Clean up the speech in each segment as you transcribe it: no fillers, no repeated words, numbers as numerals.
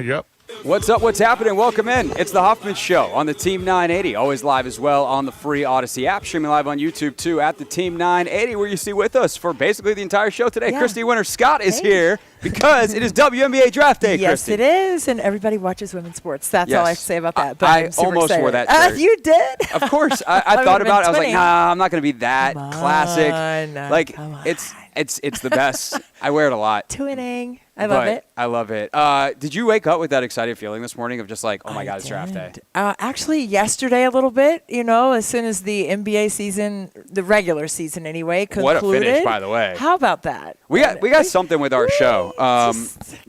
Yep. What's up? What's happening? Welcome in. It's the Hoffman Show on the Team 980. Always live as well on the free Odyssey app. Streaming live on YouTube, too, at the Team 980, where you see with us for basically the entire show today. Yeah. Christy Winters-Scott is here because it is WNBA Draft Day, Yes, Christy. it is, and everybody watches women's sports. That's all I have to say about that. But I I'm super almost excited. wore that shirt. You did? Of course. I thought about it. I was like, nah, I'm not going to be that classic. Like, it's the best. I wear it a lot. Twinning. I love it. I love it. Did you wake up with that excited feeling this morning of just like, oh my God, it's draft day? Actually, yesterday a little bit, as soon as the NBA season, the regular season anyway, concluded. What a finish, by the way. How about that? We got something with our show.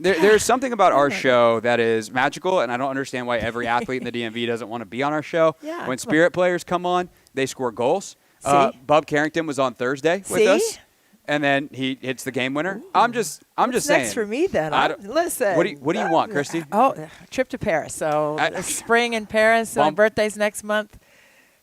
There's something about our show that is magical, and I don't understand why every athlete in the DMV doesn't want to be on our show. Yeah, when Spirit players come on, they score goals. Bub Carrington was on Thursday with us. And then he hits the game winner. Ooh. I'm just saying. Next for me then. Listen. What do you want, Christy? Trip to Paris. So spring in Paris. My birthday's next month.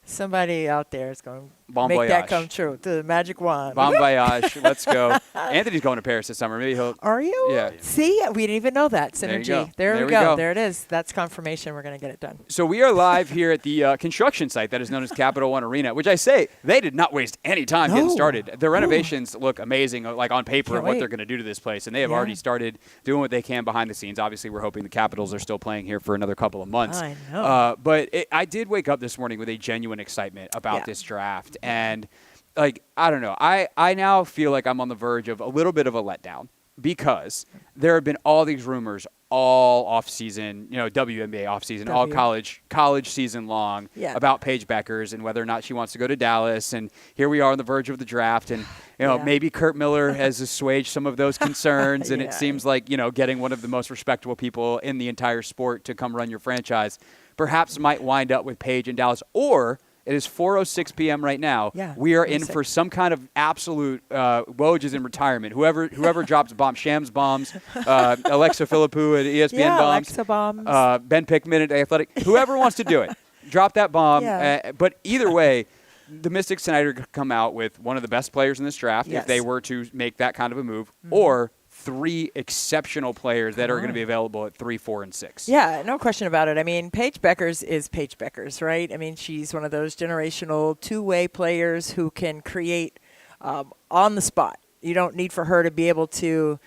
Somebody out there is going to make that come true. The magic wand. Bon voyage. Let's go. Anthony's going to Paris this summer. Maybe he'll. Are you? Yeah. See, we didn't even know that. Synergy. There we go. There it is. That's confirmation. We're going to get it done. So we are live here at the construction site that is known as Capital One Arena, which I say they did not waste any time getting started. The renovations look amazing, like on paper, and what they're going to do to this place. And they have already started doing what they can behind the scenes. Obviously, we're hoping the Capitals are still playing here for another couple of months. I know. But I did wake up this morning with a genuine excitement about this draft. And like, I don't know. I now feel like I'm on the verge of a little bit of a letdown because there have been all these rumors all off-season, WNBA off-season, all college season long about Paige Beckers and whether or not she wants to go to Dallas. And here we are on the verge of the draft. And, maybe Kurt Miller has assuaged some of those concerns. And it seems like, getting one of the most respectable people in the entire sport to come run your franchise perhaps might wind up with Paige in Dallas. Or it is 4:06 p.m. right now. Yeah, we are in for some kind of absolute Woj is in retirement. Whoever drops Shams bombs, Alexa Philippou at ESPN bombs, Alexa bombs, Ben Pickman at Athletic, whoever wants to do it, drop that bomb. But either way, the Mystics tonight are going to come out with one of the best players in this draft if they were to make that kind of a move, or three exceptional players that are going to be available at 3, 4, and 6. Yeah, no question about it. I mean, Paige Beckers is Paige Beckers, right? I mean, she's one of those generational two-way players who can create on the spot. You don't need for her to be able to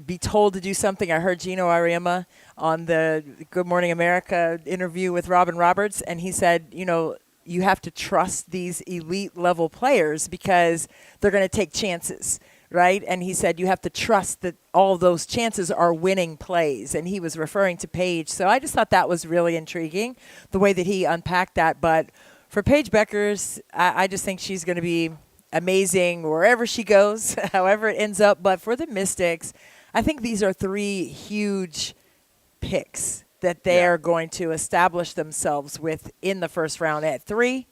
be told to do something. I heard Gino Ariema on the Good Morning America interview with Robin Roberts, and he said, you have to trust these elite-level players because they're going to take chances. Right? And he said you have to trust that all those chances are winning plays. And he was referring to Paige. So I just thought that was really intriguing, the way that he unpacked that. But for Paige Beckers, I just think she's going to be amazing wherever she goes, however it ends up. But for the Mystics, I think these are three huge picks that they are going to establish themselves with in the first round at 3,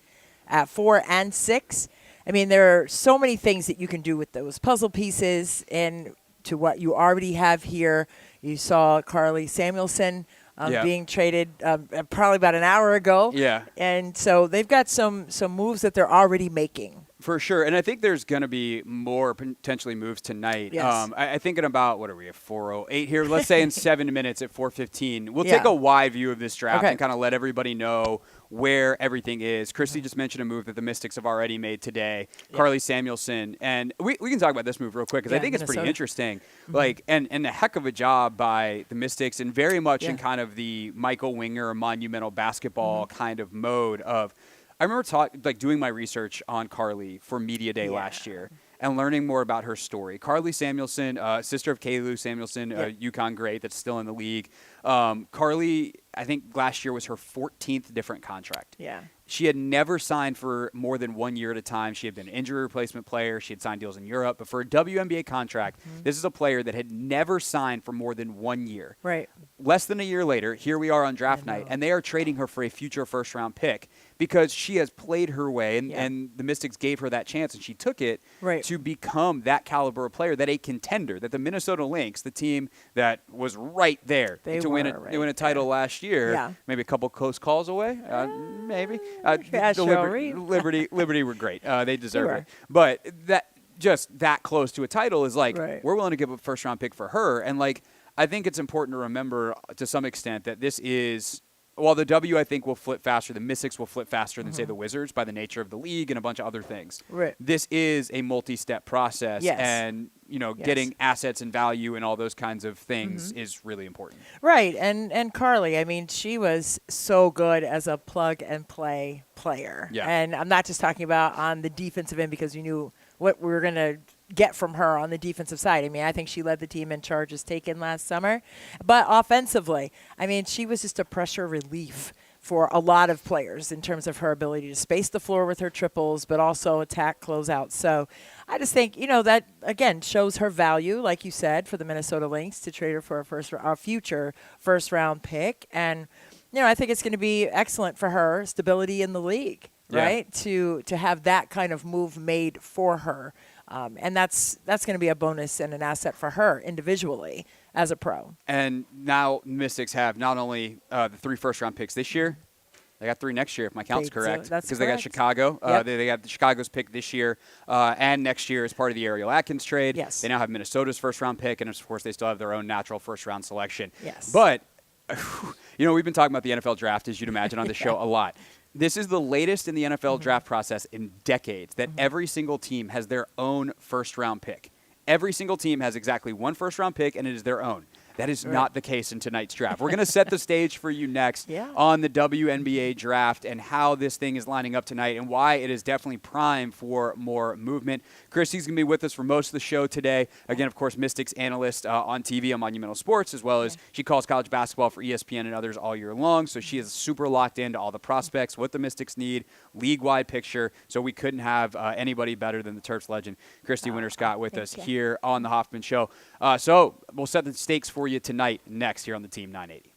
at 4, and 6. I mean, there are so many things that you can do with those puzzle pieces and to what you already have here. You saw Carly Samuelson being traded probably about an hour ago. Yeah. And so they've got some moves that they're already making. For sure. And I think there's going to be more potentially moves tonight. Yes. I think in about, what are we, at 4:08 here? Let's say in 7 minutes at 4:15. We'll take a wide view of this draft and kind of let everybody know where everything is. Christy just mentioned a move that the Mystics have already made today. Carly Samuelson. And we can talk about this move real quick because I think it's pretty interesting. Like, and a heck of a job by the Mystics and very much in kind of the Michael Winger monumental basketball kind of mode of, I remember doing my research on Carly for Media Day last year and learning more about her story. Carly Samuelson, sister of Kalu Samuelson, UConn great that's still in the league. Carly, I think last year was her 14th different contract. Yeah. She had never signed for more than 1 year at a time. She had been an injury replacement player. She had signed deals in Europe. But for a WNBA contract, this is a player that had never signed for more than 1 year. Right. Less than a year later, here we are on draft night, and they are trading her for a future first-round pick because she has played her way, and the Mystics gave her that chance, and she took it to become that caliber of player, that a contender, that the Minnesota Lynx, the team that was right there to win a title last year, maybe a couple close calls away, maybe. Liberty were great. They deserve it. But that close to a title is like, we're willing to give a first-round pick for her, and like, I think it's important to remember to some extent that this is, while the W, I think, will flip faster, the Mystics will flip faster than, say, the Wizards by the nature of the league and a bunch of other things. Right. This is a multi-step process. Yes. And, getting assets and value and all those kinds of things is really important. Right. And Carly, I mean, she was so good as a plug-and-play player. Yeah. And I'm not just talking about on the defensive end because you knew what we were going to get from her on the defensive side. I mean, I think she led the team in charges taken last summer. But offensively, I mean, she was just a pressure relief for a lot of players in terms of her ability to space the floor with her triples, but also attack closeouts. So I just think, that, again, shows her value, like you said, for the Minnesota Lynx to trade her for a future first-round pick. And, I think it's going to be excellent for her stability in the league, right, to have that kind of move made for her. And that's going to be a bonus and an asset for her individually as a pro. And now Mystics have not only the 3 first-round picks this year, they got 3 next year, if my count's correct. That's because correct. They got Chicago. Yep. They got Chicago's pick this year and next year as part of the Ariel Atkins trade. Yes. They now have Minnesota's first-round pick, and, of course, they still have their own natural first-round selection. Yes. But, we've been talking about the NFL draft, as you'd imagine, on the show a lot. This is the latest in the NFL draft process in decades that every single team has their own first-round pick. Every single team has exactly one first-round pick, and it is their own. That is not the case in tonight's draft. We're going to set the stage for you next on the WNBA draft and how this thing is lining up tonight and why it is definitely prime for more movement. Christy's going to be with us for most of the show today. Again, of course, Mystics analyst on TV on Monumental Sports, as well as she calls college basketball for ESPN and others all year long. So she is super locked into all the prospects, what the Mystics need, league-wide picture. So we couldn't have anybody better than the Terps legend, Christy Winters-Scott, with us here on the Hoffman Show. So we'll set the stakes for you tonight next here on the Team 980.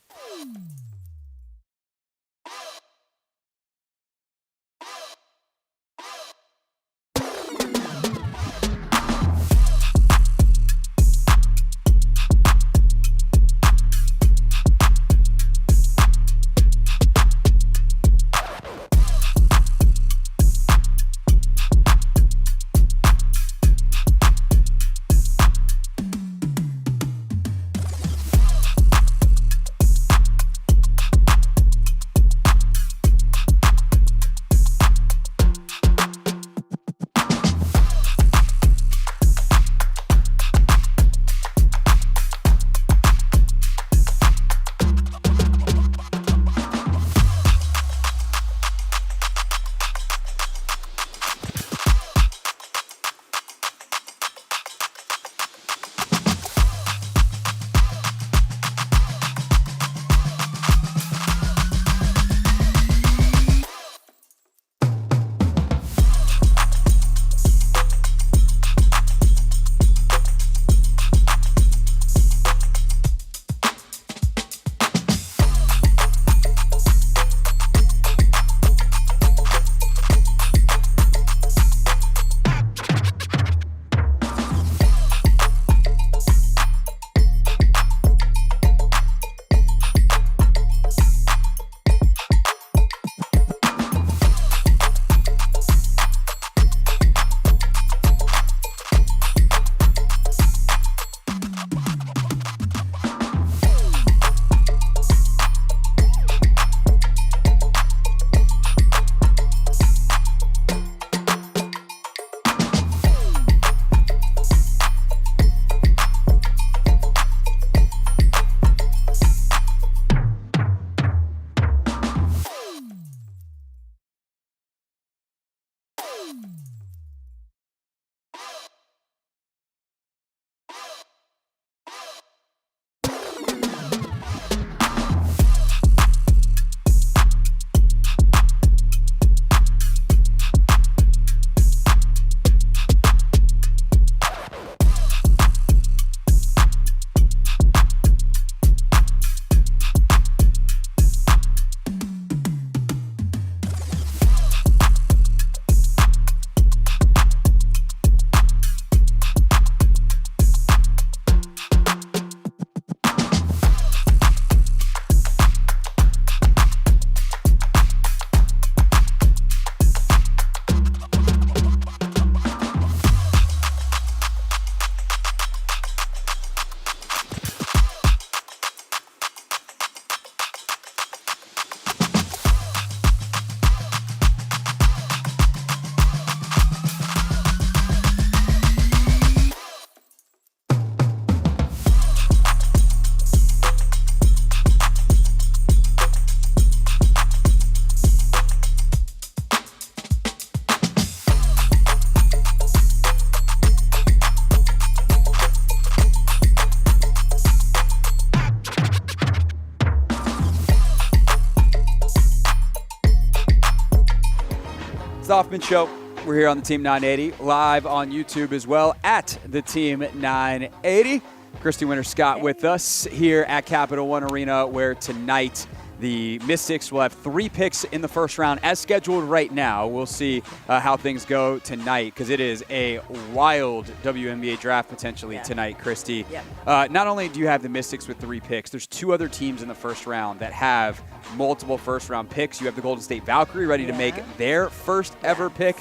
It's the Hoffman Show. We're here on the Team 980, live on YouTube as well at the Team 980. Christy Winters-Scott with us here at Capital One Arena, where tonight the Mystics will have 3 picks in the first round as scheduled right now. We'll see how things go tonight, because it is a wild WNBA draft potentially tonight, Christy. Not only do you have the Mystics with 3 picks, there's 2 other teams in the first round that have multiple first-round picks. You have the Golden State Valkyrie ready to make their first ever pick.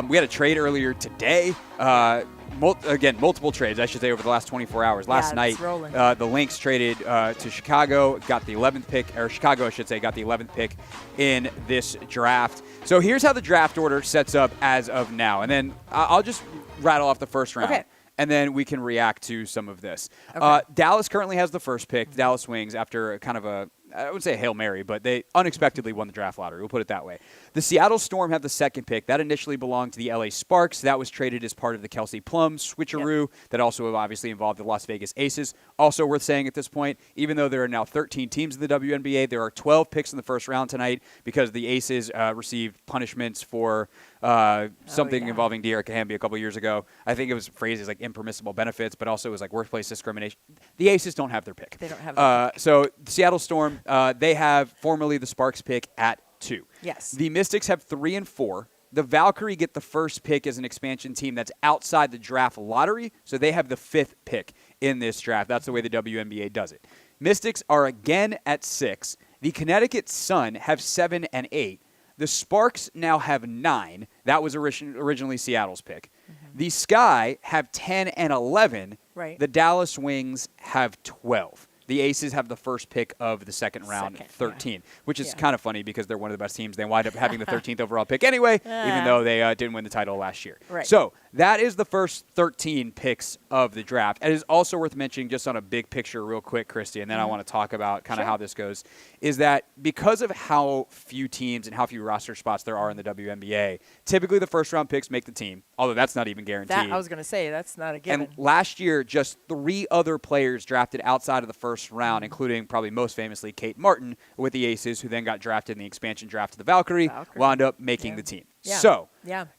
We had a trade earlier today. Multiple trades, I should say, over the last 24 hours. Last night, the Lynx traded to Chicago, got the 11th pick, or Chicago, I should say, got the 11th pick in this draft. So here's how the draft order sets up as of now. And then I'll just rattle off the first round. And then we can react to some of this. Dallas currently has the first pick, the Dallas Wings, after kind of a, I wouldn't say a Hail Mary, but they unexpectedly won the draft lottery. We'll put it that way. The Seattle Storm have the second pick. That initially belonged to the LA Sparks. That was traded as part of the Kelsey Plum switcheroo that also obviously involved the Las Vegas Aces. Also worth saying at this point, even though there are now 13 teams in the WNBA, there are 12 picks in the first round tonight because the Aces received punishments for something involving De'Erica Hamby a couple years ago. I think it was phrased as like impermissible benefits, but also it was like workplace discrimination. The Aces don't have their pick. They don't have their pick. So the Seattle Storm, they have formerly the Sparks pick at 2. Yes. The Mystics have 3 and 4. The Valkyrie get the first pick as an expansion team that's outside the draft lottery, so they have the 5th pick in this draft. That's the way the WNBA does it. Mystics are again at 6. The Connecticut Sun have 7 and 8. The Sparks now have 9. That was originally Seattle's pick. The Sky have 10 and 11. Right. The Dallas Wings have 12. The Aces have the first pick of the second round, 13, which is kind of funny because they're one of the best teams. They wind up having the 13th overall pick anyway, even though they didn't win the title last year. So that is the first 13 picks of the draft. It is also worth mentioning, just on a big picture real quick, Christy, and then I want to talk about kind of how this goes, is that because of how few teams and how few roster spots there are in the WNBA, typically the first-round picks make the team, although that's not even guaranteed. I was going to say, that's not a given. And last year, just 3 other players drafted outside of the first round, including probably most famously Kate Martin with the Aces, who then got drafted in the expansion draft to the Valkyrie, wound up making the team. So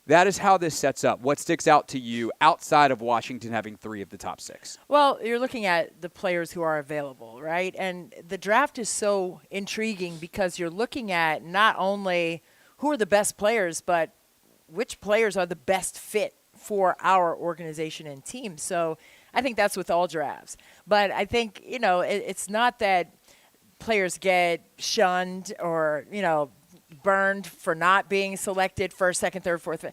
that is how this sets up. What sticks out to you outside of Washington having 3 of the top 6? Well, you're looking at the players who are available, right? And the draft is so intriguing because you're looking at not only who are the best players, but which players are the best fit for our organization and team. So I think that's with all drafts. But I think, it's not that players get shunned or, burned for not being selected first, second, third, fourth.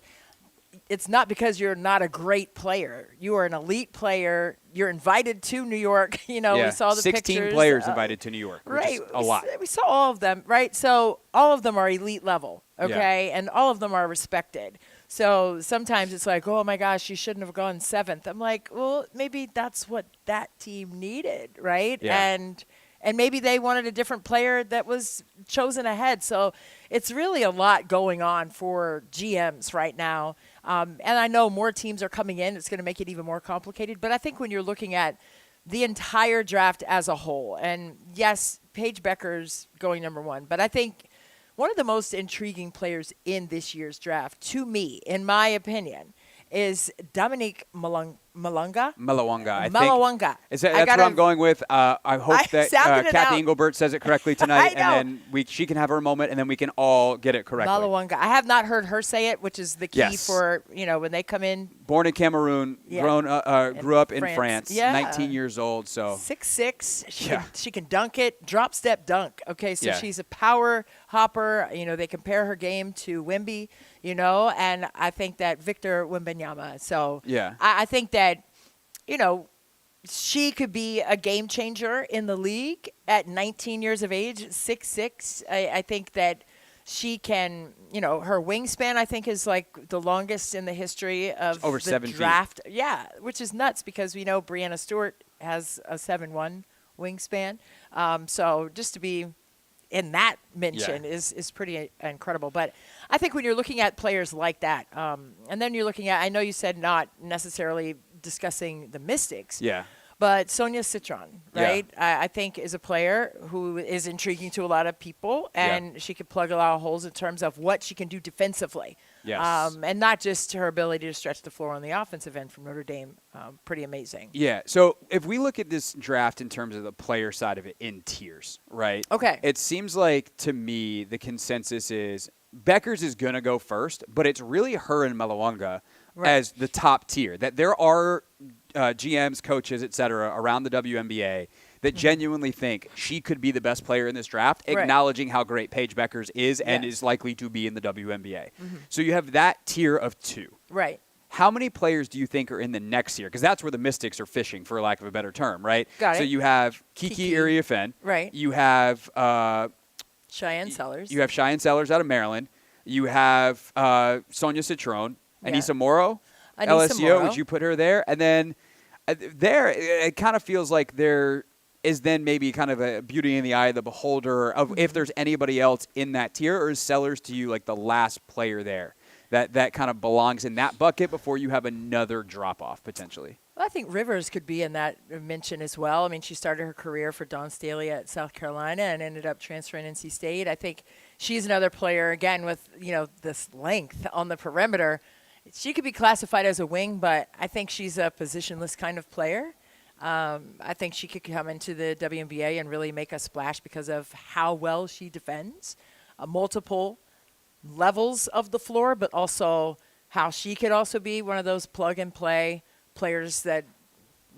It's not because you're not a great player. You are an elite player. You're invited to New York. We saw the 16 pictures. Players invited to New York, which is a lot. We saw all of them, right? So all of them are elite level, okay? And all of them are respected. So sometimes it's like, oh, my gosh, you shouldn't have gone 7th. I'm like, well, maybe that's what that team needed, right? And maybe they wanted a different player that was chosen ahead. So it's really a lot going on for GMs right now. And I know more teams are coming in. It's going to make it even more complicated. But I think when you're looking at the entire draft as a whole, and yes, Paige Becker's going number 1, but I think one of the most intriguing players in this year's draft, to me, in my opinion, is Dominique Malonga. Malawanga. That's what I'm going with. I hope that Kathy Engelbert says it correctly tonight, and then she can have her moment, and then we can all get it correctly. Malawanga. I have not heard her say it, which is the key for, when they come in. Born in Cameroon, grew up in France, 19 years old. So 6'6". She can dunk it, drop, step, dunk. Okay, so she's a power hopper. They compare her game to Wemby, and I think that Victor Wembanyama. So I think that, she could be a game changer in the league at 19 years of age, 6'6". I think that she can, her wingspan, I think, is like the longest in the history of over the 7 draft. Feet. Yeah, which is nuts because we know Breanna Stewart has a 7'1" wingspan. So just to be in that mention is pretty incredible. But I think when you're looking at players like that, and then you're looking at, I know you said not necessarily discussing the Mystics. Yeah. But Sonia Citron, right, I think is a player who is intriguing to a lot of people, and she can plug a lot of holes in terms of what she can do defensively. Yes. And not just her ability to stretch the floor on the offensive end from Notre Dame. Pretty amazing. Yeah. So if we look at this draft in terms of the player side of it in tiers, right? Okay. It seems like, to me, the consensus is Beckers is going to go first, but it's really her and Malawanga as the top tier. That there are GMs, coaches, et cetera, around the WNBA that genuinely think she could be the best player in this draft, acknowledging how great Paige Beckers is and is likely to be in the WNBA. So you have that tier of two. Right. How many players do you think are in the next tier? Because that's where the Mystics are fishing, for lack of a better term, right? Got it. So you have Kiki Iriafen. Right. You have Cheyenne Sellers. You have Cheyenne Sellers out of Maryland. You have Sonia Citron. Anissa Morrow, LSU. Morrow. Would you put her there? And then there, it kind of feels like there is then maybe kind of a beauty in the eye of the beholder of if there's anybody else in that tier, or is Sellers to you like the last player there that kind of belongs in that bucket before you have another drop-off potentially? Well, I think Rivers could be in that mention as well. I mean, she started her career for Dawn Staley at South Carolina and ended up transferring NC State. I think she's another player, again, with, this length on the perimeter. She could be classified as a wing, but I think she's a positionless kind of player. I think she could come into the WNBA and really make a splash because of how well she defends multiple levels of the floor, but also how she could also be one of those plug-and-play players that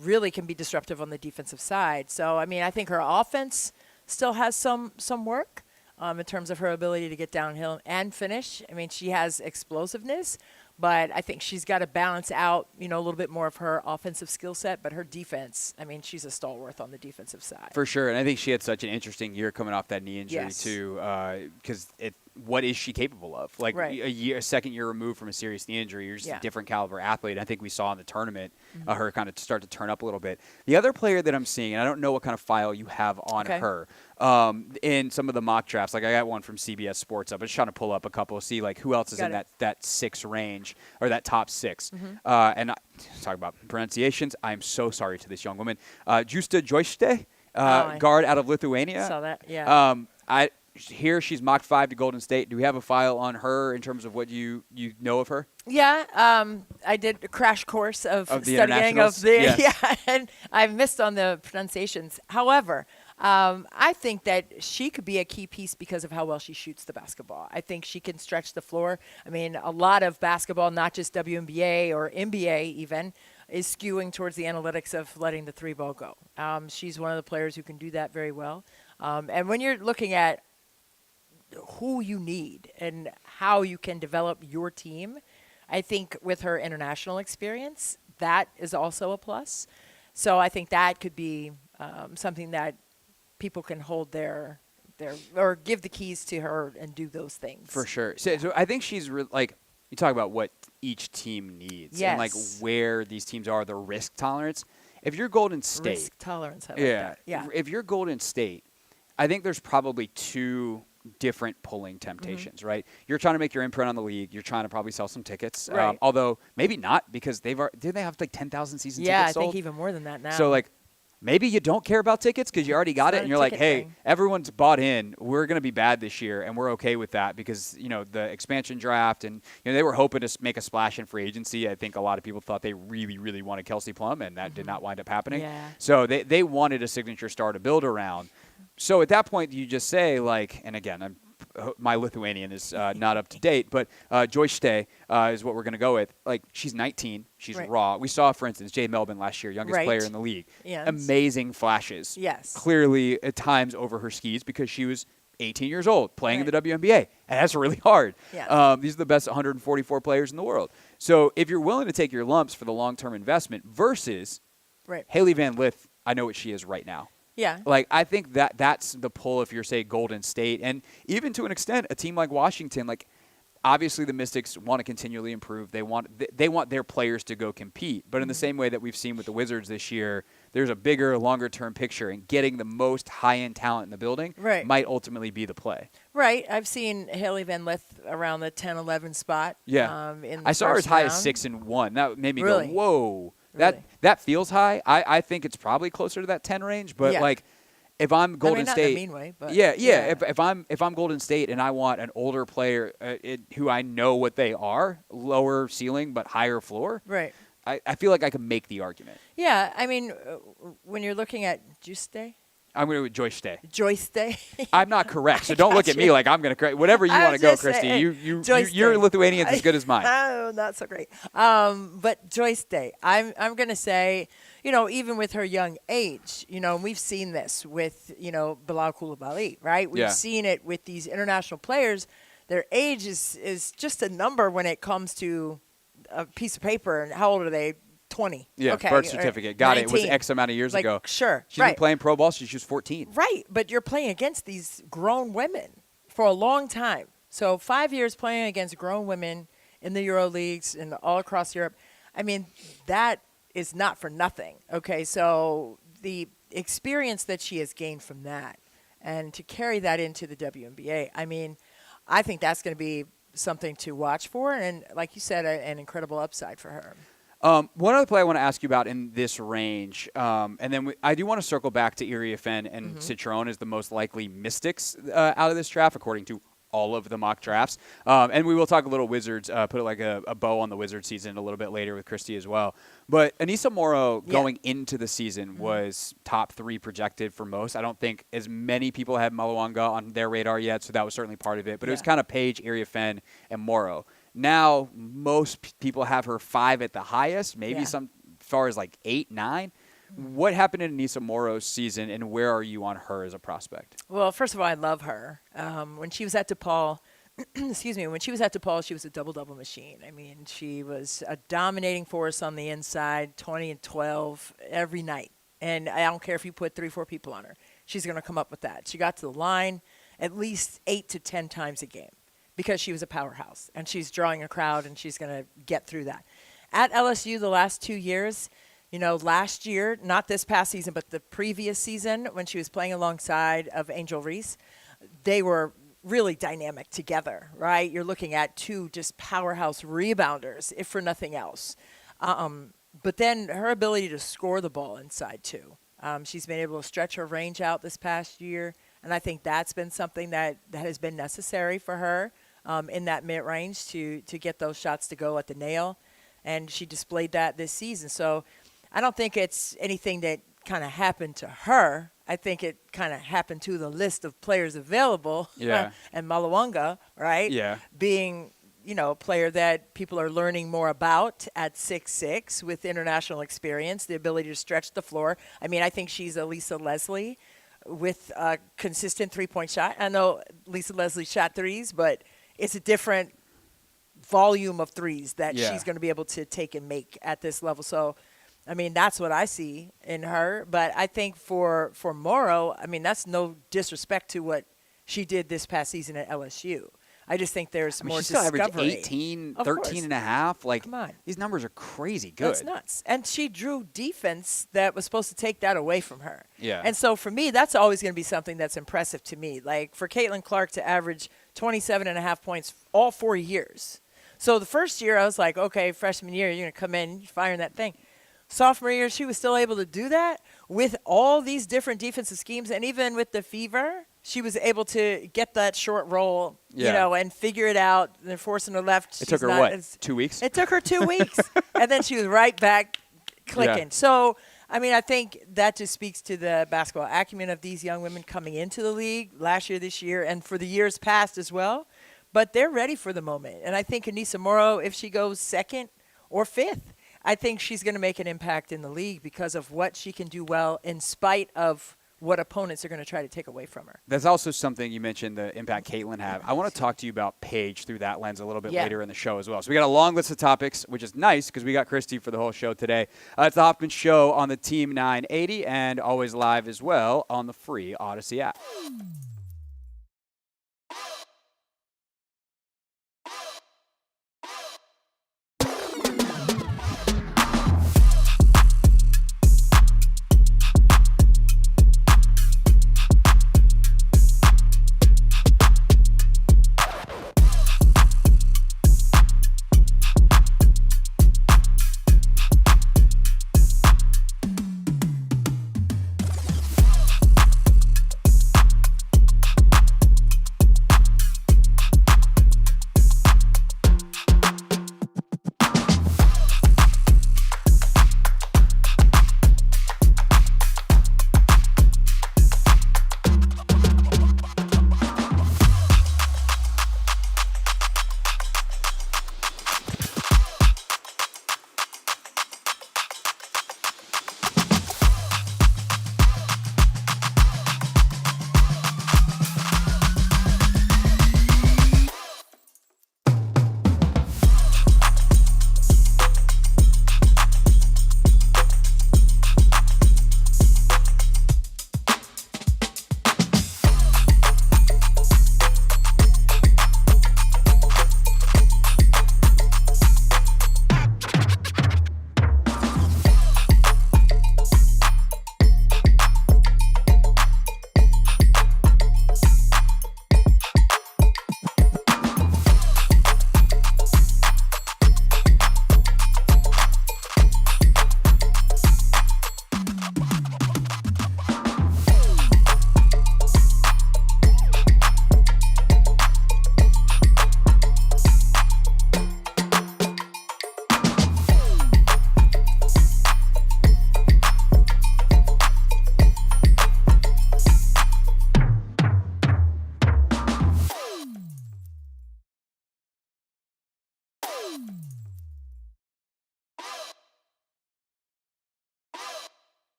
really can be disruptive on the defensive side. So, I mean, I think her offense still has some work in terms of her ability to get downhill and finish. I mean, she has explosiveness, but I think she's got to balance out, a little bit more of her offensive skill set. But her defense, I mean, she's a stalwart on the defensive side. For sure. And I think she had such an interesting year coming off that knee injury, too, because what is she capable of? Like a second year removed from a serious knee injury, you're just a different caliber athlete. I think we saw in the tournament her kind of start to turn up a little bit. The other player that I'm seeing, and I don't know what kind of file you have on her, in some of the mock drafts, like I got one from CBS Sports up. I'm just trying to pull up a couple, see like who else is in that six range or that top six. And talk about pronunciations. I'm so sorry to this young woman. Justa Joiste, guard out of Lithuania. I saw that, yeah. Here she's mocked 5 to Golden State. Do we have a file on her in terms of what you know of her? Yeah, I did a crash course of studying of the and I missed on the pronunciations. However, I think that she could be a key piece because of how well she shoots the basketball. I think she can stretch the floor. I mean, a lot of basketball, not just WNBA or NBA even, is skewing towards the analytics of letting the three ball go. She's one of the players who can do that very well. And when you're looking at who you need and how you can develop your team, I think with her international experience, that is also a plus. So I think that could be something that people can hold their or give the keys to her and do those things. For sure. So I think she's like, you talk about what each team needs and like where these teams are, the risk tolerance. If you're Golden State, risk tolerance. I like that. Yeah. If you're Golden State, I think there's probably two different pulling temptations, right? You're trying to make your imprint on the league. You're trying to probably sell some tickets, although maybe not because did they have like 10,000 season tickets sold? Yeah, I think even more than that now. So like maybe you don't care about tickets because you already got it and you're like, hey, everyone's bought in. We're going to be bad this year and we're okay with that because, the expansion draft and, they were hoping to make a splash in free agency. I think a lot of people thought they really, really wanted Kelsey Plum and that did not wind up happening. Yeah. So they wanted a signature star to build around. So at that point, you just say, like, and again, my Lithuanian is not up to date, but Joiste is what we're going to go with. Like, she's 19. She's raw. We saw, for instance, Jay Melvin last year, youngest player in the league. Yes. Amazing flashes. Yes. Clearly, at times, over her skis because she was 18 years old playing in the WNBA. And that's really hard. Yeah. These are the best 144 players in the world. So if you're willing to take your lumps for the long-term investment versus Haley Van Lith, I know what she is right now. Yeah. Like, I think that's the pull if you're, say, Golden State. And even to an extent, a team like Washington, like, obviously the Mystics want to continually improve. They want their players to go compete. But in the same way that we've seen with the Wizards this year, there's a bigger, longer-term picture. And getting the most high-end talent in the building might ultimately be the play. Right. I've seen Haley Van Lith around the 10-11 spot. Yeah. In the I saw her as first high round. as 6-1. That made me go, whoa. Really. That feels high. I think it's probably closer to that 10 range, but like if I'm Golden not State, in a mean way, but If I'm Golden State and I want an older player who I know what they are, lower ceiling but higher floor, right? I feel like I can make the argument. Yeah, I mean, when you're looking at Juice Day. I'm going to Joyce Day. Joyce Day. I'm not correct, so don't look at me like I'm going to correct. Whatever you want to go, Christy. Your Lithuanian's as good as mine. Oh, not so great. But Joyce Day, I'm going to say, even with her young age, we've seen this with, Bilal Coulibaly, right? We've seen it with these international players. Their age is just a number when it comes to a piece of paper. And how old are they? 20. Yeah, okay. Birth certificate. Got 19. it. It was X amount of years ago. Sure. She's been playing pro ball since she was 14. Right, but you're playing against these grown women for a long time. So 5 years playing against grown women in the Euro leagues and all across Europe. I mean, that is not for nothing. Okay, so the experience that she has gained from that and to carry that into the WNBA, I mean, I think that's going to be something to watch for and, like you said, an incredible upside for her. One other play I want to ask you about in this range, and then I do want to circle back to Iriafen and Citron as the most likely Mystics out of this draft, according to all of the mock drafts. And we will talk a little Wizards, put like a bow on the Wizards season a little bit later with Christy as well. But Anissa Morrow going into the season was top 3 projected for most. I don't think as many people had Malawanga on their radar yet, so that was certainly part of it. But it was kind of Paige, Iriafen, and Morrow. Now, most people have her 5 at the highest, maybe some as far as like 8, 9. What happened in Anissa Morrow's season, and where are you on her as a prospect? Well, first of all, I love her. When she was at DePaul, when she was at DePaul, she was a double-double machine. I mean, she was a dominating force on the inside, 20 and 12 every night. And I don't care if you put 3 or 4 people on her. She's going to come up with that. She got to the line at least 8 to 10 times a game, because she was a powerhouse, and she's drawing a crowd, and she's going to get through that. At LSU the last 2 years, last year, not this past season, but the previous season when she was playing alongside of Angel Reese, they were really dynamic together, right? You're looking at 2 just powerhouse rebounders, if for nothing else. But then her ability to score the ball inside, too. She's been able to stretch her range out this past year, and I think that's been something that has been necessary for her in that mid-range to get those shots to go at the nail, and she displayed that this season. So I don't think it's anything that kind of happened to her. I think it kind of happened to the list of players available. Yeah. And Malawanga, right? Yeah. Being, a player that people are learning more about at 6'6", with international experience, the ability to stretch the floor. I mean, I think she's a Lisa Leslie with a consistent three-point shot. I know Lisa Leslie shot threes, but it's a different volume of threes that she's going to be able to take and make at this level. So, I mean, that's what I see in her. But I think for Morrow, I mean, that's no disrespect to what she did this past season at LSU. I just think there's more discovery. She still averaged 18, 13 and a half. Like, come on. These numbers are crazy good. That's nuts. And she drew defense that was supposed to take that away from her. Yeah. And so for me, that's always going to be something that's impressive to me. Like for Caitlin Clark to average 27.5 points all 4 years. So the first year I was like, okay, freshman year, you're going to come in, you're firing that thing. Sophomore year, she was still able to do that with all these different defensive schemes. And even with the fever, she was able to get that short roll, and figure it out. And forcing her left. It took her, 2 weeks? It took her 2 weeks. And then she was right back clicking. Yeah. So, I mean, I think that just speaks to the basketball acumen of these young women coming into the league last year, this year, and for the years past as well. But they're ready for the moment. And I think Anissa Morrow, if she goes second or fifth, I think she's going to make an impact in the league because of what she can do well in spite of what opponents are going to try to take away from her. That's also something you mentioned, the impact Caitlin had. I want to talk to you about Paige through that lens a little bit later in the show as well. So we got a long list of topics, which is nice because we got Christy for the whole show today. It's the Hoffman Show on the Team 980 and always live as well on the free Odyssey app.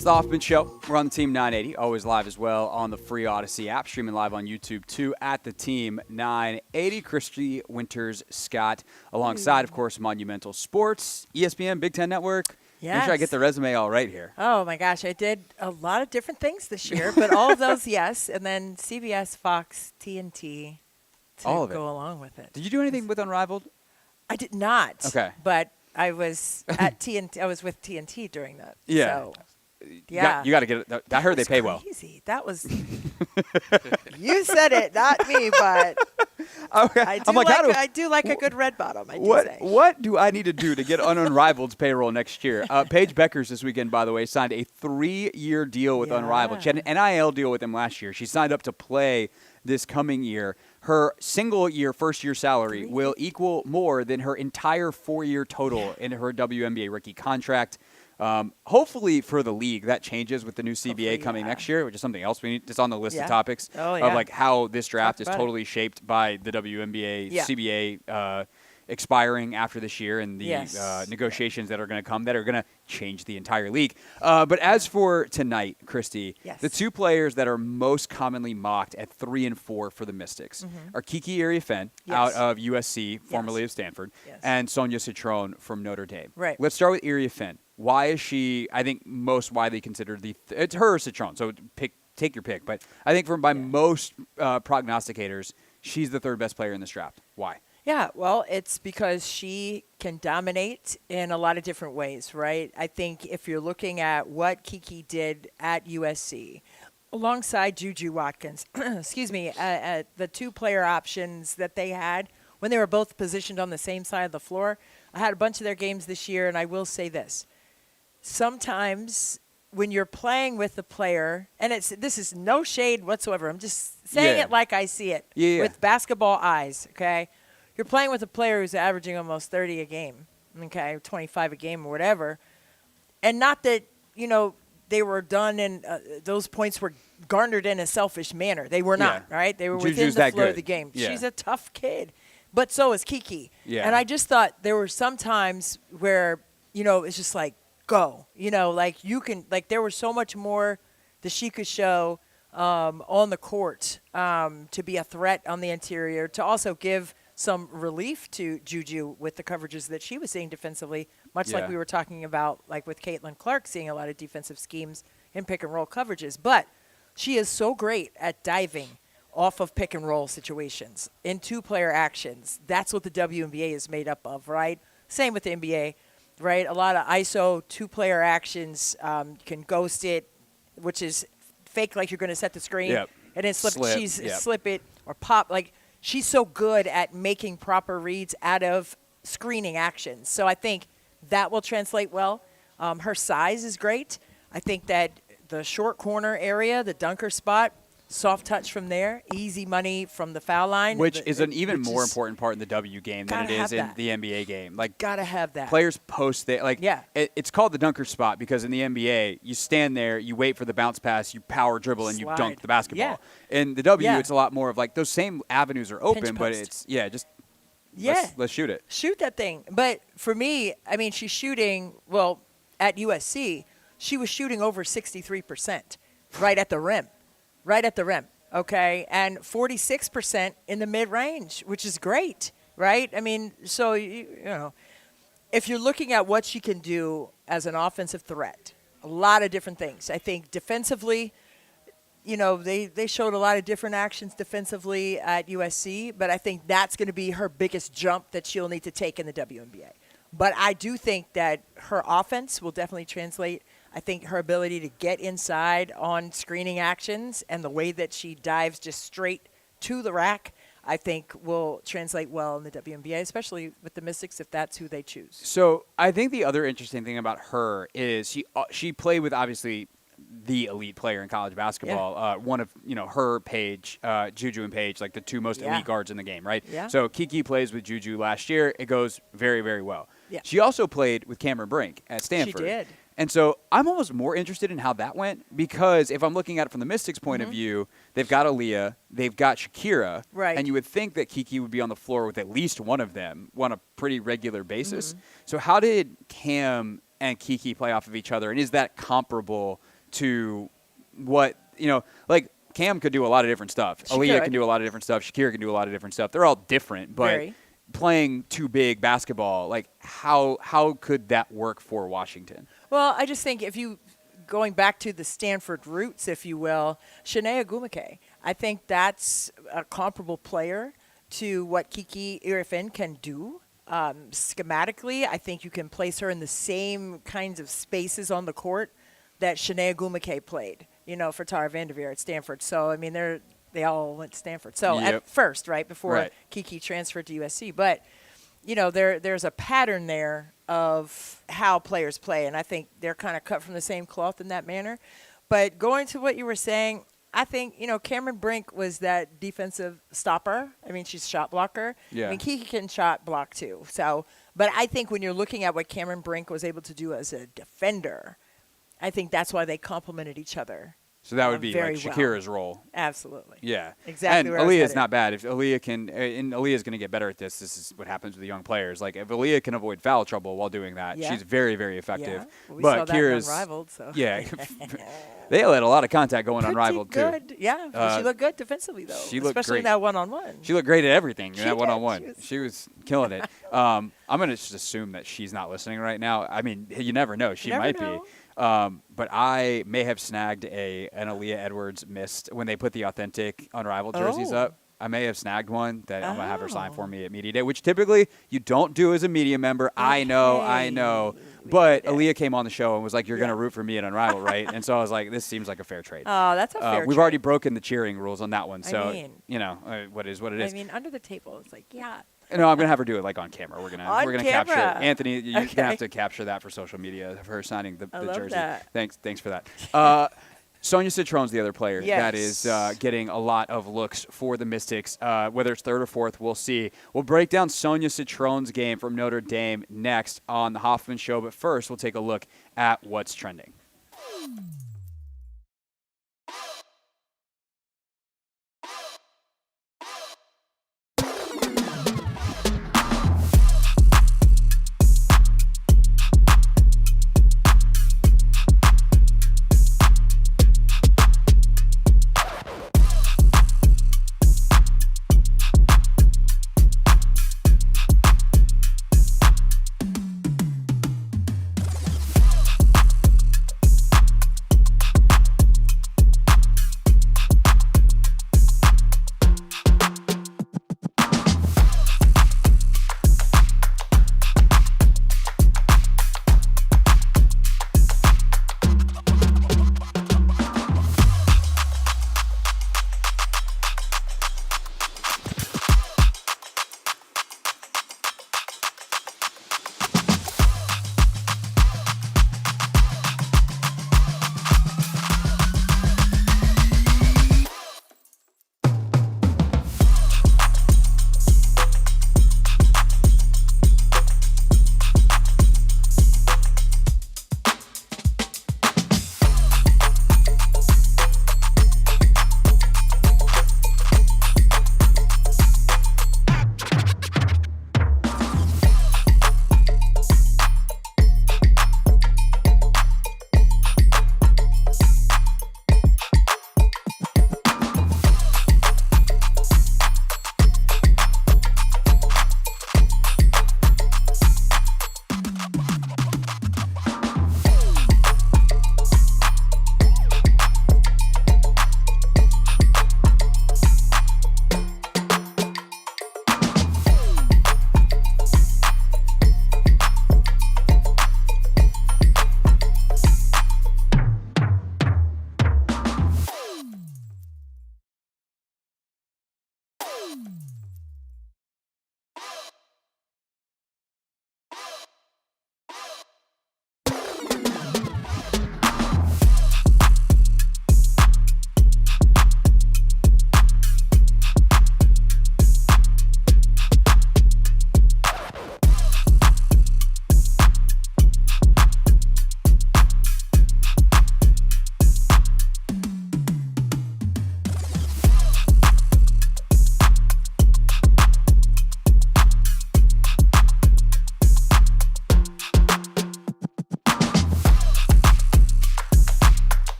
It's the Hoffman Show. We're on the Team 980, always live as well on the free Odyssey app, streaming live on YouTube too at the Team 980. Christy Winters-Scott, alongside, of course, Monumental Sports, ESPN, Big Ten Network. Yes. Make sure I get the resume all right here. Oh, my gosh. I did a lot of different things this year, but all of those, yes. And then CBS, Fox, TNT to all of it. go along with it. Did you do anything with Unrivaled? I did not. Okay. But I was at TNT. I was with TNT during that. Yeah. So, yeah. You got to get it. I heard they pay well. Crazy. That was you said it, not me, but Okay. I do like a good red bottom, I do say. What do I need to do to get on Unrivaled's payroll next year? Paige Beckers this weekend, by the way, signed a 3-year deal with Unrivaled. She had an NIL deal with them last year. She signed up to play this coming year. Her single-year, first-year salary will equal more than her entire 4-year total in her WNBA rookie contract. Hopefully for the league, that changes with the new CBA coming next year, which is something else we need. It's on the list of topics of like how this draft is totally shaped by the WNBA CBA expiring after this year and the negotiations that are going to come that are going to change the entire league. But as for tonight, Christy, the two players that are most commonly mocked at 3 and 4 for the Mystics are Kiki Iriafen out of USC, formerly of Stanford, and Sonia Citron from Notre Dame. Right. Let's start with Iriafen. Why is she, I think, most widely considered it's her or Citron, so take your pick. But I think by most prognosticators, she's the third best player in this draft. Why? Yeah, well, it's because she can dominate in a lot of different ways, right? I think if you're looking at what Kiki did at USC, alongside Juju Watkins, the two player options that they had when they were both positioned on the same side of the floor. I had a bunch of their games this year, and I will say this. Sometimes when you're playing with the player, and this is no shade whatsoever. I'm just saying it like I see it with basketball eyes, okay? You're playing with a player who's averaging almost 30 a game, okay, 25 a game or whatever. And not that, they were done and those points were garnered in a selfish manner. They were not, right? They were within the flow of the game. Yeah. She's a tough kid, but so is Kiki. Yeah. And I just thought there were some times where, it's just like, go. There was so much more that she could show on the court to be a threat on the interior, to also give some relief to Juju with the coverages that she was seeing defensively, much like we were talking about, like with Caitlin Clark, seeing a lot of defensive schemes in pick-and-roll coverages. But she is so great at diving off of pick-and-roll situations in two-player actions. That's what the WNBA is made up of, right? Same with the NBA, right? A lot of ISO two-player actions, can ghost it, which is fake like you're going to set the screen, and then slip it or pop. She's so good at making proper reads out of screening actions. So I think that will translate well. Her size is great. I think that the short corner area, the dunker spot, soft touch from there, easy money from the foul line. Which is an even more important part in the W game than it is in the NBA game. Gotta have that. Players post there. It's called the dunker spot because in the NBA, you stand there, you wait for the bounce pass, you power dribble, and you dunk the basketball. In the W, it's a lot more of those same avenues are open, but it's, let's shoot it. Shoot that thing. But for me, she's shooting, at USC, she was shooting over 63% right at the rim. Right at the rim, okay? And 46% in the mid-range, which is great, right? So, if you're looking at what she can do as an offensive threat, a lot of different things. I think defensively, they showed a lot of different actions defensively at USC, but I think that's going to be her biggest jump that she'll need to take in the WNBA. But I do think that her offense will definitely translate. I think her ability to get inside on screening actions and the way that she dives just straight to the rack, I think will translate well in the WNBA, especially with the Mystics if that's who they choose. So I think the other interesting thing about her is she played with obviously the elite player in college basketball. One of her, Paige, Juju and Paige, the two most elite guards in the game, right? Yeah. So Kiki plays with Juju last year. It goes very, very well. Yeah. She also played with Cameron Brink at Stanford. She did. And so I'm almost more interested in how that went because if I'm looking at it from the Mystics' point of view, they've got Aaliyah, they've got Shakira, and you would think that Kiki would be on the floor with at least one of them on a pretty regular basis. So how did Cam and Kiki play off of each other, and is that comparable to what, like Cam could do a lot of different stuff. Aaliyah can do a lot of different stuff. Shakira can do a lot of different stuff. They're all different, but playing too big basketball, like how could that work for Washington? Well, I just think going back to the Stanford roots, if you will, Shanae Ogwumike, I think that's a comparable player to what Kiki Irifin can do. Schematically, I think you can place her in the same kinds of spaces on the court that Shanae Ogwumike played, for Tara Vanderveer at Stanford. So, I mean, they all went to Stanford. So at first, right, before Kiki transferred to USC. But, there's a pattern there of how players play, and I think they're kind of cut from the same cloth in that manner. But going to what you were saying, I think, Cameron Brink was that defensive stopper. I mean, she's a shot blocker. Yeah. I mean, Kiki can shot block too. So, but I think when you're looking at what Cameron Brink was able to do as a defender, I think that's why they complemented each other. So that would be like Shakira's role. Absolutely. Yeah. Exactly. And Aaliyah's not bad. If Aaliyah can, and Aaliyah's going to get better at this. This is what happens with the young players. Like if Aaliyah can avoid foul trouble while doing that, she's very, very effective. Yeah. Well, we saw that in Unrivaled. So. Yeah. They had a lot of contact going Unrivaled too. Good. Yeah. She looked good defensively though. She looked especially great. In that one-on-one. She looked great at everything in that one-on-one. She was killing it. I'm going to just assume that she's not listening right now. I mean, you never know. She might be. But I may have snagged an Aaliyah Edwards missed when they put the authentic Unrivaled jerseys up. I may have snagged one that I'm going to have her sign for me at Media Day, which typically you don't do as a media member. Okay. I know. But Aaliyah came on the show and was like, you're going to root for me at Unrivaled, right? And so I was like, this seems like a fair trade. Oh, that's a fair trade. We've already broken the cheering rules on that one. So, what is what it is. I mean, under the table, it's like, No, I'm gonna have her do it like on camera. We're gonna capture it. Anthony, you're gonna have to capture that for social media of her signing the jersey. That. Thanks for that. Sonia Citron's the other player that is getting a lot of looks for the Mystics. Whether it's third or fourth, we'll see. We'll break down Sonia Citron's game from Notre Dame next on the Hoffman Show. But first, we'll take a look at what's trending.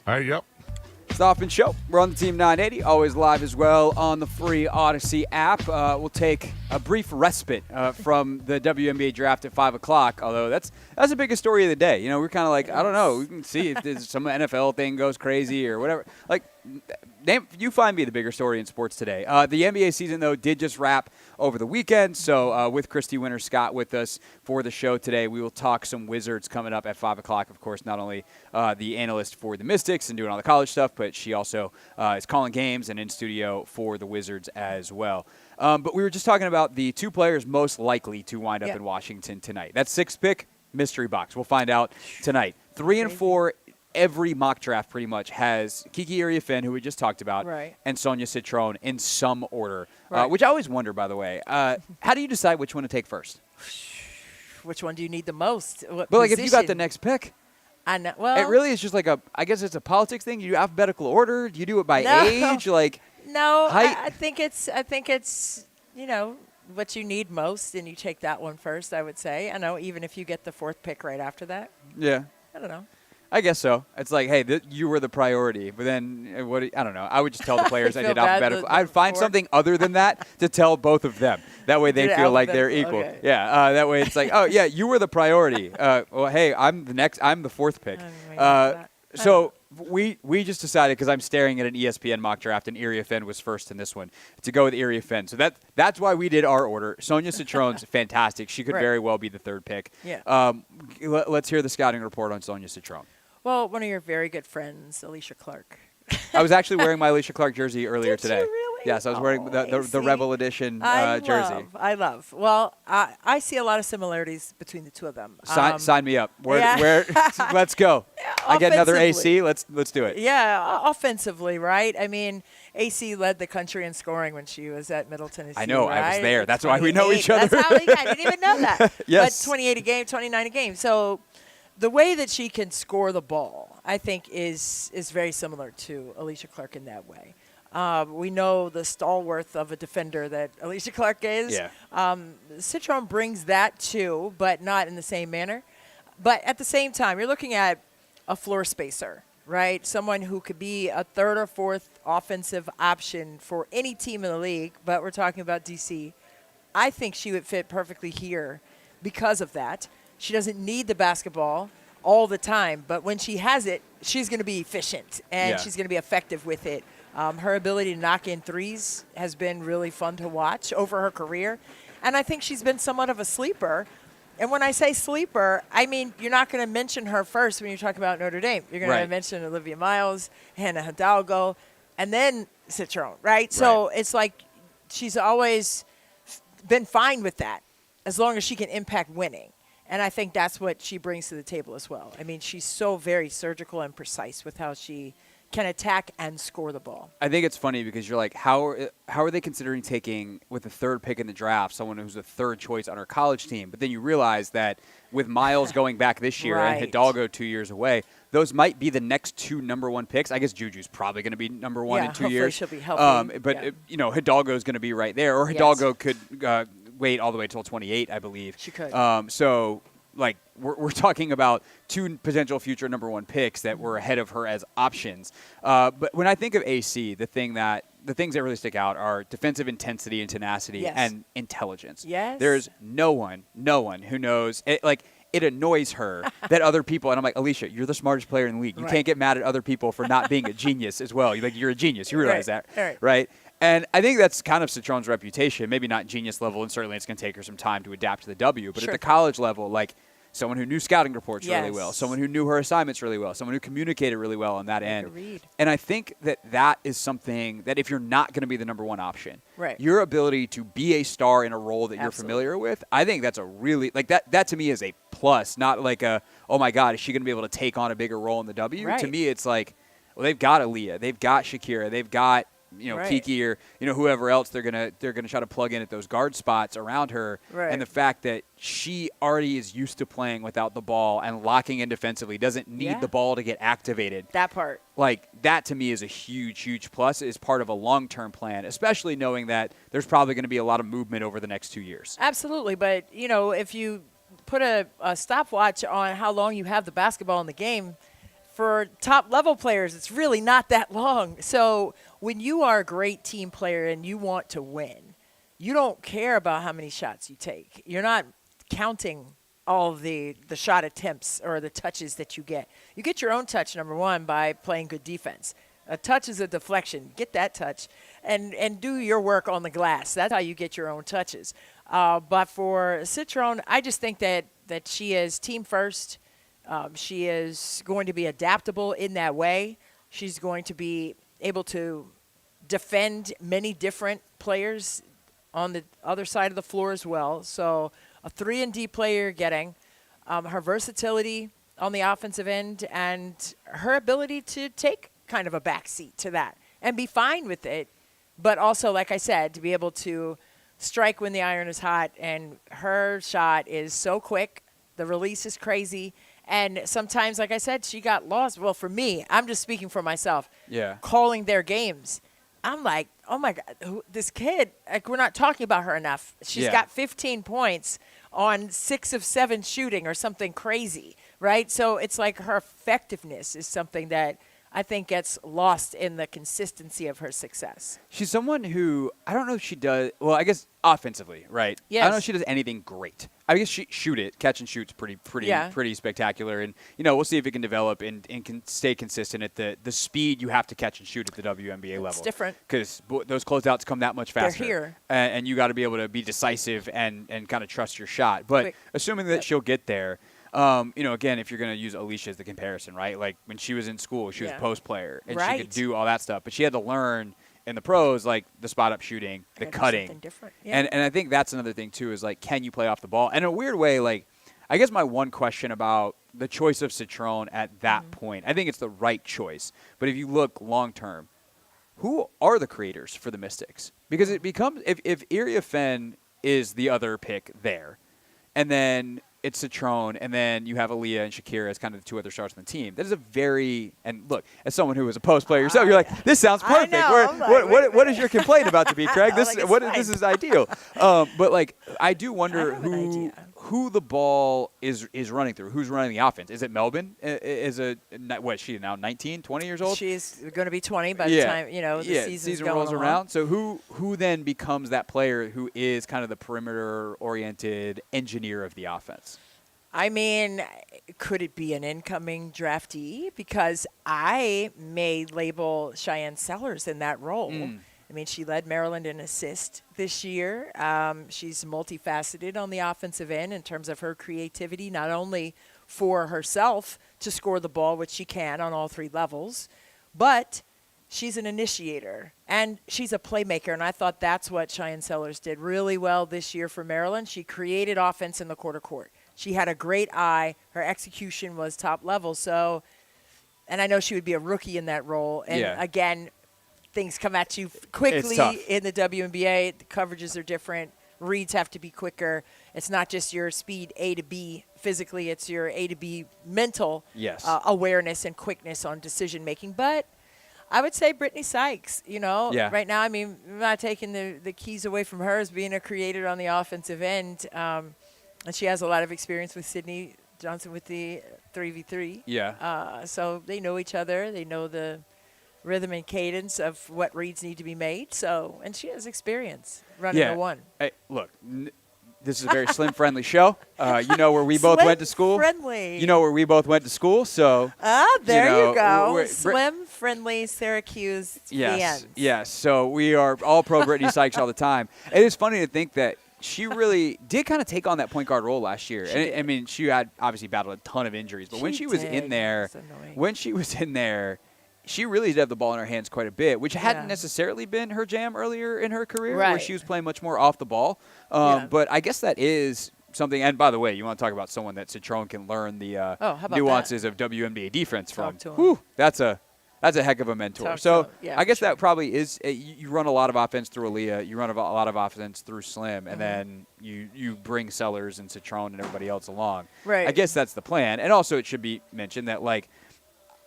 All right, yep. It's the Hoffman Show. We're on the Team 980, always live as well on the free Odyssey app. We'll take a brief respite from the WNBA draft at 5 o'clock, although that's the biggest story of the day. You know, we're kind of like, I don't know, we can see if there's some NFL thing goes crazy or whatever. Like, you find me the bigger story in sports today. The NBA season, though, did just wrap over the weekend. So with Christy Winters-Scott with us for the show today, we will talk some Wizards coming up at 5 o'clock. Of course, not only the analyst for the Mystics and doing all the college stuff, but she also is calling games and in studio for the Wizards as well. But we were just talking about the two players most likely to wind up in Washington tonight. That sixth pick, mystery box. We'll find out tonight. 3 and 4. Every mock draft pretty much has Kiki Iriafen, who we just talked about, and Sonia Citron in some order, which I always wonder, by the way. How do you decide which one to take first? Which one do you need the most? But like, if you got the next pick, I know. Well, it really is just like I guess it's a politics thing. You do alphabetical order. Do you do it by age? Like, no, height? I think it's you know what you need most, and you take that one first. I would say. I know, even if you get the fourth pick right after that. Yeah. I don't know. I guess so. It's like, hey, you were the priority. But then, I don't know. I would just tell the players I did alphabetical. I'd find something other than that to tell both of them. That way they feel like they're equal. Okay. Yeah. That way it's like, oh, yeah, you were the priority. Well, hey, I'm the fourth pick. So we just decided, because I'm staring at an ESPN mock draft, and Iriafen was first in this one, to go with Iriafen. So that's why we did our order. Sonia Citron's fantastic. She could very well be the third pick. Yeah. Let's hear the scouting report on Sonia Citron. Well, one of your very good friends, Alicia Clark. I was actually wearing my Alicia Clark jersey earlier today. Did you really? Yes, I was wearing the Rebel Edition jersey. I love. Well, I see a lot of similarities between the two of them. Sign me up. Let's go. I get another AC. Let's do it. Yeah, offensively, right? I mean, AC led the country in scoring when she was at Middle Tennessee. I know. Right? I was there. That's why we know each other. That's how I didn't even know that. Yes. But 28 a game, 29 a game. So the way that she can score the ball, I think, is very similar to Alicia Clark in that way. We know the stalwart of a defender that Alicia Clark is. Yeah. Citron brings that too, but not in the same manner. But at the same time, you're looking at a floor spacer, right? Someone who could be a third or fourth offensive option for any team in the league, but we're talking about DC. I think she would fit perfectly here because of that. She doesn't need the basketball all the time, but when she has it, she's going to be efficient, and she's going to be effective with it. Her ability to knock in threes has been really fun to watch over her career, and I think she's been somewhat of a sleeper. And when I say sleeper, I mean you're not going to mention her first when you're talking about Notre Dame. You're going to mention Olivia Miles, Hannah Hidalgo, and then Citron, right? So it's like she's always been fine with that as long as she can impact winning. And I think that's what she brings to the table as well. I mean, she's so very surgical and precise with how she can attack and score the ball. I think it's funny because you're like, how are they considering taking, with the third pick in the draft, someone who's a third choice on her college team? But then you realize that with Miles going back this year and Hidalgo 2 years away, those might be the next two number one picks. I guess Juju's probably going to be number one in 2 years. She'll be healthy. But Hidalgo's going to be right there. Or Hidalgo could wait all the way till 28, I believe. She could. So, like, we're talking about two potential future number one picks that were ahead of her as options. But when I think of AC, the things that really stick out are defensive intensity and tenacity and intelligence. Yes. There's no one who knows it. Like, it annoys her that other people, and I'm like, Alicia, you're the smartest player in the league. You can't get mad at other people for not being a genius as well. You're a genius. You realize that, right? And I think that's kind of Citron's reputation. Maybe not genius level, and certainly it's going to take her some time to adapt to the W. But at the college level, like, someone who knew scouting reports really well, someone who knew her assignments really well, someone who communicated really well on that end. And I think that is something that if you're not going to be the number one option, your ability to be a star in a role that you're familiar with, I think that's a really, like, that to me is a plus, not like a, oh my God, is she going to be able to take on a bigger role in the W? To me, it's like, well, they've got Aaliyah, they've got Shakira, they've got Kiki or whoever else they're gonna try to plug in at those guard spots around her, and the fact that she already is used to playing without the ball and locking in defensively, doesn't need the ball to get activated. That part, like that, to me is a huge plus. Is part of a long-term plan, especially knowing that there's probably going to be a lot of movement over the next 2 years. Absolutely, but if you put a stopwatch on how long you have the basketball in the game, for top-level players, it's really not that long. So when you are a great team player and you want to win, you don't care about how many shots you take. You're not counting all of the shot attempts or the touches that you get. You get your own touch, number one, by playing good defense. A touch is a deflection. Get that touch and do your work on the glass. That's how you get your own touches. But for Citron, I just think that she is team first. She is going to be adaptable in that way. She's going to be able to defend many different players on the other side of the floor as well. So a 3-and-D player getting her versatility on the offensive end and her ability to take kind of a backseat to that and be fine with it. But also, like I said, to be able to strike when the iron is hot, and her shot is so quick. The release is crazy. And sometimes, like I said, she got lost. Well, for me, I'm just speaking for myself. Yeah. Calling their games. I'm like, oh, my God, this kid, like, we're not talking about her enough. She's got 15 points on 6 of 7 shooting or something crazy, right? So it's like her effectiveness is something that I think gets lost in the consistency of her success. She's someone who, I don't know if she does, well, I guess offensively, right? Yes. I don't know if she does anything great. I guess she catch and shoot's pretty spectacular. And, we'll see if it can develop and can stay consistent at the speed you have to catch and shoot at the WNBA level. It's different. Because those closeouts come that much faster. They're here. And you got to be able to be decisive and kind of trust your shot. But Quick. Assuming that she'll get there, again, if you're going to use Alicia as the comparison, right? Like when she was in school, she was a post player and she could do all that stuff, but she had to learn in the pros, like the spot up shooting, the cutting. Something different. Yeah. And I think that's another thing too, is like, can you play off the ball? And in a weird way, like, I guess my one question about the choice of Citron at that point, I think it's the right choice. But if you look long term, who are the creators for the Mystics? Because it becomes, if Iria Fenn is the other pick there, and then it's Citron, and then you have Aaliyah and Shakira as kind of the 2 other stars on the team. That is a very – and look, as someone who was a post player yourself, you're like, this sounds perfect. What is your complaint about to be, Craig? This is ideal. But, like, I do wonder who the ball is running through. Who's running the offense? Is it Melbourne? Is she now 19, 20 years old? She's going to be 20 by the time, the season rolls around. So who then becomes that player who is kind of the perimeter-oriented engineer of the offense? I mean, could it be an incoming draftee? Because I may label Cheyenne Sellers in that role. I mean, she led Maryland in assist this year. She's multifaceted on the offensive end in terms of her creativity, not only for herself to score the ball, which she can on all 3 levels, but she's an initiator and she's a playmaker. And I thought that's what Cheyenne Sellers did really well this year for Maryland. She created offense in the quarter court. She had a great eye. Her execution was top level. So, and I know she would be a rookie in that role. And again, things come at you quickly in the WNBA. The coverages are different. Reads have to be quicker. It's not just your speed A to B physically. It's your A to B mental awareness and quickness on decision making. But I would say Brittany Sykes, right now, I mean, I'm not taking the keys away from her as being a creator on the offensive end. And she has a lot of experience with Sydney Johnson with the 3v3. Yeah. So they know each other. They know the rhythm and cadence of what reads need to be made. So, and she has experience running a 1. Hey, look, this is a very slim-friendly show. You know where we both went to school. Friendly. You know where we both went to school. So. There you go. Slim-friendly Syracuse fans. Yes. So we are all pro Brittany Sykes all the time. It is funny to think that she really did kind of take on that point guard role last year. I mean, she had obviously battled a ton of injuries, but when she was in there, she really did have the ball in her hands quite a bit, which hadn't necessarily been her jam earlier in her career, where she was playing much more off the ball. But I guess that is something. And by the way, you want to talk about someone that Citron can learn the nuances of WNBA defense from. Whew, that's a heck of a mentor. I guess that probably is you run a lot of offense through Aaliyah. You run a lot of offense through Slim, and then you bring Sellers and Citron and everybody else along. Right. I guess that's the plan. And also it should be mentioned that, like,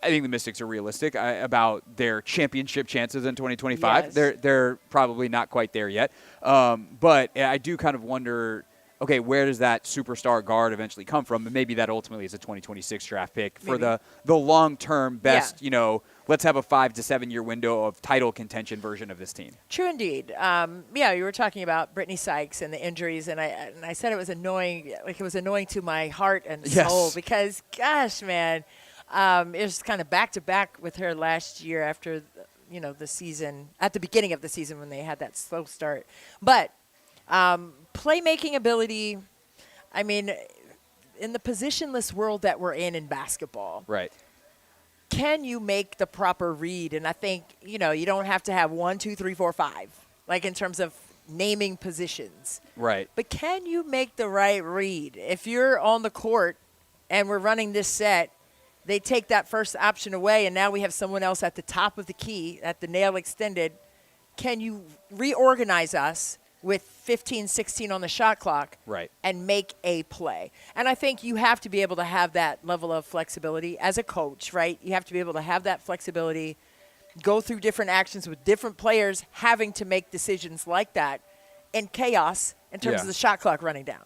I think the Mystics are realistic about their championship chances in 2025. Yes. They're probably not quite there yet. But I do kind of wonder, okay, where does that superstar guard eventually come from? And maybe that ultimately is a 2026 draft pick for the long-term best, let's have a 5 to 7 year window of title contention version of this team. True indeed. You were talking about Brittany Sykes and the injuries, and I said it was annoying. Like, it was annoying to my heart and soul because, gosh, man, it was kind of back-to-back with her last year after, the season, at the beginning of the season when they had that slow start. But playmaking ability, I mean, in the positionless world that we're in basketball. Right. Can you make the proper read? And I think, you don't have to have 1, 2, 3, 4, 5, like in terms of naming positions. Right. But can you make the right read? If you're on the court and we're running this set, they take that first option away, and now we have someone else at the top of the key, at the nail extended. Can you reorganize us with 15, 16 on the shot clock and make a play? And I think you have to be able to have that level of flexibility as a coach, right? You have to be able to have that flexibility, go through different actions with different players having to make decisions like that in chaos in terms of the shot clock running down.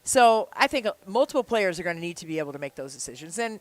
So I think multiple players are going to need to be able to make those decisions. And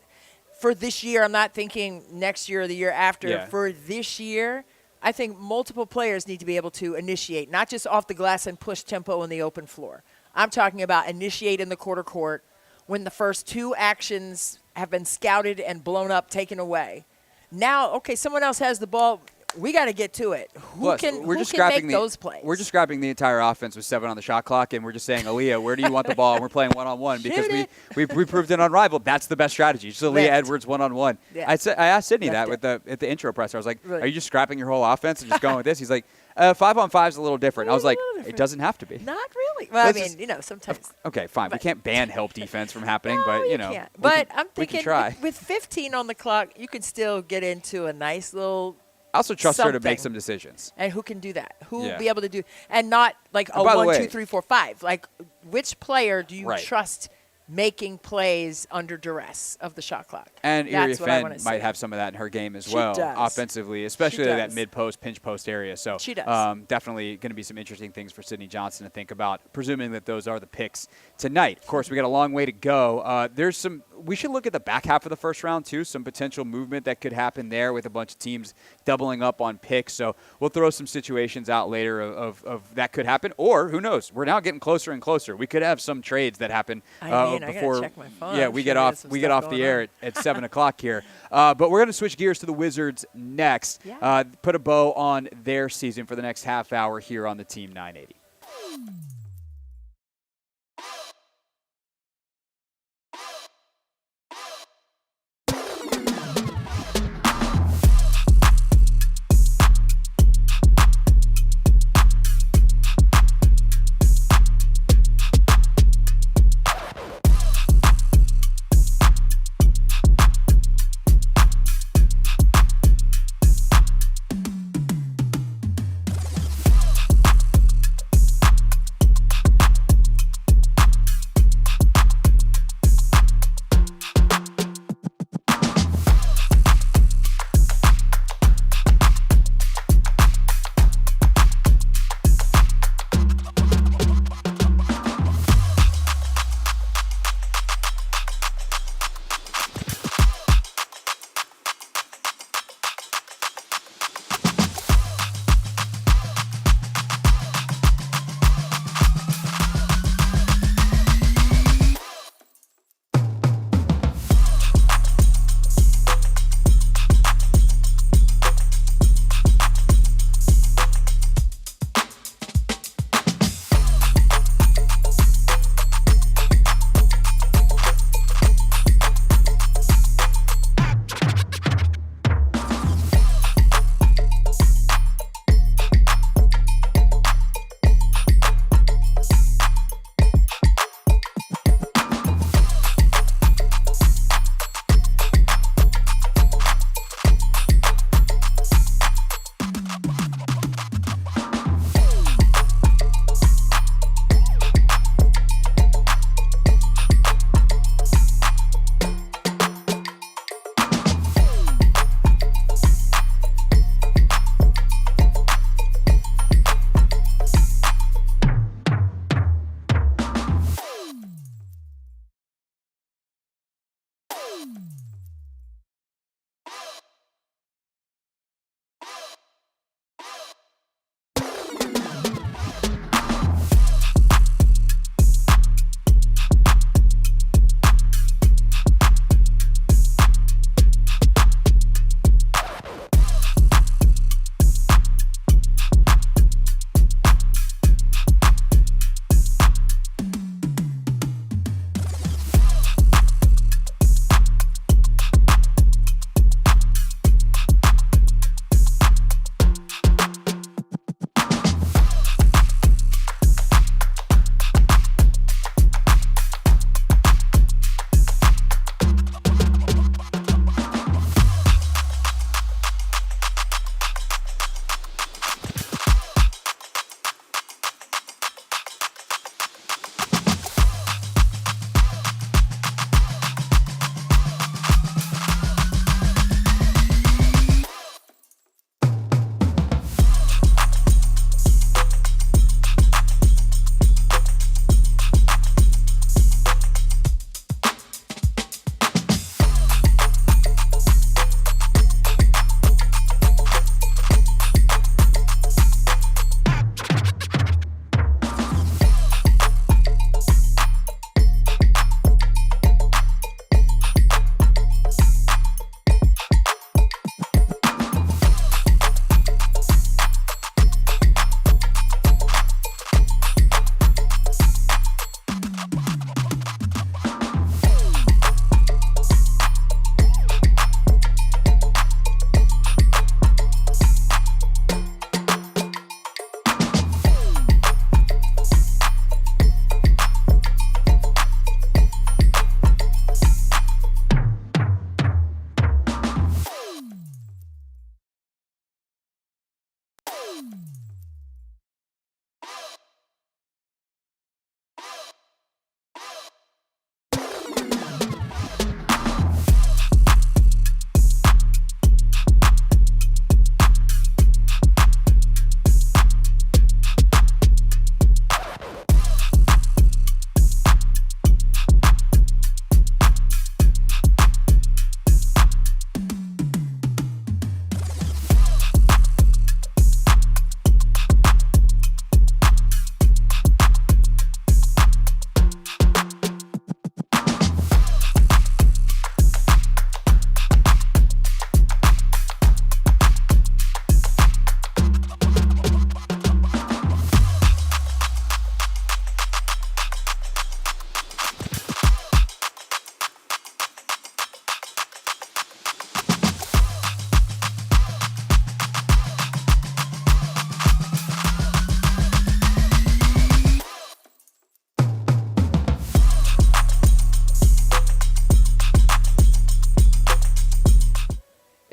for this year, I'm not thinking next year or the year after. Yeah. For this year, I think multiple players need to be able to initiate, not just off the glass and push tempo in the open floor. I'm talking about initiate in the quarter court when the first 2 actions have been scouted and blown up, taken away. Now, okay, someone else has the ball. We got to get to it. Who can make those plays? We're just scrapping the entire offense with 7 on the shot clock, and we're just saying, Aaliyah, where do you want the ball? And we're playing one-on-one because we proved it unrivaled. That's the best strategy. Just Aaliyah Edwards one-on-one. Yeah. I asked Sydney that at the intro presser. I was like, are you just scrapping your whole offense and just going with this? He's like, 5-on-5 is a little different. I was like, it doesn't have to be. Not really. Well, sometimes. Okay, fine. We can't ban help defense from happening, but, can't. But I'm thinking try. With 15 on the clock, you could still get into a nice little – I also trust her to make some decisions. And who can do that? Who will be able to do – and not like a 1, 2, 3, 4, 5. Like, which player do you trust making plays under duress of the shot clock? And Iri Fenn might have some of that in her game as well, offensively, especially that mid-post, pinch post area. So she does. Definitely going to be some interesting things for Sydney Johnson to think about, presuming that those are the picks tonight. Of course, we got a long way to go. We should look at the back half of the first round, too, some potential movement that could happen there with a bunch of teams doubling up on picks. So we'll throw some situations out later of that could happen. Or, who knows, we're now getting closer and closer. We could have some trades that happen before. I gotta check my phone. Yeah, we get off the air at 7 o'clock here. But we're going to switch gears to the Wizards next. Yeah. Put a bow on their season for the next half hour here on the Team 980.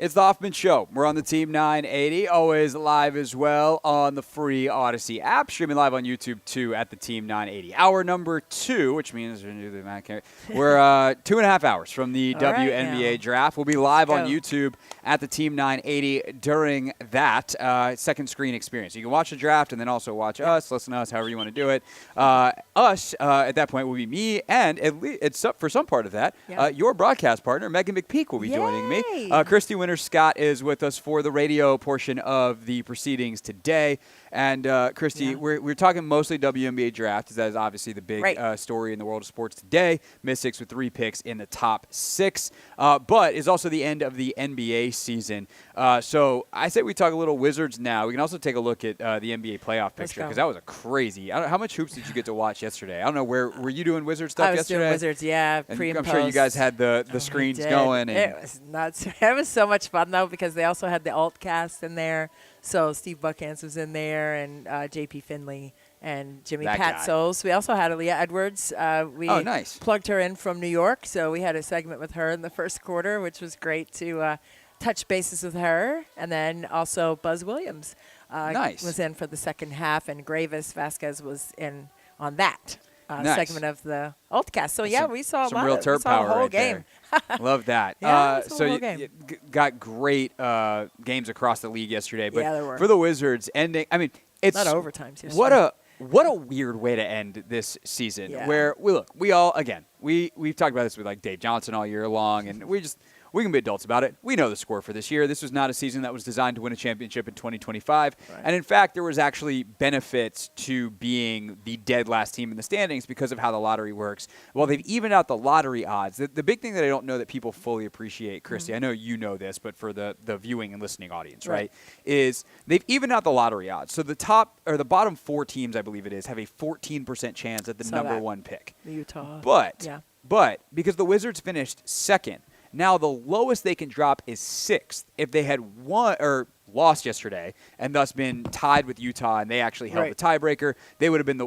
It's the Hoffman Show. We're on the Team 980, always live as well on the free Odyssey app, streaming live on YouTube too at the Team 980. Hour number 2, which means we're 2.5 hours from the WNBA draft. We'll be live on YouTube at the Team 980 during that second screen experience. You can watch the draft and then also watch us, listen to us, however you want to do it. Us at that point will be me, and at least it's up for some part of that. Your broadcast partner, Megan McPeak, will be joining me. Christy Winters-Scott is with us for the radio portion of the proceedings today. And, Christy, we're talking mostly WNBA draft. That is obviously the big story in the world of sports today. Mystics with 3 picks in the top 6. But it's also the end of the NBA season. So I say we talk a little Wizards now. We can also take a look at the NBA playoff picture because that was a crazy. How much hoops did you get to watch yesterday? I don't know. Were you doing Wizards stuff yesterday? I was doing Wizards, pre and I'm post. sure you guys had the screens going. And it was nuts. It was so much fun, though, because they also had the alt cast in there. So Steve Buckhantz was in there, and J.P. Finley and Jimmy Patsos. We also had Aaliyah Edwards. We plugged her in from New York, so we had a segment with her in the first quarter, which was great to touch bases with her. And then also Buzz Williams was in for the second half, and Gravis Vasquez was in on that segment of the Altcast. So, we saw some real turf power the whole right game. Love that. So you got great games across the league yesterday. But there were. For the Wizards, ending, I mean, it's a lot of overtimes yesterday. What a weird way to end this season. Where we all we've talked about this with like Dave Johnson all year long, and we can be adults about it. We know the score for this year. This was not a season that was designed to win a championship in 2025. Right. And in fact, there was actually benefits to being the dead last team in the standings because of how the lottery works. Well, they've evened out the lottery odds. The big thing that I don't know that people fully appreciate, Christy, I know you know this, but for the viewing and listening audience, right, is they've evened out the lottery odds. So the bottom 4 teams, I believe it is, have a 14% chance at the number 1 pick. The Utah. But because the Wizards finished second, now the lowest they can drop is 6th. If they had won or lost yesterday and thus been tied with Utah and they actually held the tiebreaker, they would have been they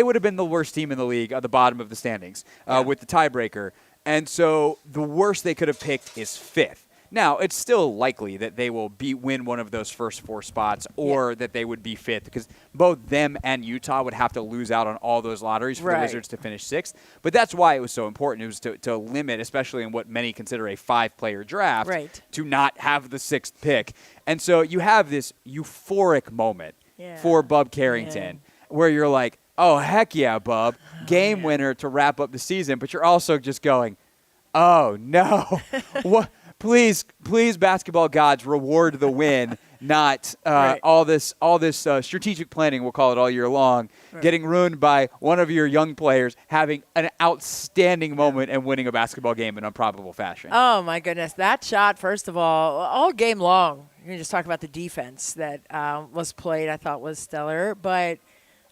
would have been the worst team in the league at the bottom of the standings with the tiebreaker. And so the worst they could have picked is 5th. Now, it's still likely that they will win one of those first 4 spots or that they would be 5th because both them and Utah would have to lose out on all those lotteries for the Wizards to finish 6th. But that's why it was so important. It was to limit, especially in what many consider a 5-player draft, to not have the 6th pick. And so you have this euphoric moment for Bub Carrington where you're like, oh, heck yeah, Bub, game winner to wrap up the season. But you're also just going, oh, no. What? Please, basketball gods, reward the win, not all this strategic planning, we'll call it all year long, getting ruined by one of your young players having an outstanding moment and winning a basketball game in improbable fashion. Oh, my goodness. That shot, first of all game long, you can just talk about the defense that was played, I thought was stellar. But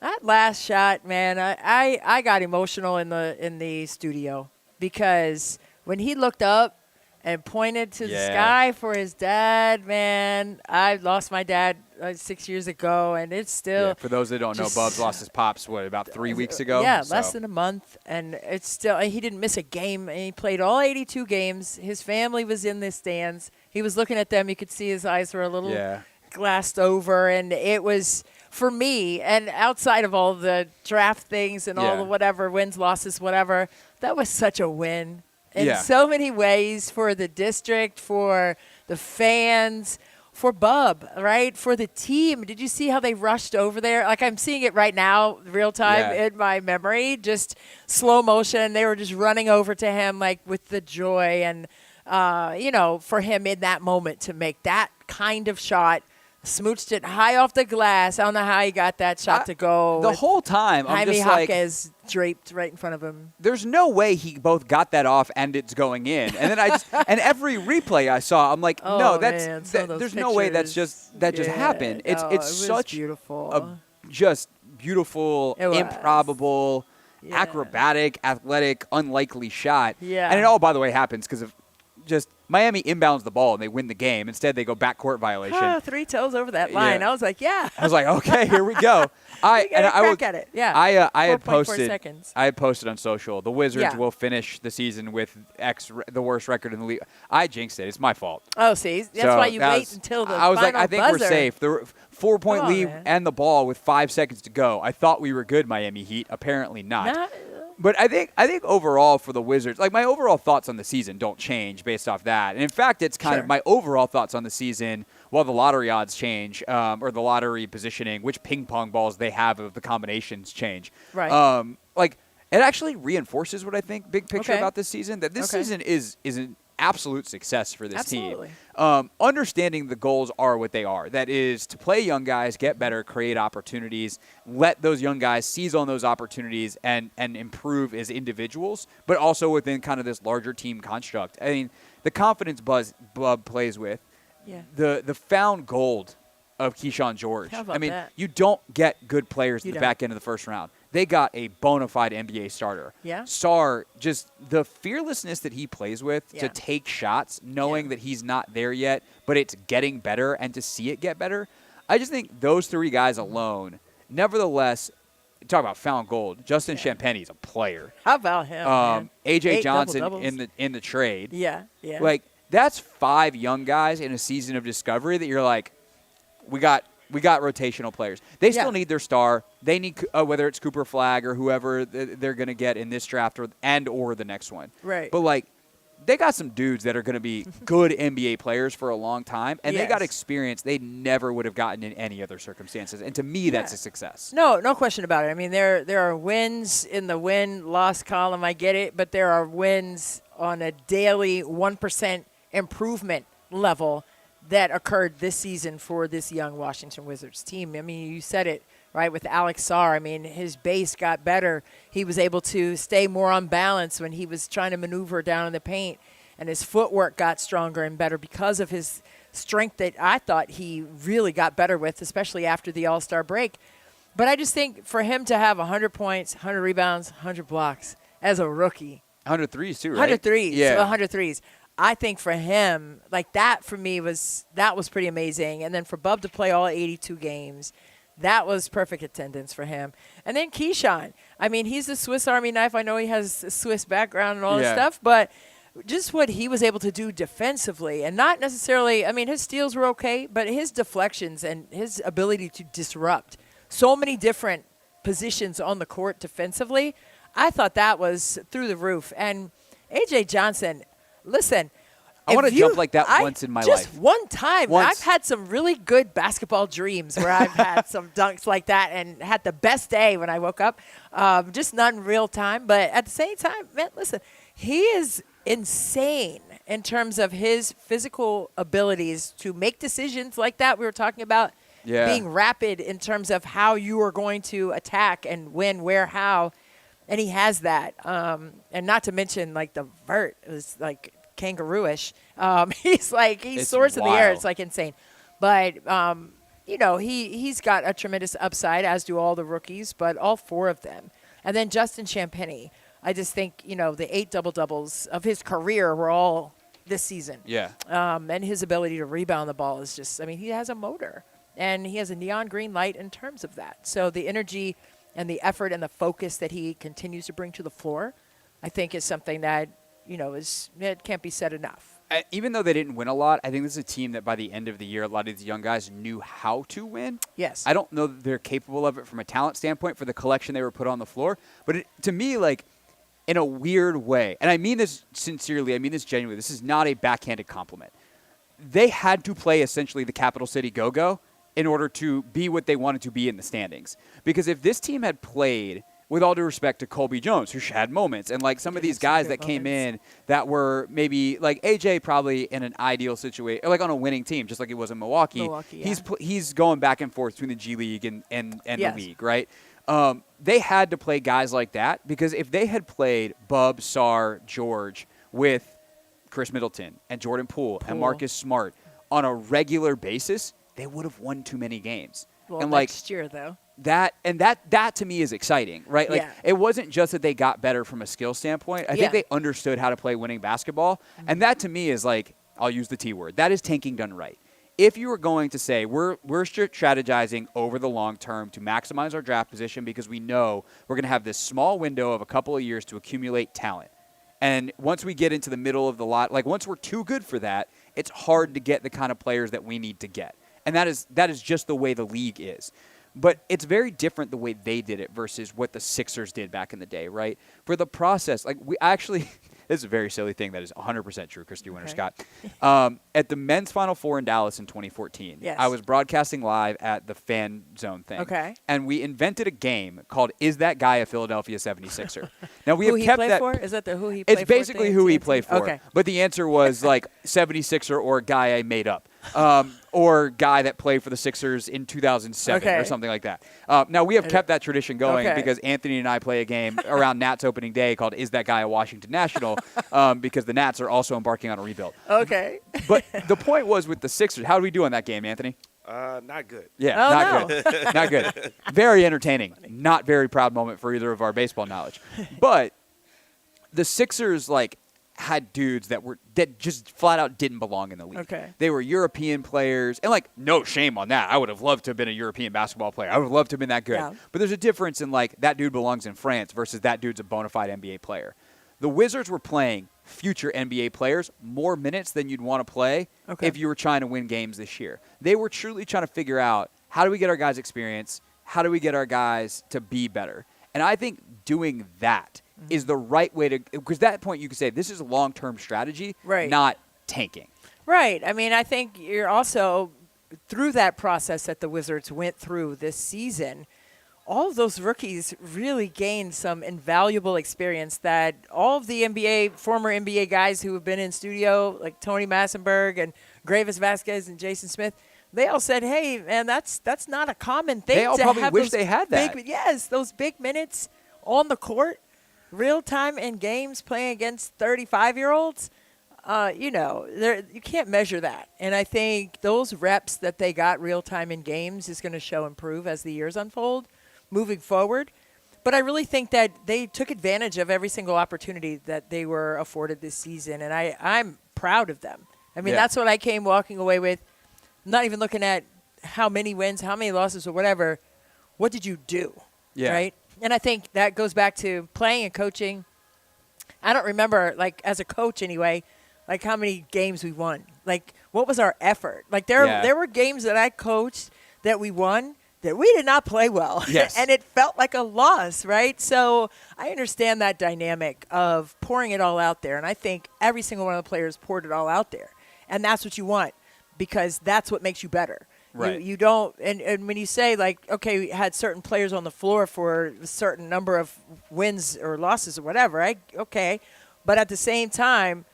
that last shot, man, I got emotional in the studio because when he looked up and pointed to the sky for his dad, man. I lost my dad 6 years ago, and it's still. Yeah, for those that don't know, Bubs lost his pops, about 3 weeks ago? Yeah, less than a month, and it's still. He didn't miss a game, and he played all 82 games. His family was in the stands. He was looking at them. You could see his eyes were a little glassed over, and it was, for me, and outside of all the draft things and all the whatever, wins, losses, whatever, that was such a win. In so many ways for the district, for the fans, for Bub, right? For the team. Did you see how they rushed over there? Like, I'm seeing it right now, real time in my memory, just slow motion. They were just running over to him, like, with the joy. And, for him in that moment to make that kind of shot, smooched it high off the glass. I don't know how he got that shot to go. The whole time, I'm just like, is draped right in front of him. There's no way he both got that off and it's going in. And then and every replay I saw, I'm like, no, there's no way that just happened. It's such beautiful, just beautiful, improbable, acrobatic, athletic, unlikely shot. Yeah. And it all, by the way, happens because of just Miami inbounds the ball and they win the game. Instead, they go backcourt violation. 3 toes over that line. Yeah. I was like, yeah. I was like, okay, here we go. I at it. Yeah. I had 4.4 posted. seconds. I had posted on social. The Wizards will finish the season with the worst record in the league. I jinxed it. It's my fault. Oh, see, that's why you wait until the I was final like, I think buzzer. we're safe. The 4-point lead and the ball with 5 seconds to go. I thought we were good, Miami Heat. Apparently not. But I think overall for the Wizards, like my overall thoughts on the season don't change based off that. And in fact, it's kind of my overall thoughts on the season, while the lottery odds change, or the lottery positioning, which ping pong balls they have of the combinations change. Right. Like it actually reinforces what I think big picture about this season, that this season is an absolute success for this team. Understanding the goals are what they are. That is to play young guys, get better, create opportunities, let those young guys seize on those opportunities and improve as individuals, but also within kind of this larger team construct. I mean, the confidence Bub plays with, the found gold of Keyshawn George. I mean, you don't get good players in the back end of the first round. They got a bona fide NBA starter. Yeah. Sarr, just the fearlessness that he plays with to take shots, knowing that he's not there yet, but it's getting better, and to see it get better. I just think those 3 guys alone, nevertheless, talk about found gold. Justin Champagnie's a player. How about him? Man? AJ Johnson in the trade. Yeah. Like, that's 5 young guys in a season of discovery that you're like, we got rotational players. They still need their star. They need whether it's Cooper Flagg or whoever they're going to get in this draft or the next one. Right. But like, they got some dudes that are going to be good NBA players for a long time, and they got experience they never would have gotten in any other circumstances. And to me, that's a success. No question about it. I mean, there are wins in the win-loss column. I get it, but there are wins on a daily 1% improvement level that occurred this season for this young Washington Wizards team. I mean, you said it, right, with Alex Sarr. I mean, his base got better. He was able to stay more on balance when he was trying to maneuver down in the paint, and his footwork got stronger and better because of his strength that I thought he really got better with, especially after the All-Star break. But I just think for him to have 100 points, 100 rebounds, 100 blocks as a rookie. 100 threes too, right? 100 threes. Yeah. 100 threes. I think for him, like that for me was pretty amazing. And then for Bub to play all 82 games, that was perfect attendance for him. And then Keyshawn. I mean, he's the Swiss Army knife. I know he has a Swiss background and all this stuff, but just what he was able to do defensively, and not necessarily, I mean, his steals were okay, but his deflections and his ability to disrupt so many different positions on the court defensively, I thought that was through the roof. And A.J. Johnson, listen, I want to jump like that once in my life. Just one time. I've had some really good basketball dreams where I've had some dunks like that and had the best day when I woke up. Just not in real time. But at the same time, man, listen, he is insane in terms of his physical abilities to make decisions like that. We were talking about being rapid in terms of how you are going to attack and when, where, how. And he has that. And not to mention, like, the vert is, like, kangaroo-ish. He soars in the air. It's, like, insane. But, you know, he's got a tremendous upside, as do all the rookies, but all 4 of them. And then Justin Champagnie. I just think, you know, the 8 double-doubles of his career were all this season. Yeah. And his ability to rebound the ball is just, I mean, he has a motor. And he has a neon green light in terms of that. So the energy and the effort and the focus that he continues to bring to the floor, I think is something that, you know, it can't be said enough. Even though they didn't win a lot, I think this is a team that by the end of the year, a lot of these young guys knew how to win. Yes. I don't know that they're capable of it from a talent standpoint for the collection they were put on the floor. But to me, like, in a weird way, and I mean this sincerely, I mean this genuinely, this is not a backhanded compliment. They had to play essentially the Capital City Go-Go in order to be what they wanted to be in the standings. Because if this team had played, with all due respect to Colby Jones, who had moments, and like some of these guys that came in that were maybe, like AJ probably in an ideal situation, like on a winning team, just like it was in Milwaukee. He's going back and forth between the G League and the league, right? They had to play guys like that, because if they had played Bub, Sarr, George with Chris Middleton and Jordan Poole and Marcus Smart on a regular basis, they would have won too many games. Well, and next year, though. that to me is exciting, right? Like it wasn't just that they got better from a skill standpoint. I think they understood how to play winning basketball. Mm-hmm. And that to me is like, I'll use the T word. That is tanking done right. If you were going to say we're strategizing over the long term to maximize our draft position because we know we're going to have this small window of a couple of years to accumulate talent. And once we get into the middle of the lot, like once we're too good for that, it's hard to get the kind of players that we need to get. And that is just the way the league is. But it's very different the way they did it versus what the Sixers did back in the day, right? For the process, like we actually – this is a very silly thing that is 100% true, Christy Winters-Scott. At the men's Final Four in Dallas in 2014, I was broadcasting live at the Fan Zone thing. Okay. And we invented a game called Is That Guy a Philadelphia 76er? Now, we have kept that. Who he played for? Is that who he played for? It's basically who he played for. Okay. But the answer was like 76er or guy I made up. Or guy that played for the Sixers in 2007 or something like that. Now, we have kept that tradition going because Anthony and I play a game around Nats opening day called Is That Guy a Washington National? Because the Nats are also embarking on a rebuild. Okay. But the point was with the Sixers, how did we do on that game, Anthony? Not good. Yeah, good. Not good. Very entertaining. Not very proud moment for either of our baseball knowledge. But the Sixers, like, had dudes that just flat out didn't belong in the league. Okay. They were European players, and like no shame on that. I would have loved to have been a European basketball player. I would have loved to have been that good. Yeah. But there's a difference in like that dude belongs in France versus that dude's a bona fide NBA player. The Wizards were playing future NBA players more minutes than you'd want to play if you were trying to win games this year. They were truly trying to figure out how do we get our guys experience? How do we get our guys to be better? And I think doing that is the right way to – because at that point you could say this is a long-term strategy, not tanking. Right. I mean, I think you're also – through that process that the Wizards went through this season, all of those rookies really gained some invaluable experience that all of the former NBA guys who have been in studio, like Tony Massenberg and Gravis Vasquez and Jason Smith, they all said, hey, man, that's not a common thing. They all probably wish they had that. Those big minutes on the court. Real time in games playing against 35-year-olds, you can't measure that. And I think those reps that they got real time in games is going to show improve as the years unfold moving forward. But I really think that they took advantage of every single opportunity that they were afforded this season, and I'm proud of them. I mean, that's what I came walking away with, not even looking at how many wins, how many losses or whatever. What did you do, right? And I think that goes back to playing and coaching. I don't remember, like, as a coach anyway, like how many games we won. Like, what was our effort? Like, there were games that I coached that we won that we did not play well. Yes. And it felt like a loss, right? So I understand that dynamic of pouring it all out there. And I think every single one of the players poured it all out there. And that's what you want because that's what makes you better. Right. You don't, and when you say, like, okay, we had certain players on the floor for a certain number of wins or losses or whatever, okay. But at the same time,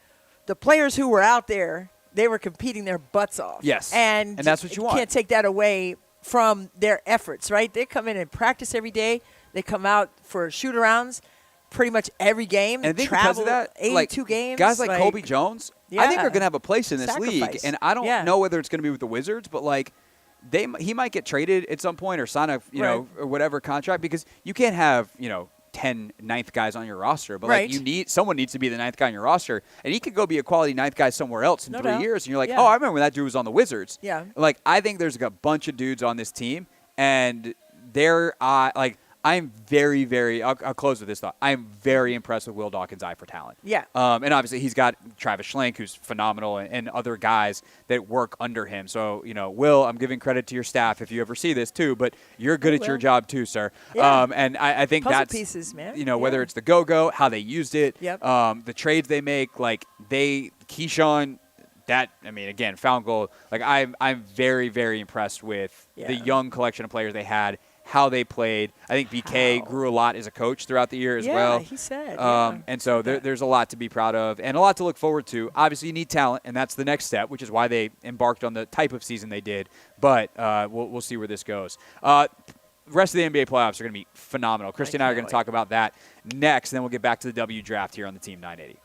the players who were out there, they were competing their butts off. Yes. And that's what you want. You can't take that away from their efforts, right? They come in and practice every day. They come out for shoot-arounds pretty much every game. And I think because of that, 82 games. Guys like Kobe Jones, I think are going to have a place in this league. And I don't know whether it's going to be with the Wizards, but, like, he might get traded at some point or sign a or whatever contract because you can't have 10 ninth guys on your roster, but like someone needs to be the ninth guy on your roster, and he could go be a quality ninth guy somewhere else in 3 years, and you're like, oh, I remember when that dude was on the Wizards. Yeah, like I think there's like a bunch of dudes on this team, and I'm very, very – I'll close with this thought. I'm very impressed with Will Dawkins' eye for talent. Yeah. And obviously he's got Travis Schlenk, who's phenomenal, and other guys that work under him. So, Will, I'm giving credit to your staff if you ever see this too, but you're good at your job too, sir. Yeah. And I think puzzle that's – pieces, man. Whether it's the go-go, how they used it, the trades they make, like Keyshawn – again, found gold. Like I'm very, very impressed with the young collection of players they had, how they played. I think BK grew a lot as a coach throughout the year as well. Yeah, he said. And so there's a lot to be proud of and a lot to look forward to. Obviously, you need talent, and that's the next step, which is why they embarked on the type of season they did. But we'll see where this goes. Rest of the NBA playoffs are going to be phenomenal. Christy and I are going to talk about that next, and then we'll get back to the W draft here on the Team 980.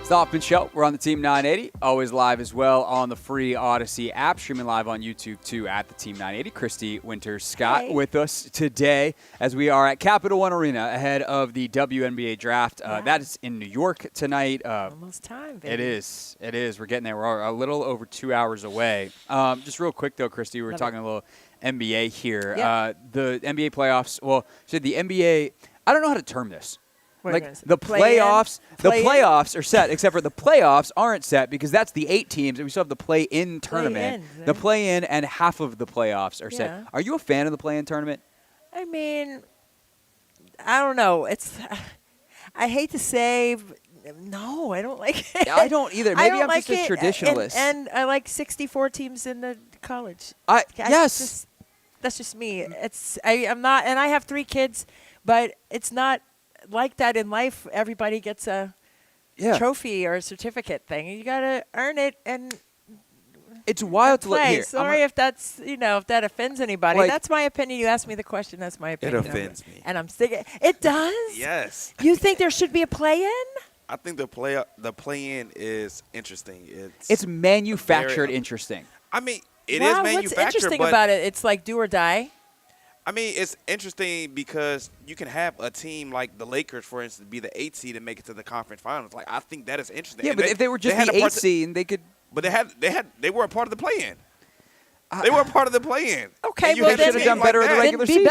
It's the Hoffman Show. We're on the Team 980, always live as well on the free Odyssey app, streaming live on YouTube too at the Team 980. Christy Winters-Scott with us today as we are at Capital One Arena ahead of the WNBA draft. That is in New York tonight. Almost time, baby. It is. We're getting there. We're a little over 2 hours away. Just real quick, though, Christy, we were talking a little NBA here. The NBA playoffs, the NBA, I don't know how to term this. Like the playoffs, are set, except for the playoffs aren't set because that's the 8 teams, and we still have the play-in tournament. The play-in and half of the playoffs are set. Are you a fan of the play-in tournament? I mean, I don't know. I hate to say, no, I don't like it. I don't either. Maybe I'm just a traditionalist. And I like 64 teams in the college. Yes. That's just me. I'm not, and I have 3 kids, but it's not like that in life. Everybody gets a trophy or a certificate thing. You got to earn it, and it's wild to look here. Sorry if that's, if that offends anybody. That's my opinion. You asked me the question. That's my opinion. It offends me. And I'm sticking. It does? Yes. You think there should be a play-in? I think the play-in is interesting. It's manufactured interesting. I mean, it is manufactured. What's interesting about it? It's like do or die. I mean, it's interesting because you can have a team like the Lakers, for instance, be the 8th seed and make it to the conference finals. Like, I think that is interesting. Yeah, but if they were just the 8th seed, they could. But they were a part of the play-in. They were a part of the play-in. Okay, well, they should have done better in the regular season.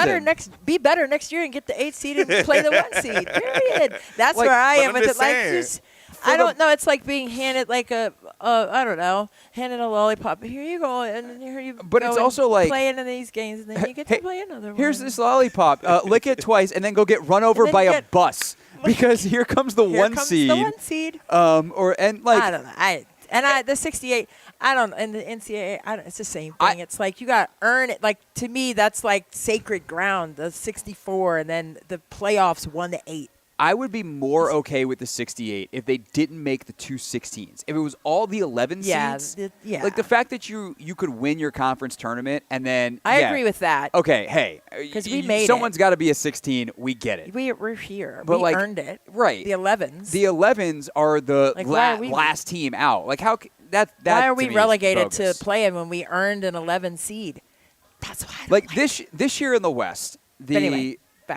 Be better next year and get the 8th seed and play the 1 seed. Period. That's where I am with it. I don't know. It's like being handed like handed a lollipop. Here you go, and here you. But it's also like playing in these games, and then you get to play another one. Here's this lollipop. Lick it twice, and then go get run over by a bus because here comes the 1 seed. The 1 seed. I don't know. The 68. I don't. And the NCAA. It's the same thing. It's like you got to earn it. Like to me, that's like sacred ground. The 64, and then the playoffs 1 to 8. I would be more okay with the 68 if they didn't make the 2 16s. If it was all the 11 seeds, like the fact that you could win your conference tournament and then I agree with that. Okay, hey, because we made someone's got to be a 16. We get it. We're here. But we earned it. Right. The 11s. The 11s are the last team out. Like how that why are we relegated to play-in when we earned an 11 seed? That's why. This year in the West,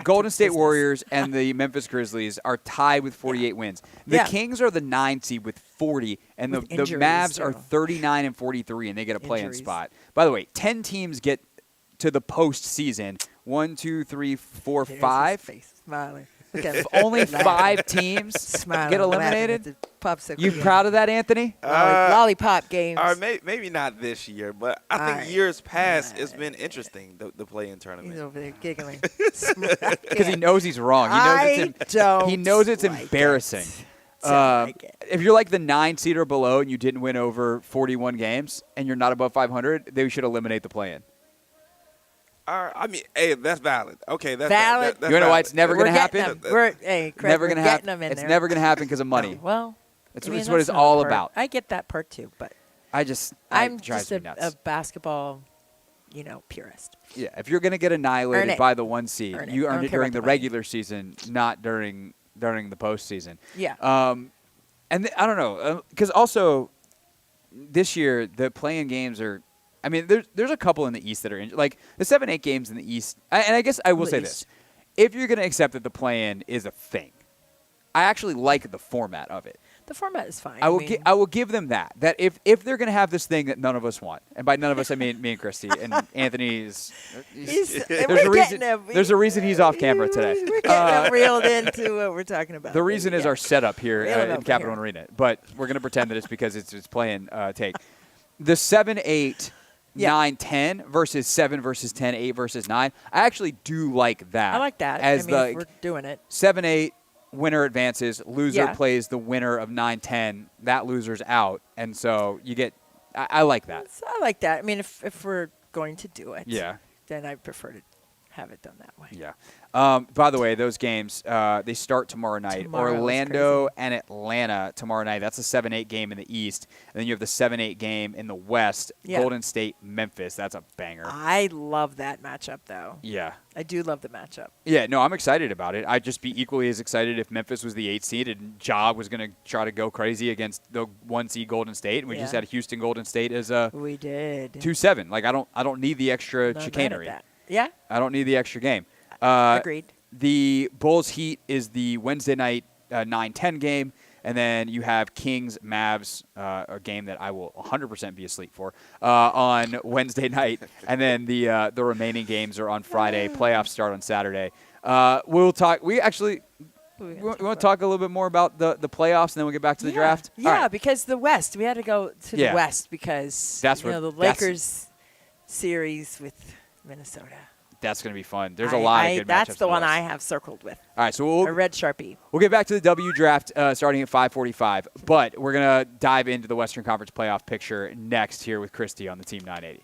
Golden State Warriors and the Memphis Grizzlies are tied with 48 wins. The Kings are the 9 seed with 40, and the Mavs are 39 and 43, and they get a play-in spot. By the way, 10 teams get to the postseason. 1, 2, 3, 4, 5. Face smiling. Only 5 teams get eliminated. You proud of that, Anthony? Lollipop games. Maybe not this year, but I think years past it's been interesting, the play-in tournament. He's over there giggling. Because he knows he's wrong. He knows it's embarrassing. If you're like the 9 seed or below and you didn't win over 41 games and you're not above 500, they should eliminate the play-in. I mean, hey, that's valid. Okay, that's valid. That's you know why it's never going to happen? Never going to happen. It's never going to happen because of money. Well, it's what it's all about. I get that part too, but I'm just a basketball, purist. Yeah, if you're going to get annihilated by the 1 seed, you earned it during the regular season, not during the postseason. Yeah. And I don't know, because also this year the play-in games are. I mean, there's a couple in the East that are like the 7-8 games in the East. And I guess I will say this: if you're going to accept that the play-in is a thing, I actually like the format of it. The format is fine. I will give them that. That if they're going to have this thing that none of us want, and by none of us I mean me and Christy and Anthony is. There's a reason he's off camera today. We're getting him reeled into what we're talking about. The reason is our setup here in Capital Arena, but we're going to pretend that it's because it's playing take. The 7-8. 9-10 versus 7 versus 10, 8 versus 9. I actually do like that. I like that. As if we're doing it. 7-8, winner advances. Loser plays the winner of 9-10. That loser's out. And so you get – I like that. I like that. I mean, if we're going to do it, then I prefer to have it done that way. Yeah. By the way, those games, they start tomorrow night. Orlando and Atlanta tomorrow night. That's a 7-8 game in the East. And then you have the 7-8 game in the West. Yeah. Golden State, Memphis. That's a banger. I love that matchup, though. Yeah. I do love the matchup. Yeah, no, I'm excited about it. I'd just be equally as excited if Memphis was the 8th seed and Ja was going to try to go crazy against the 1 seed Golden State. And we just had Houston Golden State as a 2-7. Like, I don't need the extra chicanery. Yeah. I don't need the extra game. Agreed. The Bulls Heat is the Wednesday night 9-10 game, and then you have Kings Mavs, a game that I will 100% be asleep for on Wednesday night, and then the remaining games are on Friday. Playoffs start on Saturday. We'll talk. We want to talk a little bit more about the playoffs, and then we'll get back to the draft. Yeah, right. Because the West, we had to go to the West because that's the Lakers series with Minnesota. That's going to be fun. There's a lot of good matchups. That's the one I have circled with. All right, so a red Sharpie. We'll get back to the W draft starting at 5:45, but we're going to dive into the Western Conference playoff picture next here with Christy on the Team 980.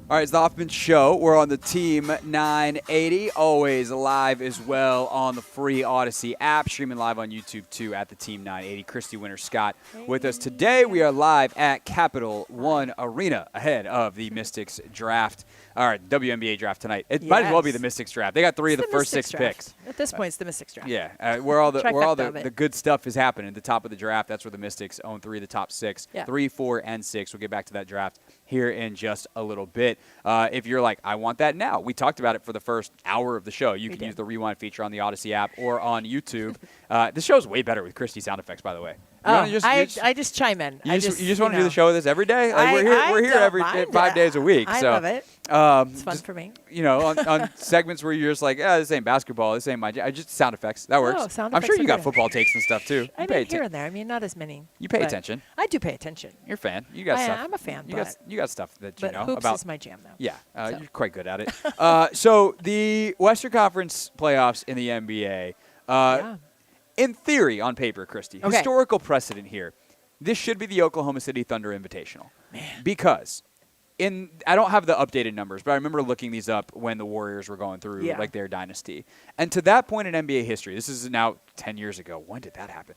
All right, it's the Hoffman Show. We're on the Team 980, always live as well on the free Odyssey app, streaming live on YouTube too at the Team 980. Christy Winters-Scott with us today. We are live at Capital One Arena ahead of the Mystics draft. All right, WNBA draft tonight. It might as well be the Mystics draft. They got 3 of the first 6 picks. At this point, it's the Mystics draft. Yeah, where all the good stuff is happening. At the top of the draft, that's where the Mystics own 3 of the top 6. Yeah. 3, 4, and 6. We'll get back to that draft here in just a little bit. If you're like, I want that now. We talked about it for the first hour of the show. You can use the rewind feature on the Odyssey app or on YouTube. This show's way better with Christy sound effects, by the way. I just chime in. You just want to do the show with us every day? Like we're here every 5 days a week. I so love it. It's fun for me. You know, on segments where you're just like, this ain't basketball, this ain't my just sound effects. That works. sound I'm effects sure you are got good. football takes and stuff too. I mean, here and there. I mean, not as many. You pay but attention. I do pay attention. You're a fan. You got stuff. I'm a fan. You got stuff that you but know hoops about. is my jam, though. Yeah, So. you're quite good at it. So the Western Conference playoffs in the NBA. In theory, on paper, Christy, Okay. historical precedent here. This should be the Oklahoma City Thunder Invitational. Man. Because I don't have the updated numbers, but I remember looking these up when the Warriors were going through like their dynasty. And to that point in NBA history, this is now 10 years ago. When did that happen?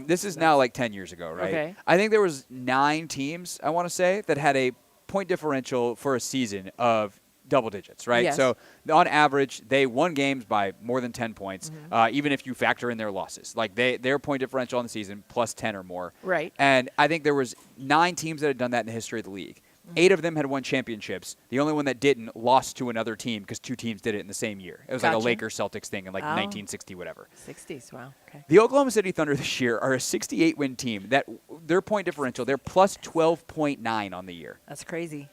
This is now like 10 years ago, right? Okay. I think there was 9 teams, I want to say, that had a point differential for a season of double digits, right? Yes. So on average, they won games by more than 10 points, even if you factor in their losses. Like their point differential on the season plus 10 or more. Right. And I think there was 9 teams that had done that in the history of the league. 8 of them had won championships. The only one that didn't lost to another team because 2 teams did it in the same year. It was like a Lakers-Celtics thing in like 1960 whatever. 60s, wow. Okay. The Oklahoma City Thunder this year are a 68-win team. That their point differential, they're plus 12.9 on the year. That's crazy.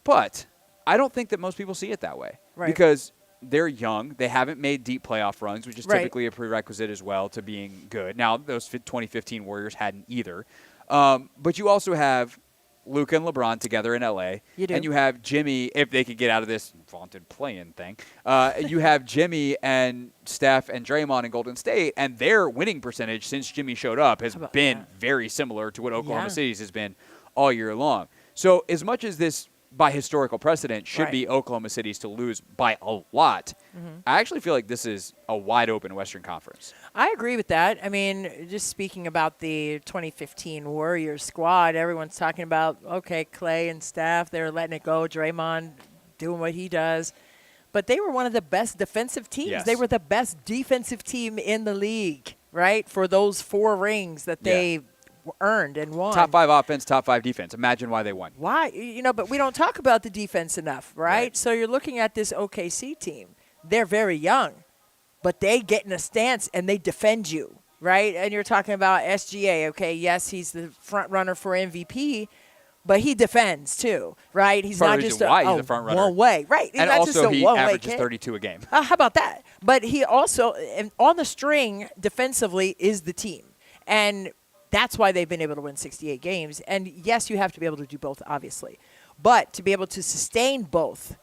But I don't think that most people see it that way. Right. Because they're young. They haven't made deep playoff runs, which is Right. typically a prerequisite as well to being good. Now, those 2015 Warriors hadn't either. But you also have Luka and LeBron together in L.A. You do. And you have Jimmy, if they could get out of this vaunted play-in thing. You have Jimmy and Steph and Draymond in Golden State, and their winning percentage since Jimmy showed up has been very similar to what Oklahoma City's has been all year long. So as much as this, by historical precedent, should be Oklahoma City's to lose by a lot, I actually feel like this is a wide-open Western Conference. I agree with that. I mean, just speaking about the 2015 Warriors squad, everyone's talking about, okay, Clay and Steph, they're letting it go. Draymond doing what he does. But they were one of the best defensive teams. Yes. They were the best defensive team in the league, right, for those 4 rings that they earned and won. Top 5 offense, top 5 defense. Imagine why they won. Why? But we don't talk about the defense enough, right? So you're looking at this OKC team. They're very young, but they get in a stance and they defend you, right? And you're talking about SGA, okay? Yes, he's the front runner for MVP, but he defends too, right? He's not just why he's the front runner. One way, right? He's And not also just a he one-way averages kid. 32 a game. How about that? But he also, on the string defensively, is the team. And that's why they've been able to win 68 games. And yes, you have to be able to do both, obviously. But to be able to sustain both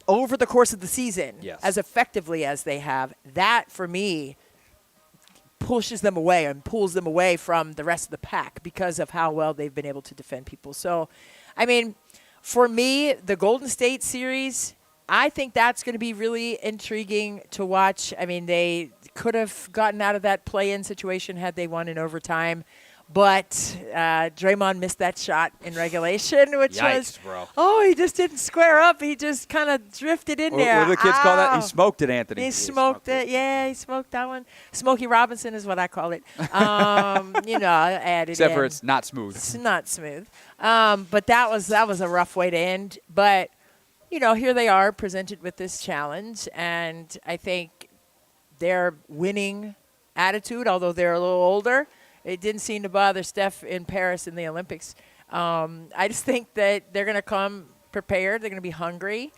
over the course of the season as effectively as they have, that, for me, pushes them away and pulls them away from the rest of the pack because of how well they've been able to defend people. So, I mean, for me, the Golden State series, I think that's going to be really intriguing to watch. I mean, they could have gotten out of that play-in situation had they won in overtime. But Draymond missed that shot in regulation, which was, he just didn't square up. He just kind of drifted in there. What do the kids call that? He smoked it, Anthony. He smoked it. Yeah, he smoked that one. Smokey Robinson is what I call it. I added Except for it's not smooth. It's not smooth. But that was a rough way to end. But, here they are presented with this challenge. And I think their winning attitude, although they're a little older, it didn't seem to bother Steph in Paris in the Olympics. I just think that they're going to come prepared. They're going to be hungry.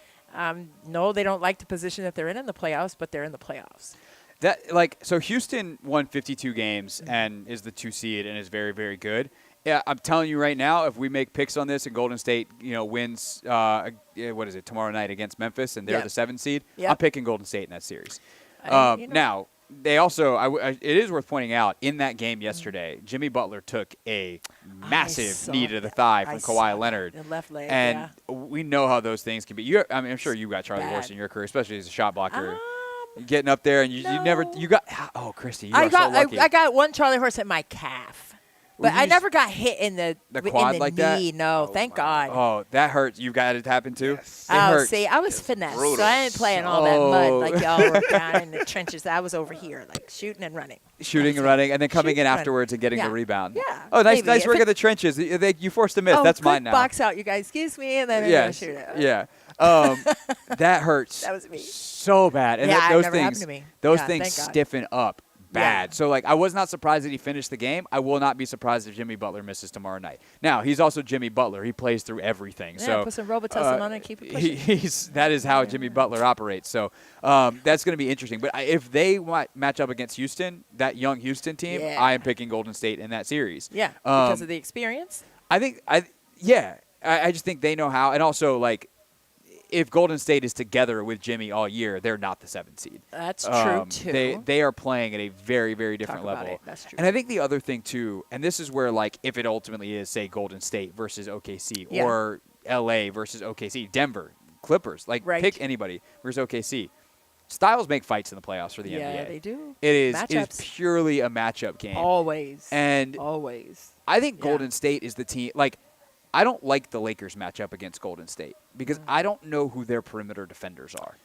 No, they don't like the position that they're in the playoffs, but they're in the playoffs. So Houston won 52 games and is the 2 seed and is very, very good. Yeah, I'm telling you right now, if we make picks on this and Golden State, wins, tomorrow night against Memphis and they're the 7 seed, I'm picking Golden State in that series. Now, they also, it is worth pointing out, in that game yesterday, Jimmy Butler took a massive knee to the thigh from Kawhi Leonard. The left leg, and we know how those things can be. I'm sure you got Charlie Horse in your career, especially as a shot blocker. Getting up there, and you got, Christy, you are so lucky. I got one Charlie Horse at my calf. But I never got hit in the quad in the like knee. that? No, thank God. Oh, that hurts. You've got it happen too? Yes. It hurts. See, I was finessed, so I didn't play in all that mud like y'all were down in the trenches. I was over here, like shooting and running. Shooting and running, and then coming in Shooting, afterwards and getting the rebound. Yeah. Oh, nice Maybe. work at the trenches. You forced a miss. That's mine now. Box out, you guys. Excuse me, and then I'm going to shoot it. Yeah. That hurts. That was me. So bad. And Yeah, those it never things, happened to me. those Yeah, things thank God. stiffen up bad. So, like, I was not surprised that he finished the game. I will not be surprised if Jimmy Butler misses tomorrow night. Now, he's also Jimmy Butler. He plays through everything. Yeah, So put some Robitussin on it and keep it pushing. that is how Jimmy Butler operates. So that's going to be interesting. But if they match up against Houston, that young Houston team, I am picking Golden State in that series. Yeah, because of the experience? I just think they know how. And also, like, if Golden State is together with Jimmy all year, they're not the 7th seed. That's true, too. They are playing at a very, very different level. That's true. And I think the other thing, too, and this is where, like, if it ultimately is, say, Golden State versus OKC or L.A. versus OKC, Denver, Clippers, like, pick anybody versus OKC. Styles make fights in the playoffs for the NBA. Yeah, they do. It is purely a matchup game. Always. And always. I think Golden State is the team. Like, I don't like the Lakers matchup against Golden State because I don't know who their perimeter defenders are.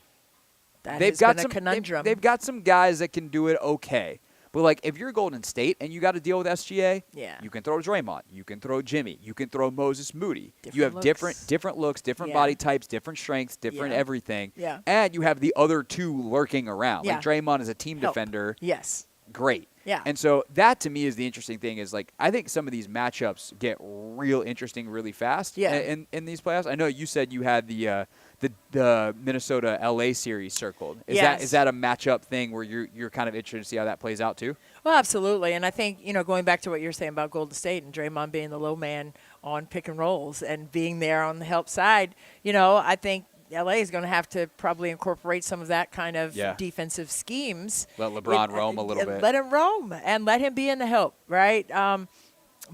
They've got some conundrum. They've got some guys that can do it okay. But, like, if you're Golden State and you got to deal with SGA, you can throw Draymond, you can throw Jimmy, you can throw Moses Moody. You have different looks, different body types, different strengths, different everything. Yeah. And you have the other two lurking around. Like, Draymond is a team defender. Yes. Great. Yeah. And so that, to me, is the interesting thing is, like, I think some of these matchups get real interesting really fast in these playoffs. I know you said you had the Minnesota LA series circled. Is that a matchup thing where you're kind of interested to see how that plays out too? Well, absolutely. And I think, going back to what you're saying about Golden State and Draymond being the low man on pick and rolls and being there on the help side, I think LA is going to have to probably incorporate some of that kind of defensive schemes. Let LeBron roam a little bit. Let him roam and let him be in the help, right? But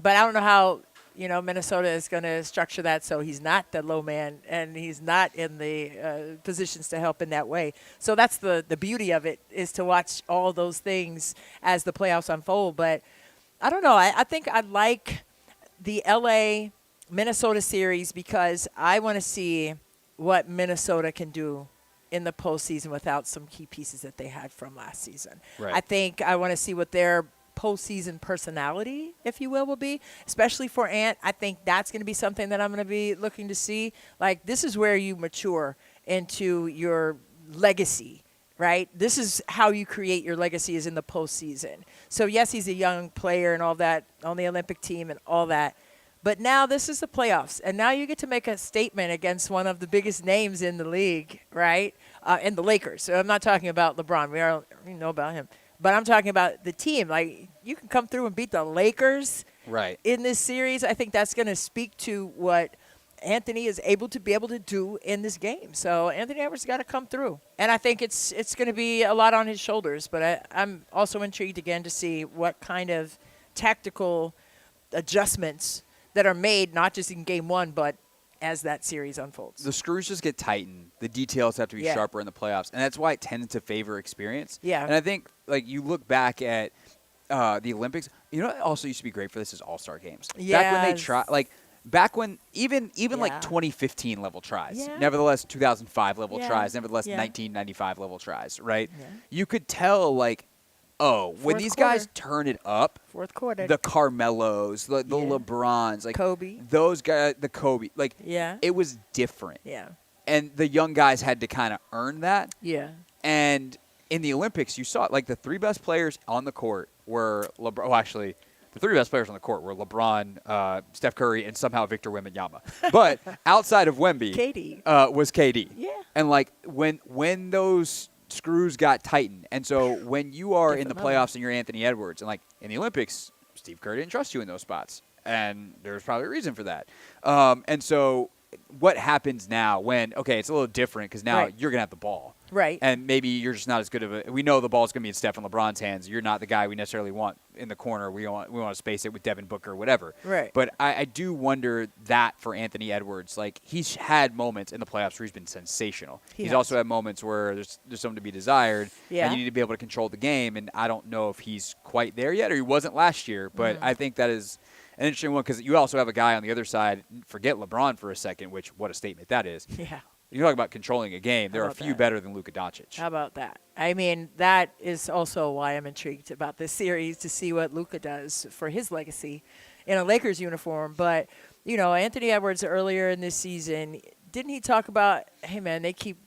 I don't know how Minnesota is going to structure that so he's not the low man and he's not in the positions to help in that way. So that's the beauty of it, is to watch all those things as the playoffs unfold. But I don't know. I think I like the LA-Minnesota series because I want to see what Minnesota can do in the postseason without some key pieces that they had from last season. Right. I think I want to see what their postseason personality, if you will be, especially for Ant. I think that's going to be something that I'm going to be looking to see. Like, this is where you mature into your legacy, right? This is how you create your legacy, is in the postseason. So, yes, he's a young player and all that on the Olympic team and all that. But now this is the playoffs, and now you get to make a statement against one of the biggest names in the league, right? In the Lakers. So I'm not talking about LeBron. We already know about him. But I'm talking about the team. Like, you can come through and beat the Lakers in this series. I think that's going to speak to what Anthony is able to do in this game. So Anthony Edwards got to come through. And I think it's going to be a lot on his shoulders. But I'm also intrigued again to see what kind of tactical adjustments that are made, not just in game one, but as that series unfolds. The screws just get tightened. The details have to be sharper in the playoffs. And that's why it tends to favor experience. Yeah. And I think, like, you look back at the Olympics, what also used to be great for this is all-star games. Yes. Back when they try, like, back when even like 2015 level tries, nevertheless 2005 level tries, nevertheless 1995 level tries, right? Yeah. You could tell, like, when these guys turn it up, fourth quarter, the Carmelos, the LeBrons, like Kobe, those guys, the Kobe, like it was different. Yeah, and the young guys had to kind of earn that. Yeah, and in the Olympics, you saw it. Like, the three best players on the court were LeBron. Well, actually, the three best players on the court were LeBron, Steph Curry, and somehow Victor Wembanyama. But outside of Wemby, KD was KD. Yeah, and like when those screws got tightened. And so when you are in the playoffs and you're Anthony Edwards, and like in the Olympics, Steve Kerr didn't trust you in those spots. And there's probably a reason for that. And so what happens now when, it's a little different because now you're going to have the ball. Right. And maybe you're just not as good of a – we know the ball's going to be in Steph and LeBron's hands. You're not the guy we necessarily want in the corner. We want to space it with Devin Booker or whatever. Right. But I do wonder that for Anthony Edwards. Like, he's had moments in the playoffs where he's been sensational. He's also had moments where there's something to be desired. Yeah. And you need to be able to control the game. And I don't know if he's quite there yet, or he wasn't last year. But I think that is an interesting one because you also have a guy on the other side. Forget LeBron for a second, which what a statement that is. Yeah. You talk about controlling a game. There are a few better than Luka Doncic. How about that? I mean, that is also why I'm intrigued about this series, to see what Luka does for his legacy in a Lakers uniform. But, Anthony Edwards earlier in this season, didn't he talk about, hey, man, they keep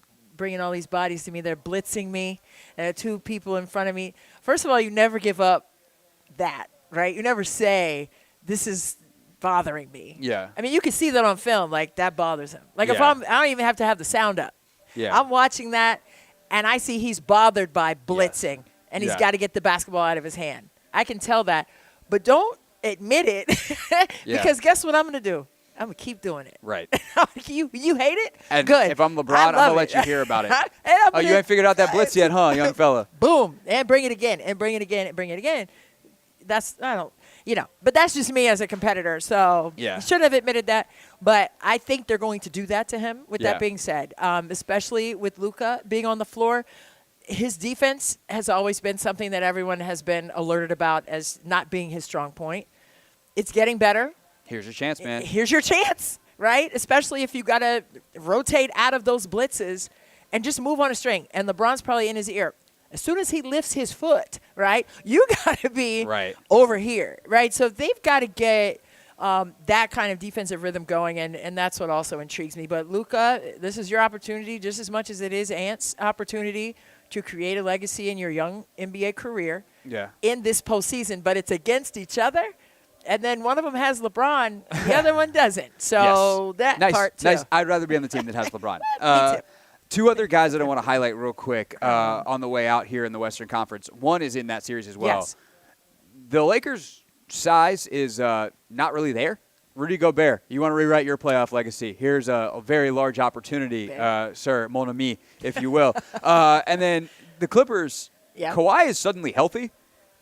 bringing all these bodies to me. They're blitzing me. And there are 2 people in front of me. First of all, you never give up that, right? You never say, this is bothering me. Yeah. I mean, you can see that on film, like that bothers him. Like if I don't even have to have the sound up. Yeah. I'm watching that, and I see he's bothered by blitzing, and he's Yeah. got to get the basketball out of his hand. I can tell that. But don't admit it because guess what I'm going to do? I'm going to keep doing it. Right. you hate it? And good. if I'm LeBron, I'm going to let you hear about it. Oh, you ain't figured out that blitz yet, huh, young fella? Boom. And bring it again, and bring it again, and bring it again. But that's just me as a competitor. So you shouldn't have admitted that. But I think they're going to do that to him. With that being said, especially with Luka being on the floor, his defense has always been something that everyone has been alerted about as not being his strong point. It's getting better. Here's your chance, man. Here's your chance, right? Especially if you got to rotate out of those blitzes and just move on a string. And LeBron's probably in his ear. As soon as he lifts his foot, right, you got to be over here, right? So they've got to get that kind of defensive rhythm going, and that's what also intrigues me. But, Luka, this is your opportunity just as much as it is Ant's opportunity to create a legacy in your young NBA career in this postseason. But it's against each other, and then one of them has LeBron, the other one doesn't. So that part, too. Nice. I'd rather be on the team that has LeBron. Me too. 2 other guys that I want to highlight real quick on the way out here in the Western Conference. One is in that series as well. Yes. The Lakers' size is not really there. Rudy Gobert, you want to rewrite your playoff legacy. Here's a very large opportunity, sir, mon ami, if you will. And then the Clippers, Kawhi is suddenly healthy.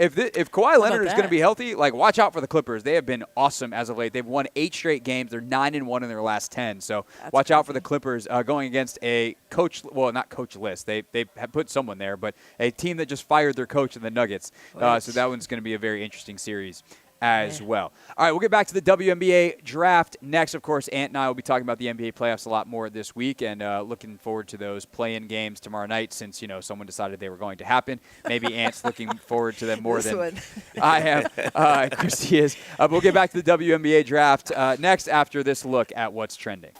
If Kawhi Leonard is going to be healthy, like, watch out for the Clippers. They have been awesome as of late. They've won 8 straight games. They're 9-1 in their last 10. So watch out for the Clippers going against a coach. Well, not coachless. They have put someone there, but a team that just fired their coach in the Nuggets. So that one's going to be a very interesting series as well. All right, we'll get back to the WNBA draft next. Of course, Ant and I will be talking about the NBA playoffs a lot more this week, and looking forward to those play-in games tomorrow night since, someone decided they were going to happen. Maybe Ant's looking forward to them more than I have. Christy is. But we'll get back to the WNBA draft next after this look at what's trending.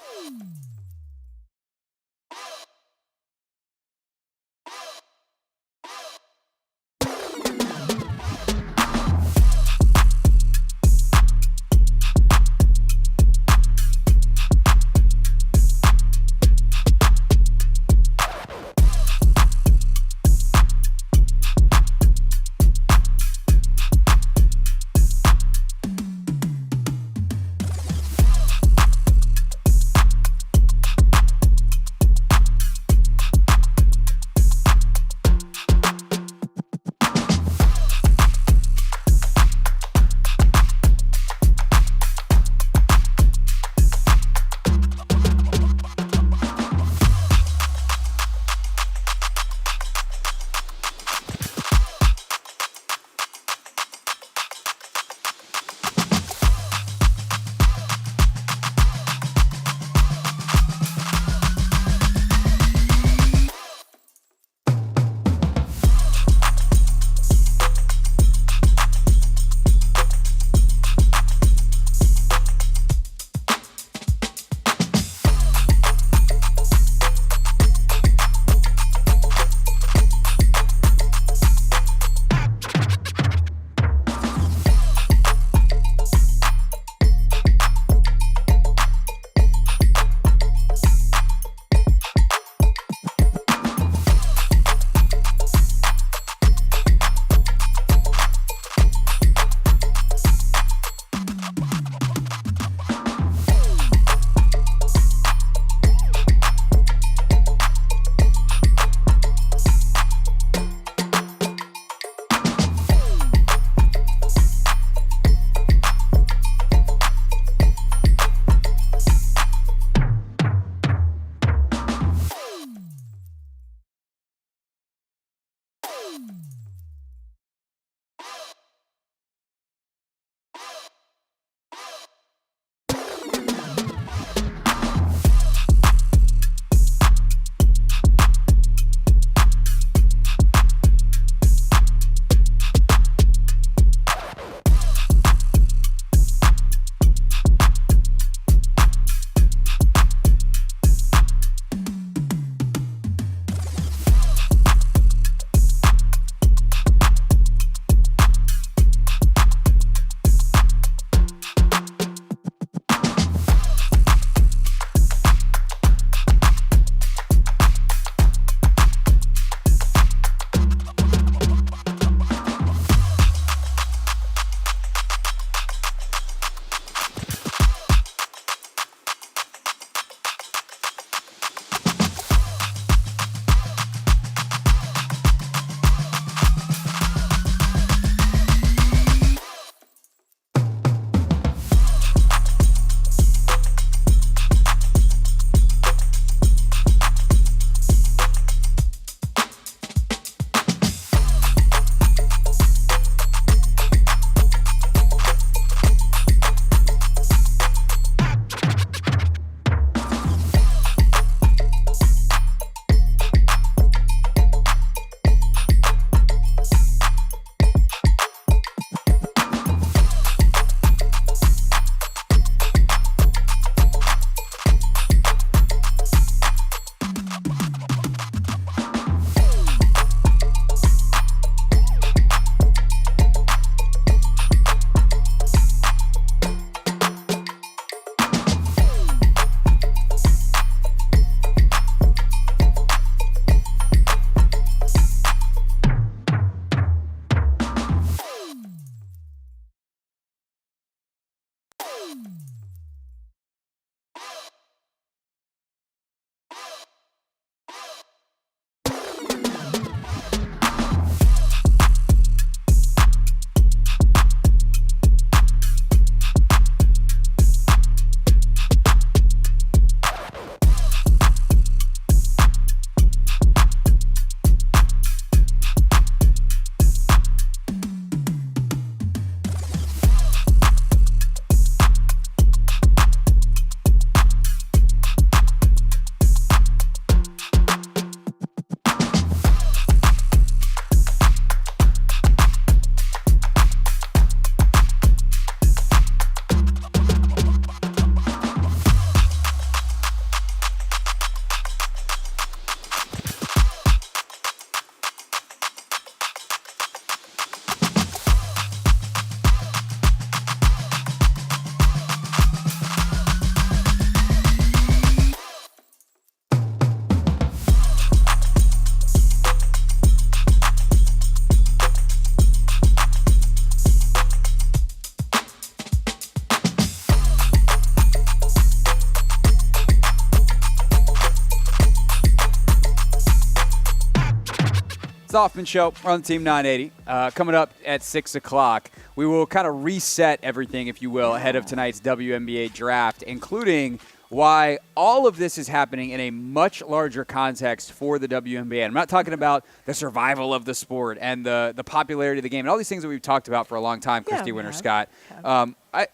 It's the Hoffman Show. We're on Team 980. Coming up at 6 o'clock, we will kind of reset everything, if you will, ahead of tonight's WNBA draft, including why all of this is happening in a much larger context for the WNBA. And I'm not talking about the survival of the sport and the popularity of the game and all these things that we've talked about for a long time, Christy Winters-Scott.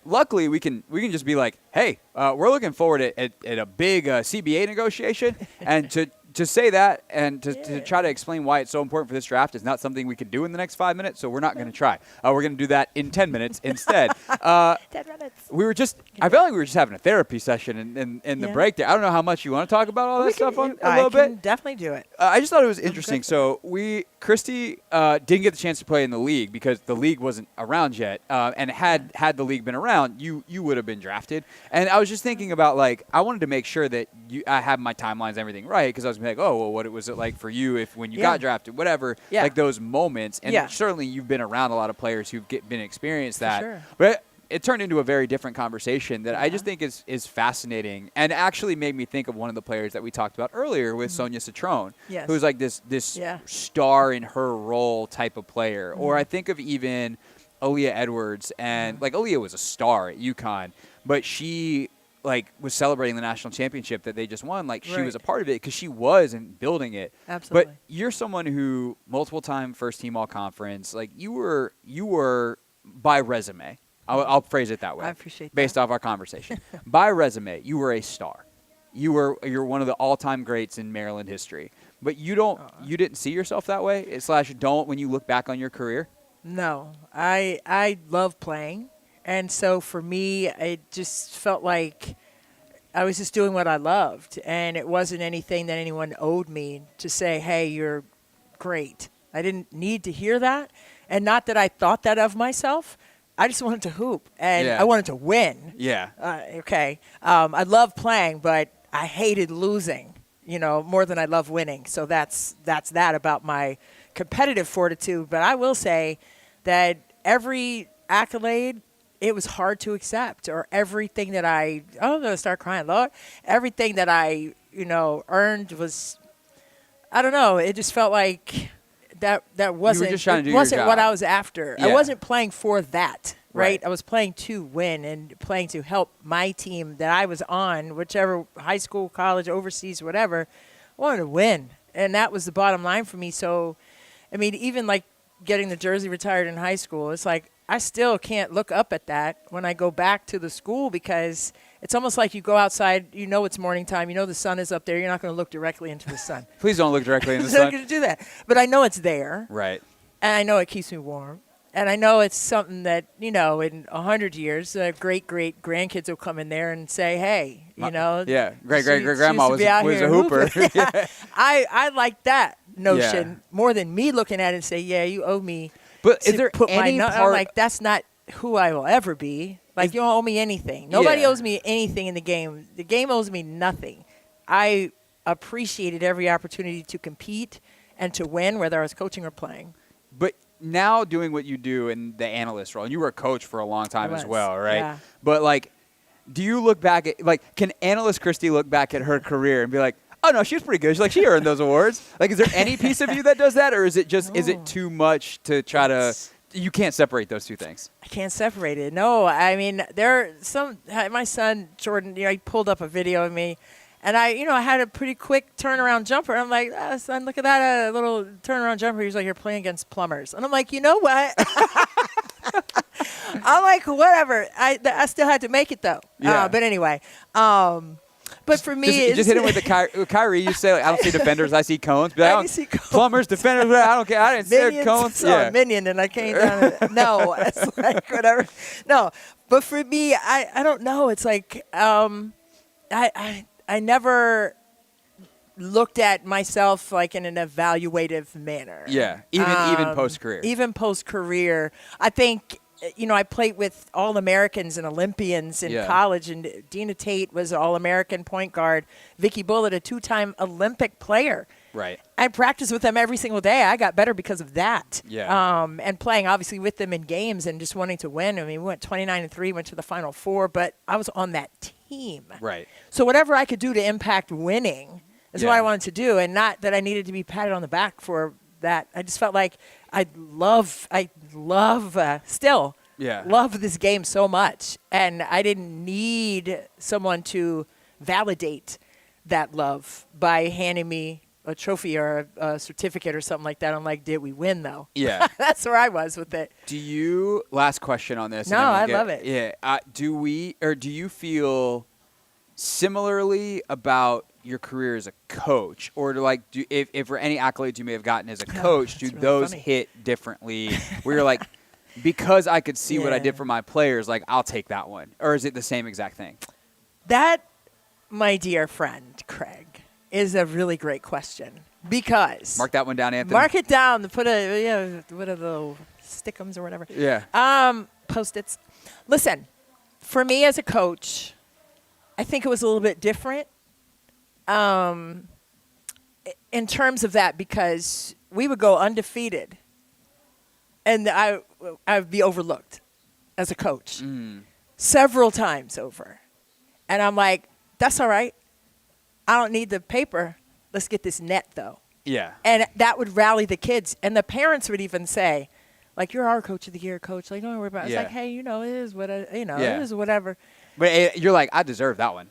Luckily, we can just be like, hey, we're looking forward at a big CBA negotiation, and to say that and to try to explain why it's so important for this draft is not something we can do in the next 5 minutes, so we're not going to try. We're going to do that in 10 minutes instead. 10 minutes. I felt like we were just having a therapy session in the break there. I don't know how much you want to talk about all that stuff a little bit. I can definitely do it. I just thought it was interesting. So Christy didn't get the chance to play in the league because the league wasn't around yet. And had the league been around, you would have been drafted. And I was just thinking about, like, I wanted to make sure that I have my timelines and everything right, because I was like, oh, well, what was it like for you when you got drafted, whatever, like those moments. And certainly you've been around a lot of players who've been experienced that. Sure. But it turned into a very different conversation that I just think is fascinating, and actually made me think of one of the players that we talked about earlier with Sonia Citron, who's like this star in her role type of player. Or I think of even Aaliyah Edwards, and like Aaliyah was a star at UConn, but she was celebrating the national championship that they just won. Like, she was a part of it because she wasn't building it. Absolutely. But you're someone who multiple-time first-team all-conference. Like, you were by resume. I'll phrase it that way. I appreciate that. Based off our conversation. By resume, you were a star. You're one of the all-time greats in Maryland history. But you didn't see yourself that way, / don't when you look back on your career? No. I love playing. And so for me, it just felt like I was just doing what I loved. And it wasn't anything that anyone owed me to say, hey, you're great. I didn't need to hear that. And not that I thought that of myself. I just wanted to hoop. And I wanted to win. Yeah. I love playing, but I hated losing, more than I love winning. So that's that about my competitive fortitude. But I will say that every accolade, it was hard to accept, or everything that I'm going to start crying, Lord. Everything that I, earned was, I don't know. It just felt like that wasn't, what I was after. Yeah. I wasn't playing for that, right? Right. I was playing to win and playing to help my team that I was on, whichever high school, college, overseas, whatever. I wanted to win, and that was the bottom line for me. So, I mean, even like getting the jersey retired in high school, it's like, I still can't look up at that when I go back to the school, because it's almost like you go outside, it's morning time, the sun is up there, you're not going to look directly into the sun. Please don't look directly into the I'm sun. not going to do that. But I know it's there. Right. And I know it keeps me warm. And I know it's something that, in 100 years, great-great-grandkids will come in there and say, hey, Great-great-great-grandma was a hooper. I like that notion more than me looking at it and say, you owe me. But is there any part? I'm like, that's not who I will ever be. Like, you don't owe me anything. Nobody owes me anything in the game. The game owes me nothing. I appreciated every opportunity to compete and to win, whether I was coaching or playing. But now doing what you do in the analyst role, and you were a coach for a long time as well, right? Yeah. But, do you look back at, can analyst Christy look back at her career and be like, oh, no, she was pretty good. She earned those awards. Is there any piece of you that does that, or is it just is it too much to try to – you can't separate those two things? I can't separate it. No, I mean, there are some – my son, Jordan, he pulled up a video of me, and I had a pretty quick turnaround jumper. I'm like, son, look at that little turnaround jumper. He's like, you're playing against plumbers. And I'm like, you know what? I'm like, whatever. I still had to make it, though. Yeah. But anyway but for me, just hit him with the Kyrie. You say, I don't see defenders, I see cones. But I see cones. Plumbers, defenders, I don't care. I didn't see cones. Saw a minion, and I came down. No, it's like whatever. No, but for me, I don't know. It's like I never looked at myself like in an evaluative manner. Yeah, even post career. Even post career, I think. I played with All-Americans and Olympians in college, and Dina Tate was an All-American point guard. Vicky Bullitt, a 2-time Olympic player. Right. I practiced with them every single day. I got better because of that. Yeah. And playing, obviously, with them in games and just wanting to win. I mean, we went 29-3, went to the Final Four, but I was on that team. Right. So whatever I could do to impact winning is what I wanted to do, and not that I needed to be patted on the back for that. I just felt like I still love this game so much. And I didn't need someone to validate that love by handing me a trophy or a certificate or something like that. I'm like, did we win though? Yeah. That's where I was with it. Last question on this. No, I love it. Yeah. Do you feel similarly about your career as a coach, or if for any accolades you may have gotten as a coach, do those hit differently? Where you're like, because I could see what I did for my players, like I'll take that one, or is it the same exact thing? That, my dear friend Craig, is a really great question because mark that one down, Anthony. Mark it down. Put what are the stickums or whatever? Yeah. Post-its. Listen, for me as a coach, I think it was a little bit different. In terms of that, because we would go undefeated, and I'd be overlooked as a coach several times over, and I'm like, that's all right. I don't need the paper. Let's get this net though. Yeah. And that would rally the kids, and the parents would even say, like, you're our coach of the year, coach. Like, don't worry about it. It's like, hey, it is what it is, whatever. But you're like, I deserve that one.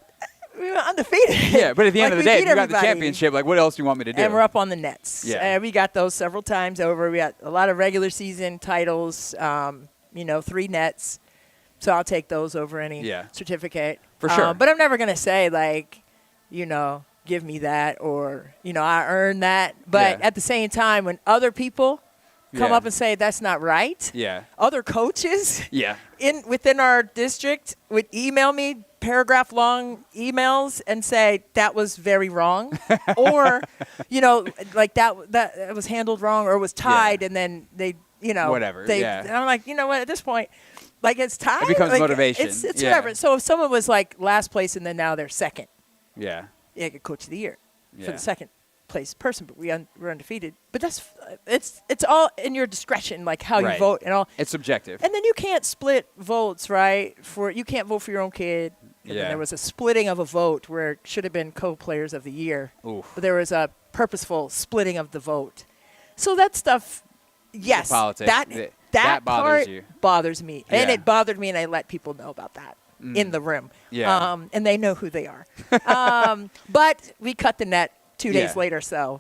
We were undefeated. Yeah, but at the end of the day, if you got the championship, like, what else do you want me to do? And we're up on the nets. Yeah. We got those several times over. We got a lot of regular season titles, 3 nets. So I'll take those over any certificate. For sure. But I'm never going to say, like, give me that or, I earned that. But at the same time, when other people come up and say that's not right, other coaches within our district would email me paragraph-long emails and say that was very wrong, or like that was handled wrong or was tied, and then they whatever. And I'm like, what? At this point, like, it's tied. It becomes like, motivation. It's whatever. So if someone was like last place and then now they're second, get coach of the year for the second place person, but we're undefeated. But it's all in your discretion, like how you vote and all. It's subjective. And then you can't split votes, right? You can't vote for your own kid. And then there was a splitting of a vote where it should have been co-players of the year. Oof. But there was a purposeful splitting of the vote. So that stuff, yes, politics. That bothers part you. bothers me. Yeah. And it bothered me, and I let people know about that in the room. Yeah. And they know who they are. But we cut the net 2 days later, so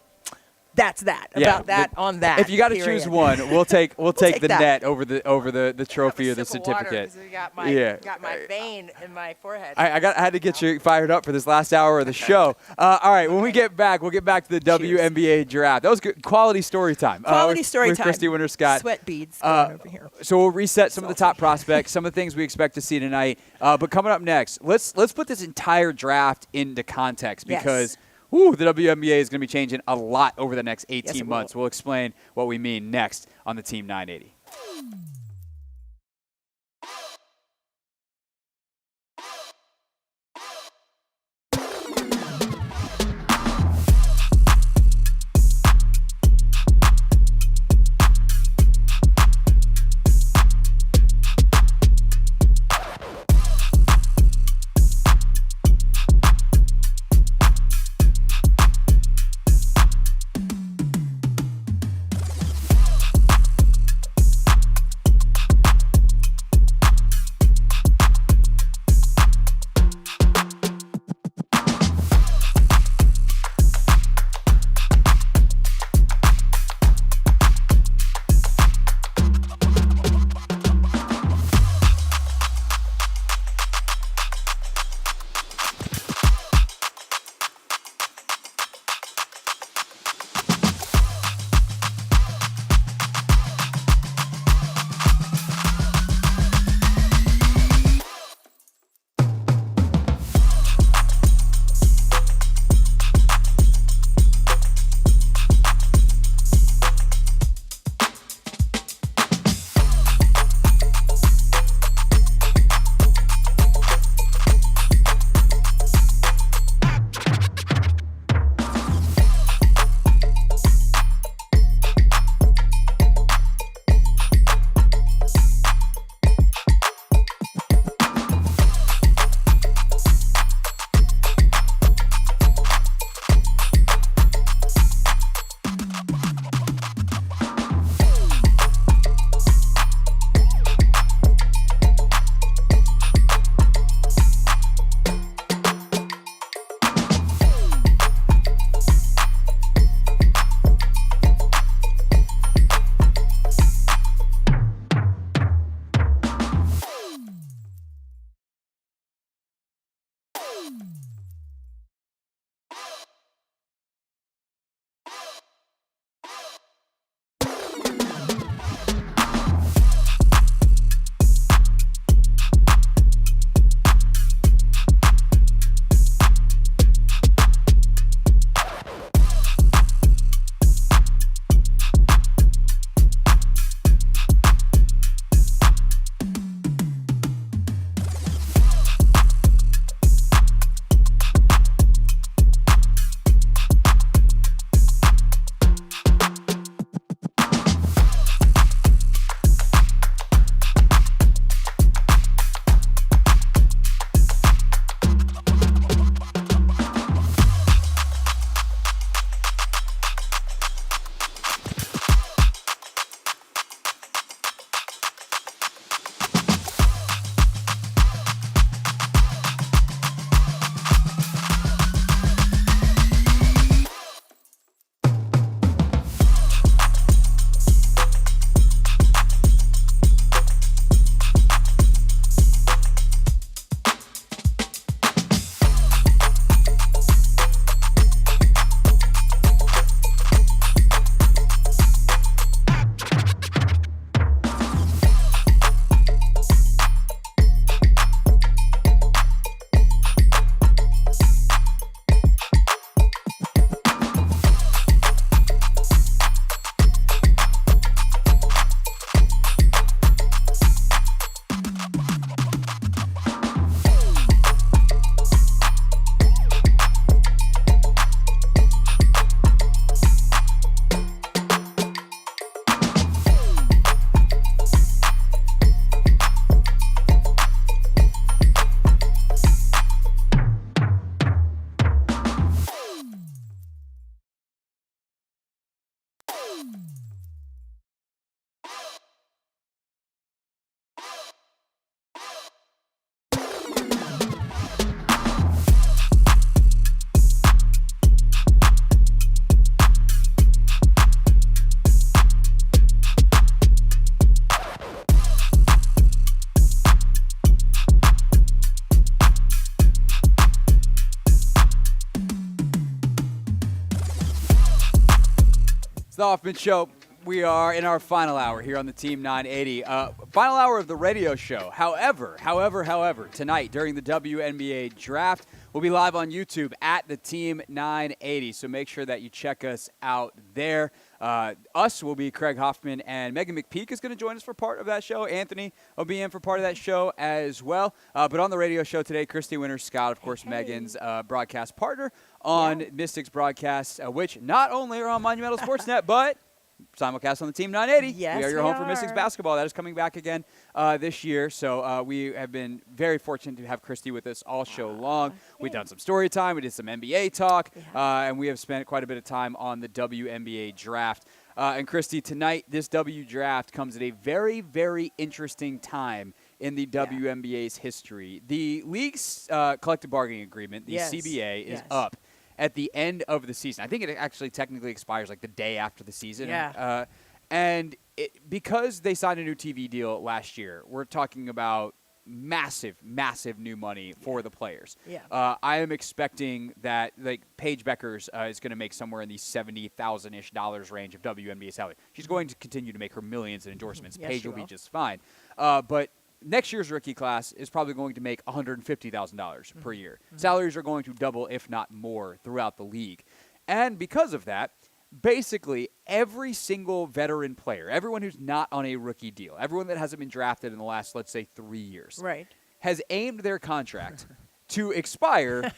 that's that. About that on that. If you got to choose one, we'll take the that. net over the trophy or the certificate. Got my vein in my forehead. I had to get you fired up for this last hour of the show. All right, when we get back, we'll get back to the WNBA draft. That was good. Quality story time. With Christy Winters-Scott. Sweat beads going over here. So we'll reset some of the top prospects, some of the things we expect to see tonight. But coming up next, let's put this entire draft into context because the WNBA is going to be changing a lot over the next 18 months. We'll explain what we mean next on the Team 980. the Hoffman Show. We are in our final hour here on the Team 980. Final hour of the radio show. However, tonight during the WNBA draft, we'll be live on YouTube at the Team 980. So make sure that you check us out there. Us will be Craig Hoffman, and Megan McPeak is going to join us for part of that show. Anthony will be in for part of that show as well. But on the radio show today, Christy Winters-Scott, of course, Megan's broadcast partner on Mystics broadcasts, which not only are on Monumental Sportsnet, but simulcast on the Team 980. Yes, we are your home for Mystics basketball. That is coming back again this year. So we have been very fortunate to have Christy with us all show long. We've done some story time. We did some NBA talk. And we have spent quite a bit of time on the WNBA draft. And Christy, tonight, this W draft comes at a very, very interesting time in the WNBA's history. The league's collective bargaining agreement, the CBA, is up at the end of the season. I think it actually technically expires like the day after the season. And because they signed a new TV deal last year, we're talking about massive new money for the players. I am expecting that like Paige Beckers is going to make somewhere in the $70,000-ish range of WNBA salary. She's going to continue to make her millions in endorsements. Paige will be just fine. But next year's rookie class is probably going to make $150,000 per year. Salaries are going to double, if not more, throughout the league. And because of that, basically every single veteran player, everyone who's not on a rookie deal, everyone that hasn't been drafted in the last, let's say, 3 years, has aimed their contract to expire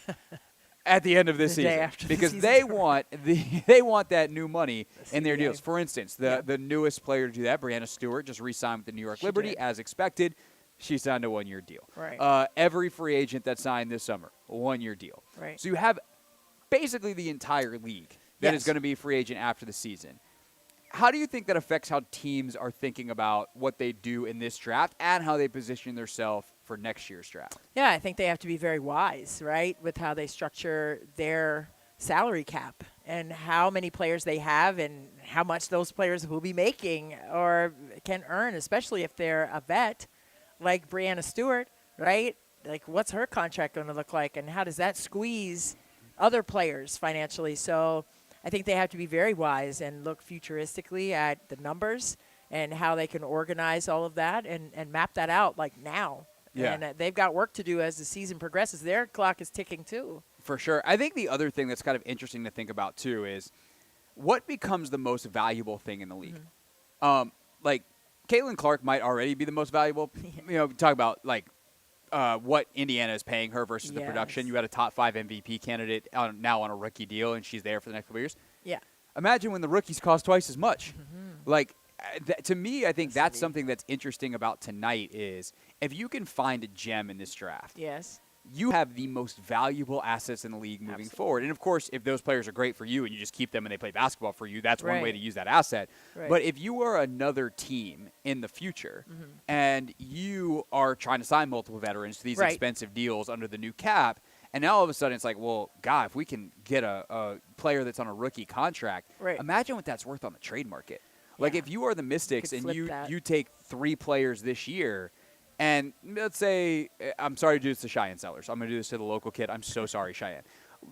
at the end of this season because they want that new money in their deals. For instance, the newest player to do that, Breanna Stewart, just re-signed with the New York Liberty as expected. She signed a one-year deal. Every free agent that signed this summer, a one-year deal. So you have basically the entire league that is going to be a free agent after the season. How do you think that affects how teams are thinking about what they do in this draft and how they position themselves for next year's draft? Yeah, I think they have to be very wise, right, with how they structure their salary cap and how many players they have and how much those players will be making or can earn, especially if they're a vet like Breanna Stewart, right? Like, what's her contract going to look like, and how does that squeeze other players financially? So I think they have to be very wise and look futuristically at the numbers and how they can organize all of that and map that out, like, now. And they've got work to do as the season progresses. Their clock is ticking, too. For sure. I think the other thing that's kind of interesting to think about, too, is what becomes the most valuable thing in the league? Like, Caitlin Clark might already be the most valuable. You know, talk about, like, what Indiana is paying her versus the production. You had a top 5 MVP candidate now on a rookie deal, and she's there for the next couple of years. Imagine when the rookies cost twice as much. Like, to me, I think that's something that's interesting about tonight is if you can find a gem in this draft. You have the most valuable assets in the league moving forward. And, of course, if those players are great for you and you just keep them and they play basketball for you, that's one way to use that asset. But if you are another team in the future and you are trying to sign multiple veterans to these expensive deals under the new cap, and now all of a sudden it's like, well, God, if we can get a player that's on a rookie contract, imagine what that's worth on the trade market. Like, if you are the Mystics and you take 3 players this year, and let's say, I'm sorry to do this to Cheyenne Sellers. I'm going to do this to the local kid. I'm so sorry, Cheyenne.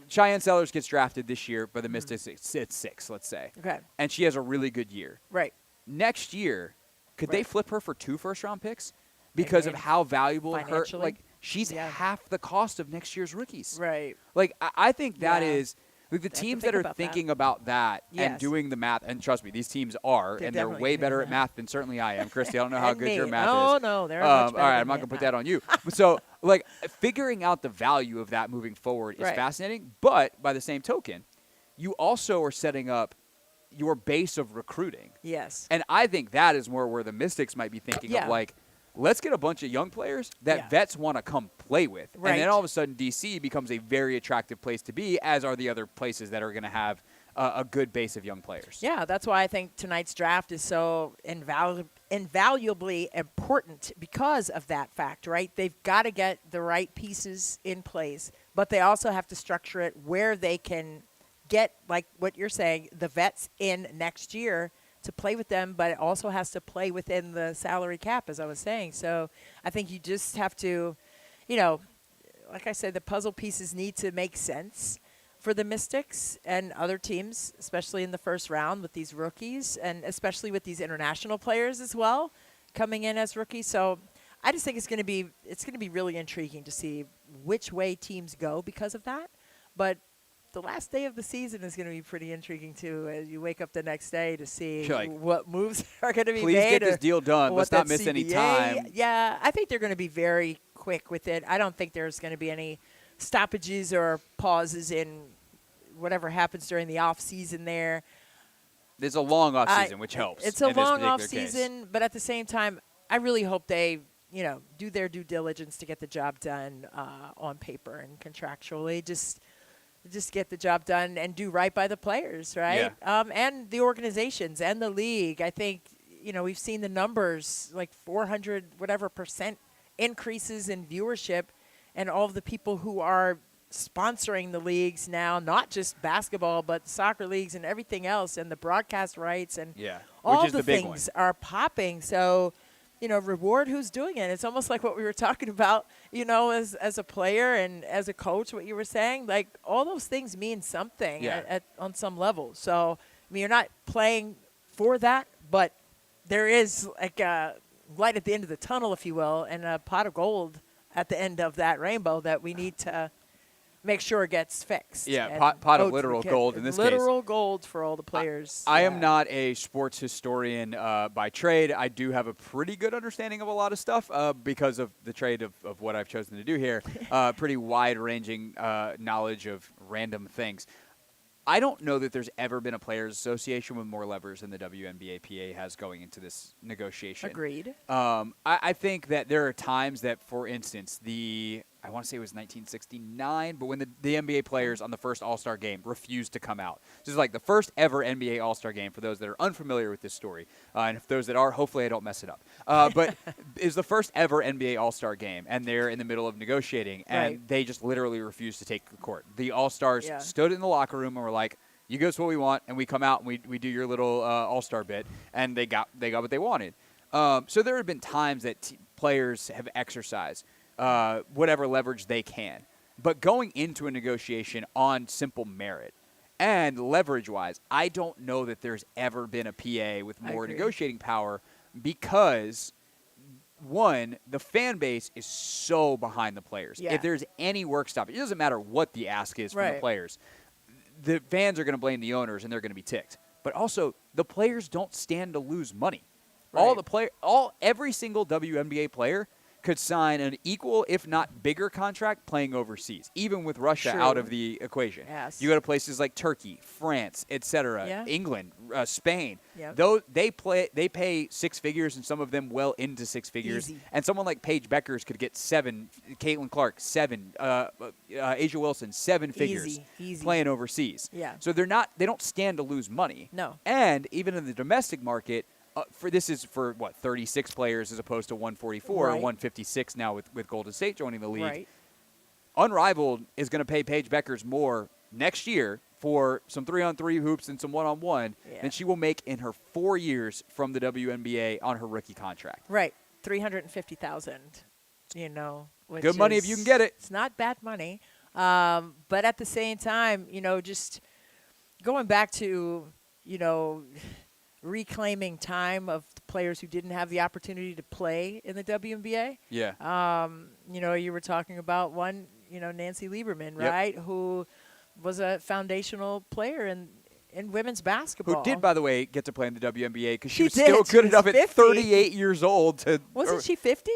Cheyenne Sellers gets drafted this year, but the Mystics it's 6, let's say. And she has a really good year. Next year, could they flip her for 2 first-round picks because of how valuable her, like, she's half the cost of next year's rookies. Like, I think that is. Like the teams that are thinking about that and doing the math, and trust me, these teams are, and they're way better at math than certainly I am. Christy, I don't know how good your math is. Oh, no, they're much better. All right, I'm not going to put that on you. But so, like, figuring out the value of that moving forward is fascinating. But by the same token, you also are setting up your base of recruiting. And I think that is more where the Mystics might be thinking of, like, let's get a bunch of young players that vets want to come play with. And then all of a sudden, D.C. becomes a very attractive place to be, as are the other places that are going to have a good base of young players. Yeah, that's why I think tonight's draft is so invaluably important because of that fact, right? They've got to get the right pieces in place, but they also have to structure it where they can get, like what you're saying, the vets in next year to play with them, but it also has to play within the salary cap, as I was saying. So I think you just have to, you know, like I said, the puzzle pieces need to make sense for the Mystics and other teams, especially in the first round with these rookies and especially with these international players as well coming in as rookies. So I just think it's going to be really intriguing to see which way teams go because of that. But the last day of the season is going to be pretty intriguing too, as you wake up the next day to see what moves are going to be made. Please get this deal done. Let's not miss any time. Yeah, I think they're going to be very quick with it. I don't think there's going to be any stoppages or pauses in whatever happens during the off season there. There's a long off season, which helps. It's a long off season, but at the same time, I really hope they, do their due diligence to get the job done on paper and contractually. Just get the job done and do right by the players, right? Yeah. And the organizations and the league. I think, we've seen the numbers, like 400% increases in viewership, and all of the people who are sponsoring the leagues now, not just basketball, but soccer leagues and everything else, and the broadcast rights and all the things are popping. So, reward who's doing it. It's almost like what we were talking about, as a player and as a coach, what you were saying. Like, all those things mean something on some level. So, you're not playing for that, but there is like a light at the end of the tunnel, if you will, and a pot of gold at the end of that rainbow that we need to make sure it gets fixed. Yeah, pot of literal gold in this case. Literal gold for all the players. I am not a sports historian by trade. I do have a pretty good understanding of a lot of stuff because of the trade of what I've chosen to do here. Pretty wide-ranging knowledge of random things. I don't know that there's ever been a players' association with more levers than the WNBA PA has going into this negotiation. Agreed. I think that there are times that, for instance, I want to say it was 1969, but when the NBA players on the first All-Star game refused to come out. This is like the first ever NBA All-Star game for those that are unfamiliar with this story. And if those that are, hopefully I don't mess it up. But it's the first ever NBA All-Star game, and they're in the middle of negotiating, and they just literally refused to take the court. The All-Stars stood in the locker room and were like, you give us what we want, and we come out and we do your little All-Star bit, and they got what they wanted. So there have been times that players have exercised whatever leverage they can. But going into a negotiation on simple merit and leverage-wise, I don't know that there's ever been a PA with more negotiating power because, one, the fan base is so behind the players. Yeah. If there's any work stoppage, it doesn't matter what the ask is from the players. The fans are going to blame the owners, and they're going to be ticked. But also, the players don't stand to lose money. Right. Every single WNBA player could sign an equal, if not bigger, contract playing overseas, even with Russia out of the equation. Yes. You go to places like Turkey, France, etc., England, Spain. Yep. Though they pay six figures, and some of them well into six figures. Easy. And someone like Paige Beckers could get 7, Caitlin Clark 7, Asia Wilson 7 figures Easy. playing overseas. Yeah. So they don't stand to lose money. No. And even in the domestic market. This is for 36 players as opposed to 144 or 156 now with Golden State joining the league. Right. Unrivaled is going to pay Paige Beckers more next year for some 3-on-3 hoops and some 1-on-1 than she will make in her 4 years from the WNBA on her rookie contract. Right, $350,000. Which good money if you can get it. It's not bad money, but at the same time, just going back to reclaiming time of the players who didn't have the opportunity to play in the WNBA. Yeah. You were talking about one, Nancy Lieberman, right, who was a foundational player in women's basketball. Who did, by the way, get to play in the WNBA because she was did. still She good was enough 50. at 38 years old. Wasn't she 50?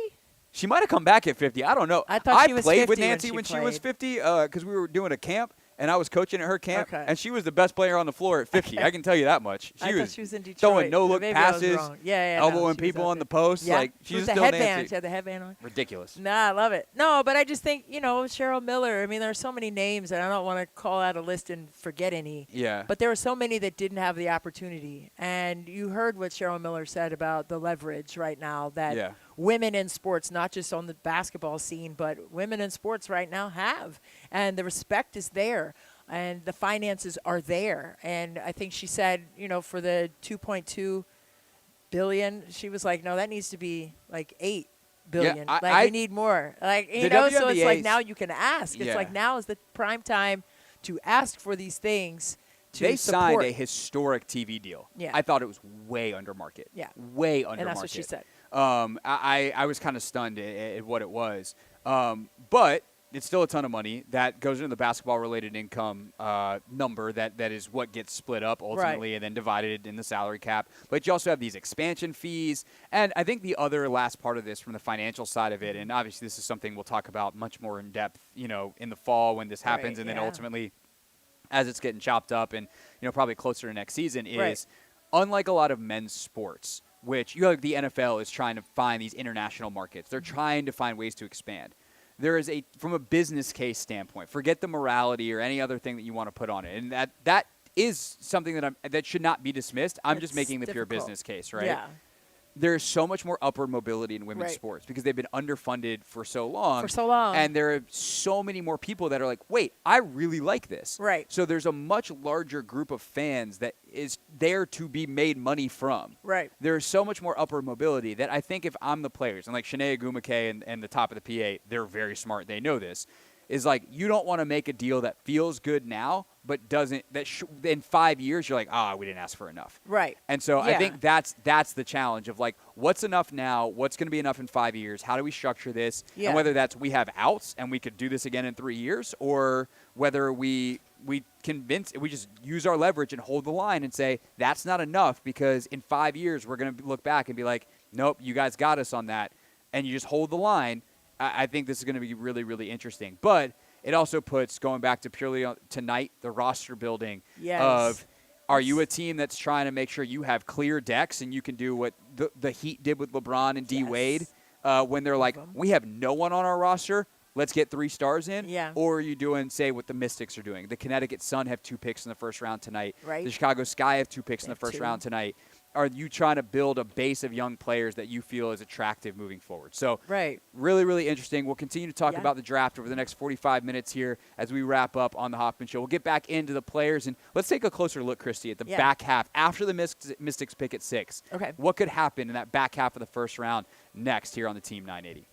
She might have come back at 50. I don't know. I thought she was played 50 with Nancy when she was 50 because we were doing a camp. And I was coaching at her camp, and she was the best player on the floor at 50. I can tell you that much. I thought she was in Detroit. Throwing no-look Maybe I was passes, wrong. elbowing people on the post. Yeah. Like, she's with still the headband. Nancy. She had the headband on. Ridiculous. Nah, I love it. No, but I just think, Cheryl Miller. I mean, there are so many names, and I don't want to call out a list and forget any. Yeah. But there were so many that didn't have the opportunity. And you heard what Cheryl Miller said about the leverage right now that women in sports, not just on the basketball scene, but women in sports right now have. And the respect is there. And the finances are there. And I think she said, for the $2.2 billion, she was like, no, that needs to be like $8 billion. Yeah, we need more. So it's like now you can ask. It's like now is the prime time to ask for these things to They support. signed a historic TV deal. Yeah. I thought it was way under market. Yeah. Way under market. And that's what she said. I was kind of stunned at what it was. But it's still a ton of money. That goes into the basketball-related income number that is what gets split up ultimately and then divided in the salary cap. But you also have these expansion fees. And I think the other last part of this from the financial side of it, and obviously this is something we'll talk about much more in depth, in the fall when this happens, and then ultimately as it's getting chopped up and, probably closer to next season is unlike a lot of men's sports, which the NFL is trying to find these international markets. They're trying to find ways to expand. There is from a business case standpoint, forget the morality or any other thing that you want to put on it. And that is something that should not be dismissed. I'm just making the pure business case, right? Yeah. There's so much more upward mobility in women's sports because they've been underfunded for so long. And there are so many more people that are like, wait, I really like this. Right. So there's a much larger group of fans that is there to be made money from. Right. There's so much more upward mobility that I think if I'm the players, and like Shanae Agumake and the top of the PA, they're very smart. They know this. Is like you don't want to make a deal that feels good now, but doesn't. In 5 years, you're like, we didn't ask for enough. Right. And so I think that's the challenge of like, what's enough now? What's going to be enough in 5 years? How do we structure this? Yeah. And whether that's we have outs and we could do this again in 3 years, or whether we just use our leverage and hold the line and say that's not enough because in 5 years we're going to look back and be like, nope, you guys got us on that, and you just hold the line. I think this is going to be really, really interesting. But it also puts, going back to purely tonight, the roster building of, are you a team that's trying to make sure you have clear decks and you can do what the Heat did with LeBron and D. Wade when they're like, we have no one on our roster, let's get 3 stars in? Yeah. Or are you doing, say, what the Mystics are doing? The Connecticut Sun have 2 picks in the first round tonight. Right. The Chicago Sky have 2 picks in the first round tonight. Are you trying to build a base of young players that you feel is attractive moving forward? So really, really interesting. We'll continue to talk about the draft over the next 45 minutes here as we wrap up on the Hoffman Show. We'll get back into the players, and let's take a closer look, Christy, at the back half after the Mystics pick at 6. Okay. What could happen in that back half of the first round next here on the Team 980?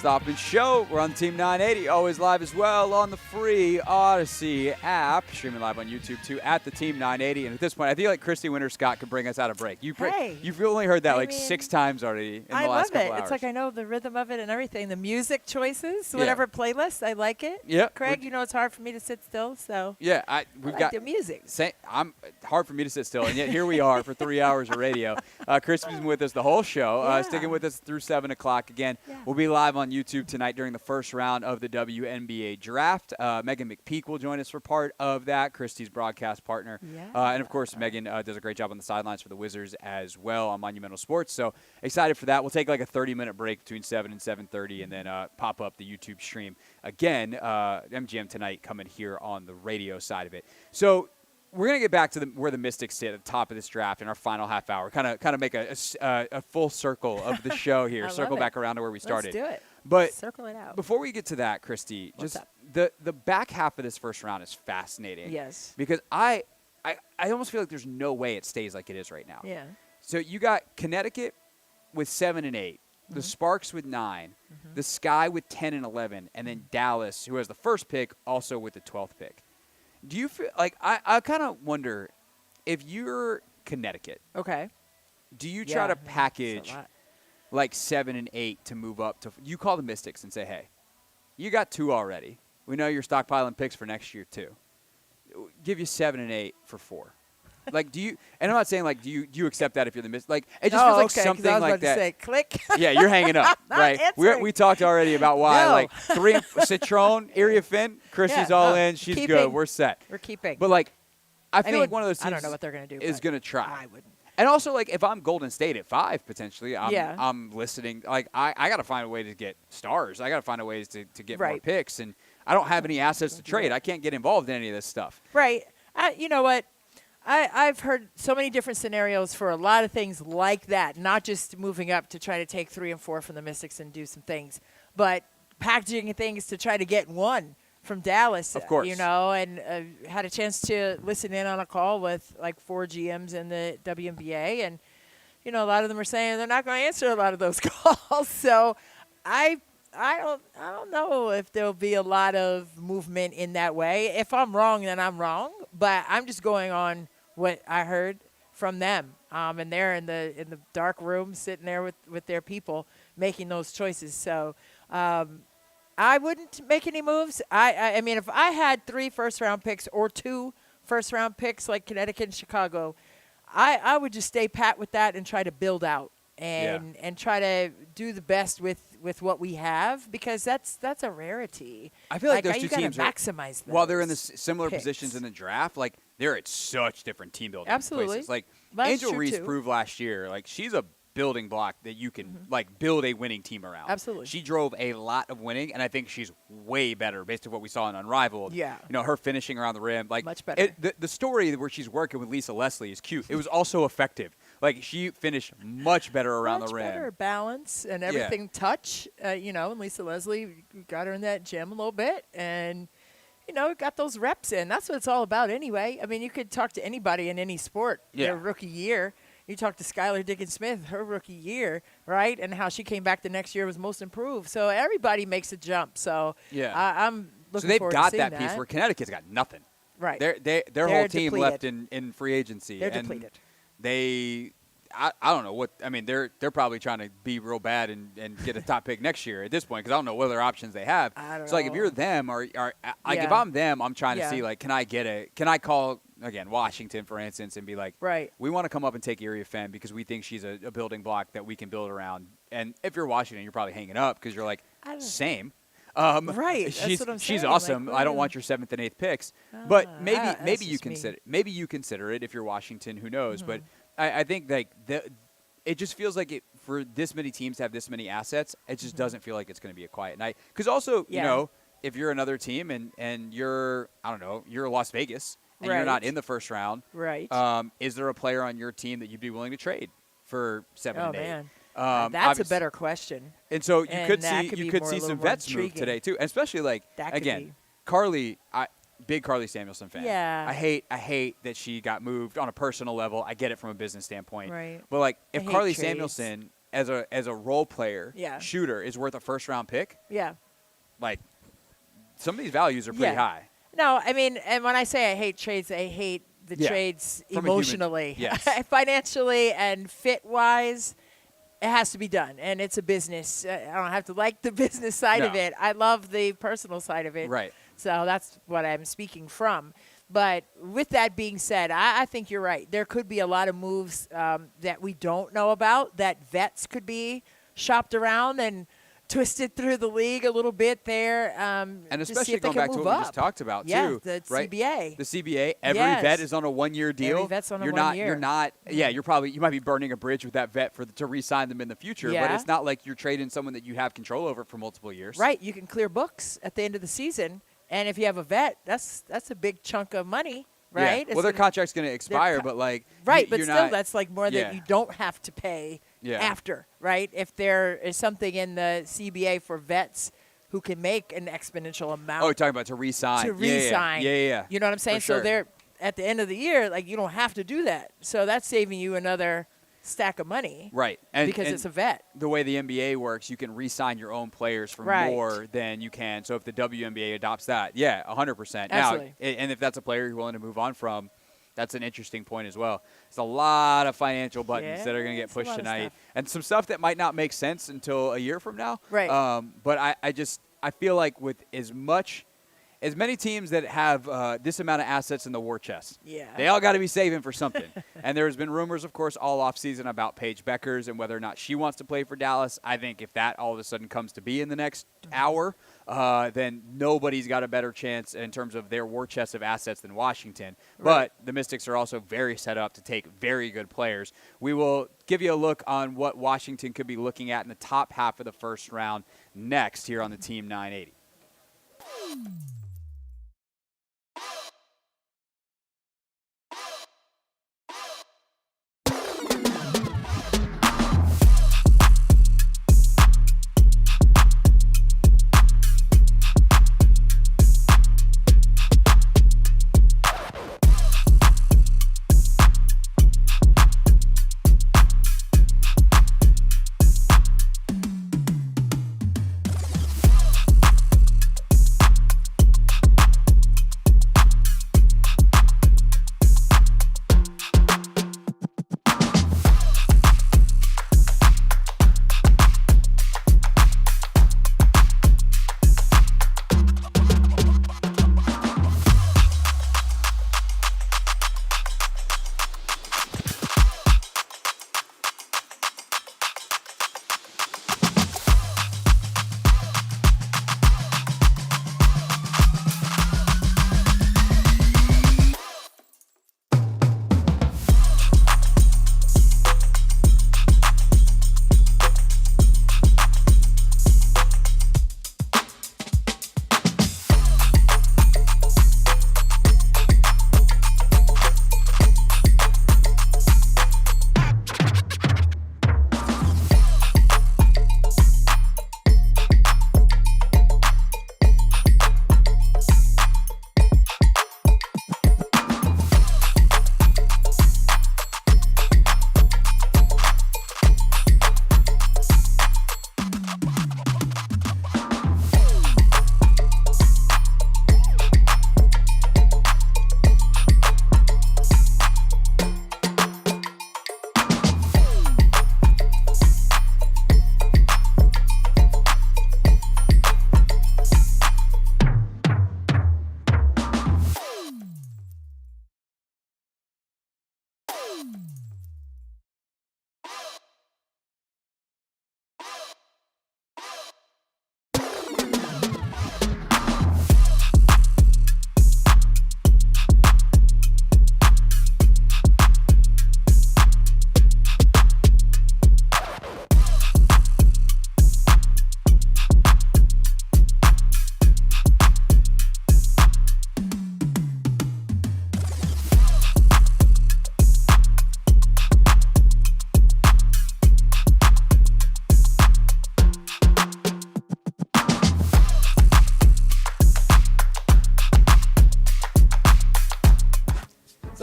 Hoffman Show. We're on the Team 980, always live as well on the free Odyssey app. Streaming live on YouTube, too, at the Team 980. And at this point, I feel like Christy Winters-Scott could bring us out a break. You've only heard that 6 times already in the last couple hours. It's like I know the rhythm of it and everything. The music choices, whatever playlist, I like it. Yeah. Craig, you know it's hard for me to sit still, so we've got got the music. Hard for me to sit still, and yet here we are for 3 hours of radio. Christy's been with us the whole show, sticking with us through 7 o'clock. Again, we'll be live on YouTube tonight during the first round of the WNBA draft. Megan McPeak will join us for part of that, Christy's broadcast partner. And, of course, Megan does a great job on the sidelines for the Wizards as well on Monumental Sports. So excited for that. We'll take like a 30-minute break between 7 and 7:30 and then pop up the YouTube stream. Again, MGM tonight coming here on the radio side of it. So we're going to get back to where the Mystics sit at the top of this draft in our final half hour. Kind of make a full circle of the show here. Circle back around to where we started. Let's do it. But circle it out. Before we get to that, Christy, What's up? the back half of this first round is fascinating. Yes. Because I almost feel like there's no way it stays like it is right now. Yeah. So you got Connecticut with 7 and 8, the Sparks with 9, the Sky with 10 and 11, and then Dallas, who has the first pick, also with the 12th pick. Do you feel like I kind of wonder if you're Connecticut? Okay. Do you try to package like 7 and 8 to move up to? You call the Mystics and say, "Hey, you got 2 already. We know you're stockpiling picks for next year too. Give you 7 and 8 for 4." Like, do you? And I'm not saying like, do you accept that if you're the Mystics? Like, it just feels like something I was like about that. To say, click. Yeah, you're hanging up, right? We talked already about why, like 3 Citron, Area Finn, Christy's all in. She's good. We're set. We're keeping. But like, I feel like one of those teams I don't know what they're going to do. Is going to try. I wouldn't. And also, like, if I'm Golden State at 5, potentially, I'm listening. Like, I got to find a way to get stars. I got to find a way to get more picks. And I don't have any assets to trade. I can't get involved in any of this stuff. Right. You know what? I've heard so many different scenarios for a lot of things like that, not just moving up to try to take 3 and 4 from the Mystics and do some things, but packaging things to try to get 1 from Dallas. Of course. You know, and had a chance to listen in on a call with like 4 GMs in the WNBA, and, you know, a lot of them are saying they're not going to answer a lot of those calls. So I don't know if there'll be a lot of movement in that way. If I'm wrong, then I'm wrong. But I'm just going on what I heard from them, and they're in the dark room, sitting there with their people, making those choices. So I wouldn't make any moves. I mean, if I had 3 first-round picks or 2 first-round picks like Connecticut and Chicago, I would just stay pat with that and try to build out and try to do the best with what we have, because that's a rarity. I feel like those two teams maximize while they're in the similar positions in the draft, like they're at such different team building places. Like Angel Reese proved last year, like she's a building block that you can like build a winning team around. Absolutely. She drove a lot of winning, and I think she's way better based on what we saw in Unrivaled. Yeah. You know, her finishing around the rim, like much better. The story where she's working with Lisa Leslie is cute. It was also effective. Like, she finished much better around the rim. Much better balance and everything touch, you know, and Lisa Leslie got her in that gym a little bit and, you know, got those reps in. That's what it's all about anyway. I mean, you could talk to anybody in any sport their rookie year. You talk to Skylar Diggins-Smith, her rookie year, right, and how she came back the next year was most improved. So everybody makes a jump. So I'm looking forward to seeing that. So they've got that piece where Connecticut's got nothing. Right. Their whole team left in free agency. They're depleted. I don't know what – I mean, they're probably trying to be real bad and get a top pick next year at this point, because I don't know what other options they have. I don't know. So, like, if you're them or like if I'm them, I'm trying to see, like, can I call, again, Washington, for instance, and be like, we want to come up and take Area Finn because we think she's a building block that we can build around. And if you're Washington, you're probably hanging up because you're like, same. Right. That's what I'm saying. She's awesome. Like, I don't want your 7th and 8th picks. But maybe you consider maybe you consider it if you're Washington. Who knows? But I think like it just feels like for this many teams to have this many assets, it just doesn't feel like it's going to be a quiet night. Because also, you know, if you're another team and you're, I don't know, you're Las Vegas and you're not in the first round, is there a player on your team that you'd be willing to trade for 7 and 8? Man. That's a better question. And so you could see some vets move today too, and especially like again, Carly. Big Carly Samuelson fan. Yeah. I hate that she got moved on a personal level. I get it from a business standpoint. Right. But like if Carly Samuelson as a role player, Yeah. shooter, is worth a first-round pick, Yeah. like some of these values are pretty high. No, I mean, and when I say I hate trades, I hate the trades From emotionally. Yes. Financially and fit-wise, it has to be done. And it's a business. I don't have to like the business side of it. I love the personal side of it. Right. So that's what I'm speaking from. But with that being said, I think you're right. There could be a lot of moves that we don't know about, that vets could be shopped around and twisted through the league a little bit there. And just see especially if they going can back to move what we up. just talked about, Yeah, too. the right? CBA. The CBA, every Yes. vet is on a one-year deal. Every vet's on a you're 1 not, year. You're not, yeah, you might be burning a bridge with that vet to re-sign them in the future, but Yeah. it's not like you're trading someone that you have control over for multiple years. Right. You can clear books at the end of the season. And if you have a vet, that's a big chunk of money, right? Yeah. Well, their contract's going to expire, but like right, but you're still, not, that's like more that you don't have to pay after, right? If there is something in the CBA for vets who can make an exponential amount. Oh, you're talking about to re-sign. To re-sign. Yeah. You know what I'm saying? For sure. So they're at the end of the year, like you don't have to do that. So that's saving you another stack of money. Right. Because it's a vet. The way the NBA works, you can re-sign your own players for more than you can. So if the WNBA adopts that, 100%. Absolutely. Now, and if that's a player you're willing to move on from, that's an interesting point as well. There's a lot of financial buttons that are going to get pushed tonight, and some stuff that might not make sense until a year from now. Right. But I feel like with as many teams that have this amount of assets in the war chest, they all got to be saving for something. And there's been rumors, of course, all offseason about Paige Beckers and whether or not she wants to play for Dallas. I think if that all of a sudden comes to be in the next hour, then nobody's got a better chance in terms of their war chest of assets than Washington. Right. But the Mystics are also very set up to take very good players. We will give you a look on what Washington could be looking at in the top half of the first round next here on the Team 980.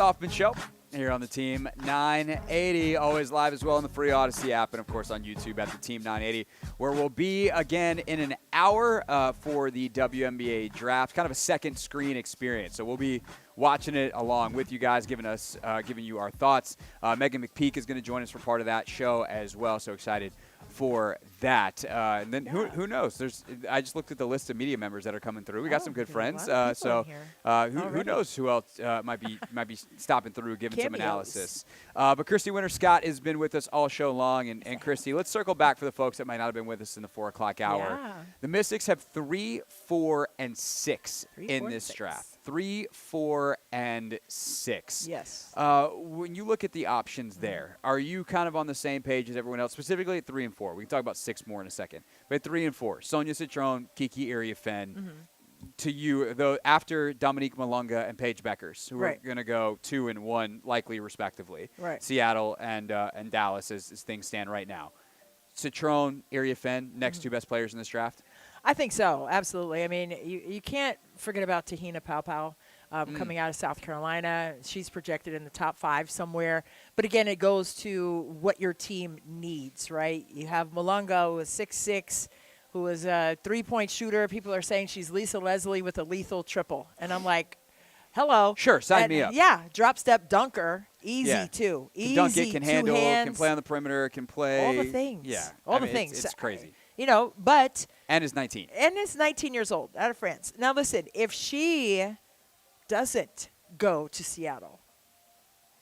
Hoffman Show. here on the Team 980. Always live as well on the free Odyssey app and, of course, on YouTube at the Team 980, where we'll be again in an hour for the WNBA draft, kind of a second screen experience. So we'll be watching it along with you guys, giving you our thoughts. Megan McPeak is going to join us for part of that show as well. So excited for that. And then who knows? I just looked at the list of media members that are coming through. We got some good friends. So who knows who else might be stopping through, giving some analysis. But Christy Winters-Scott has been with us all show long. And Christy, let's circle back for the folks that might not have been with us in the 4 o'clock hour. Yeah. The Mystics have 3, 4, and 6 in this draft. 3, 4, and 6. Yes. When you look at the options there, are you kind of on the same page as everyone else, specifically at 3 and 4? We can talk about 6 more in a second. But at 3 and 4, Sonia Citron, Kiki Iriafen. To you, though, after Dominique Malunga and Paige Beckers, who are going to go 2 and 1, likely respectively. Right. Seattle and Dallas, as things stand right now. Citron, Iriafen, next 2 best players in this draft. I think so, absolutely. I mean, you can't forget about Tahina Paopao coming out of South Carolina. She's projected in the top 5 somewhere. But, again, it goes to what your team needs, right? You have Malunga, who is 6'6", who is a three-point shooter. People are saying she's Lisa Leslie with a lethal triple. And I'm like, hello. Sure, sign me up. Yeah, drop-step dunker. Easy, too. Can dunk it, can 2 handle, hands. can play on the perimeter, can play. All the things. Yeah. All the things. It's crazy. You know, but. And is 19. And is 19 years old, out of France. Now, listen, if she doesn't go to Seattle,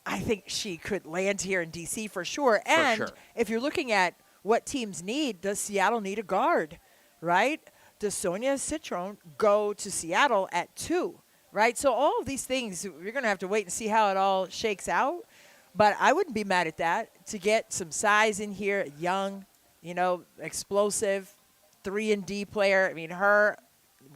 I think she could land here in D.C. for sure. And if you're looking at what teams need, does Seattle need a guard, right? Does Sonia Citron go to Seattle at 2, right? So all of these things, we're going to have to wait and see how it all shakes out. But I wouldn't be mad at that, to get some size in here, young, explosive, 3-and-D player. I mean, her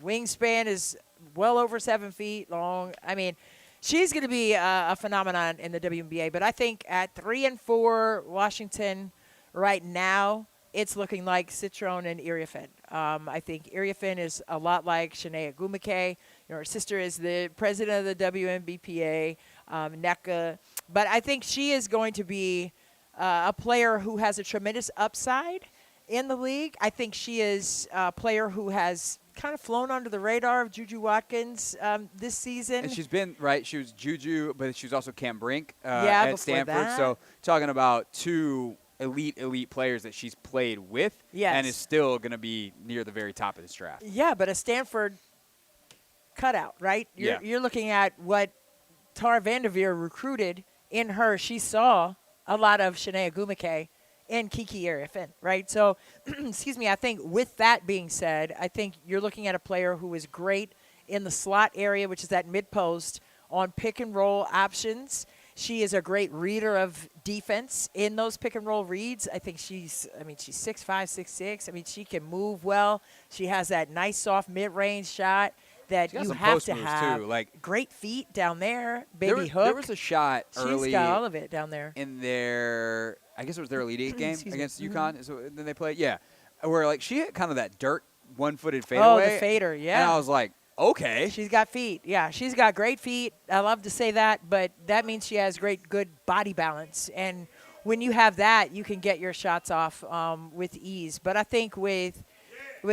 wingspan is well over 7 feet long. I mean, she's going to be a phenomenon in the WNBA. But I think at 3 and 4, Washington right now, it's looking like Citron and Iriafen. I think Iriafen is a lot like Shanae Agumike. Her sister is the president of the WNBPA, NECA. But I think she is going to be a player who has a tremendous upside in the league. I think she is a player who has kind of flown under the radar of Juju Watkins this season. And she's been, right, she was Juju, but she was also Cam Brink at Stanford. That. So talking about 2 elite players that she's played with and is still going to be near the very top of this draft. Yeah, but a Stanford cutout, right? You're looking at what Tara Vanderveer recruited in her. She saw a lot of Shanae Agumike and Kiki Iriafen, right? So, excuse me, I think with that being said, I think you're looking at a player who is great in the slot area, which is that mid-post, on pick-and-roll options. She is a great reader of defense in those pick-and-roll reads. I think she's 6'5", 6'6". I mean, she can move well. She has that nice, soft mid-range shot that you have to have. Too, like great feet down there, baby hook. There was a shot early. She's got all of it down there. In their, I guess it was their Elite Eight game against UConn. So then they played, where like she hit kind of that dirt one-footed fadeaway. Oh, the fader, yeah. And I was like, okay. She's got feet. Yeah, she's got great feet. I love to say that, but that means she has good body balance. And when you have that, you can get your shots off with ease. But I think with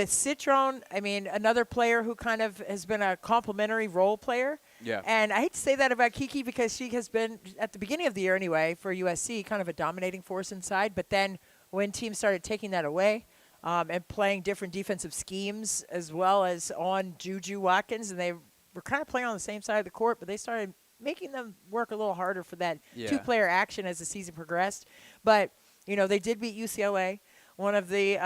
Citron, I mean, another player who kind of has been a complimentary role player. Yeah. And I hate to say that about Kiki because she has been, at the beginning of the year anyway, for USC, kind of a dominating force inside. But then when teams started taking that away and playing different defensive schemes as well as on Juju Watkins, and they were kind of playing on the same side of the court, but they started making them work a little harder for that two-player action as the season progressed. But, they did beat UCLA. One of the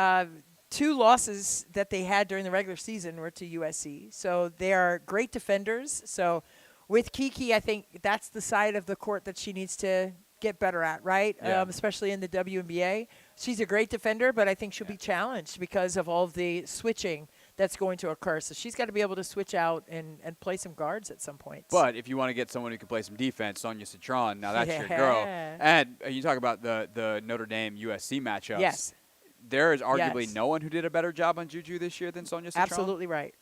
2 losses that they had during the regular season were to USC. So they are great defenders. So with Kiki, I think that's the side of the court that she needs to get better at, right? Yeah. Especially in the WNBA. She's a great defender, but I think she'll be challenged because of all of the switching that's going to occur. So she's got to be able to switch out and play some guards at some point. But if you want to get someone who can play some defense, Sonia Citron, now that's your girl. And you talk about the Notre Dame USC matchups. Yes. There is arguably no one who did a better job on Juju this year than Sonia Citron. Absolutely right.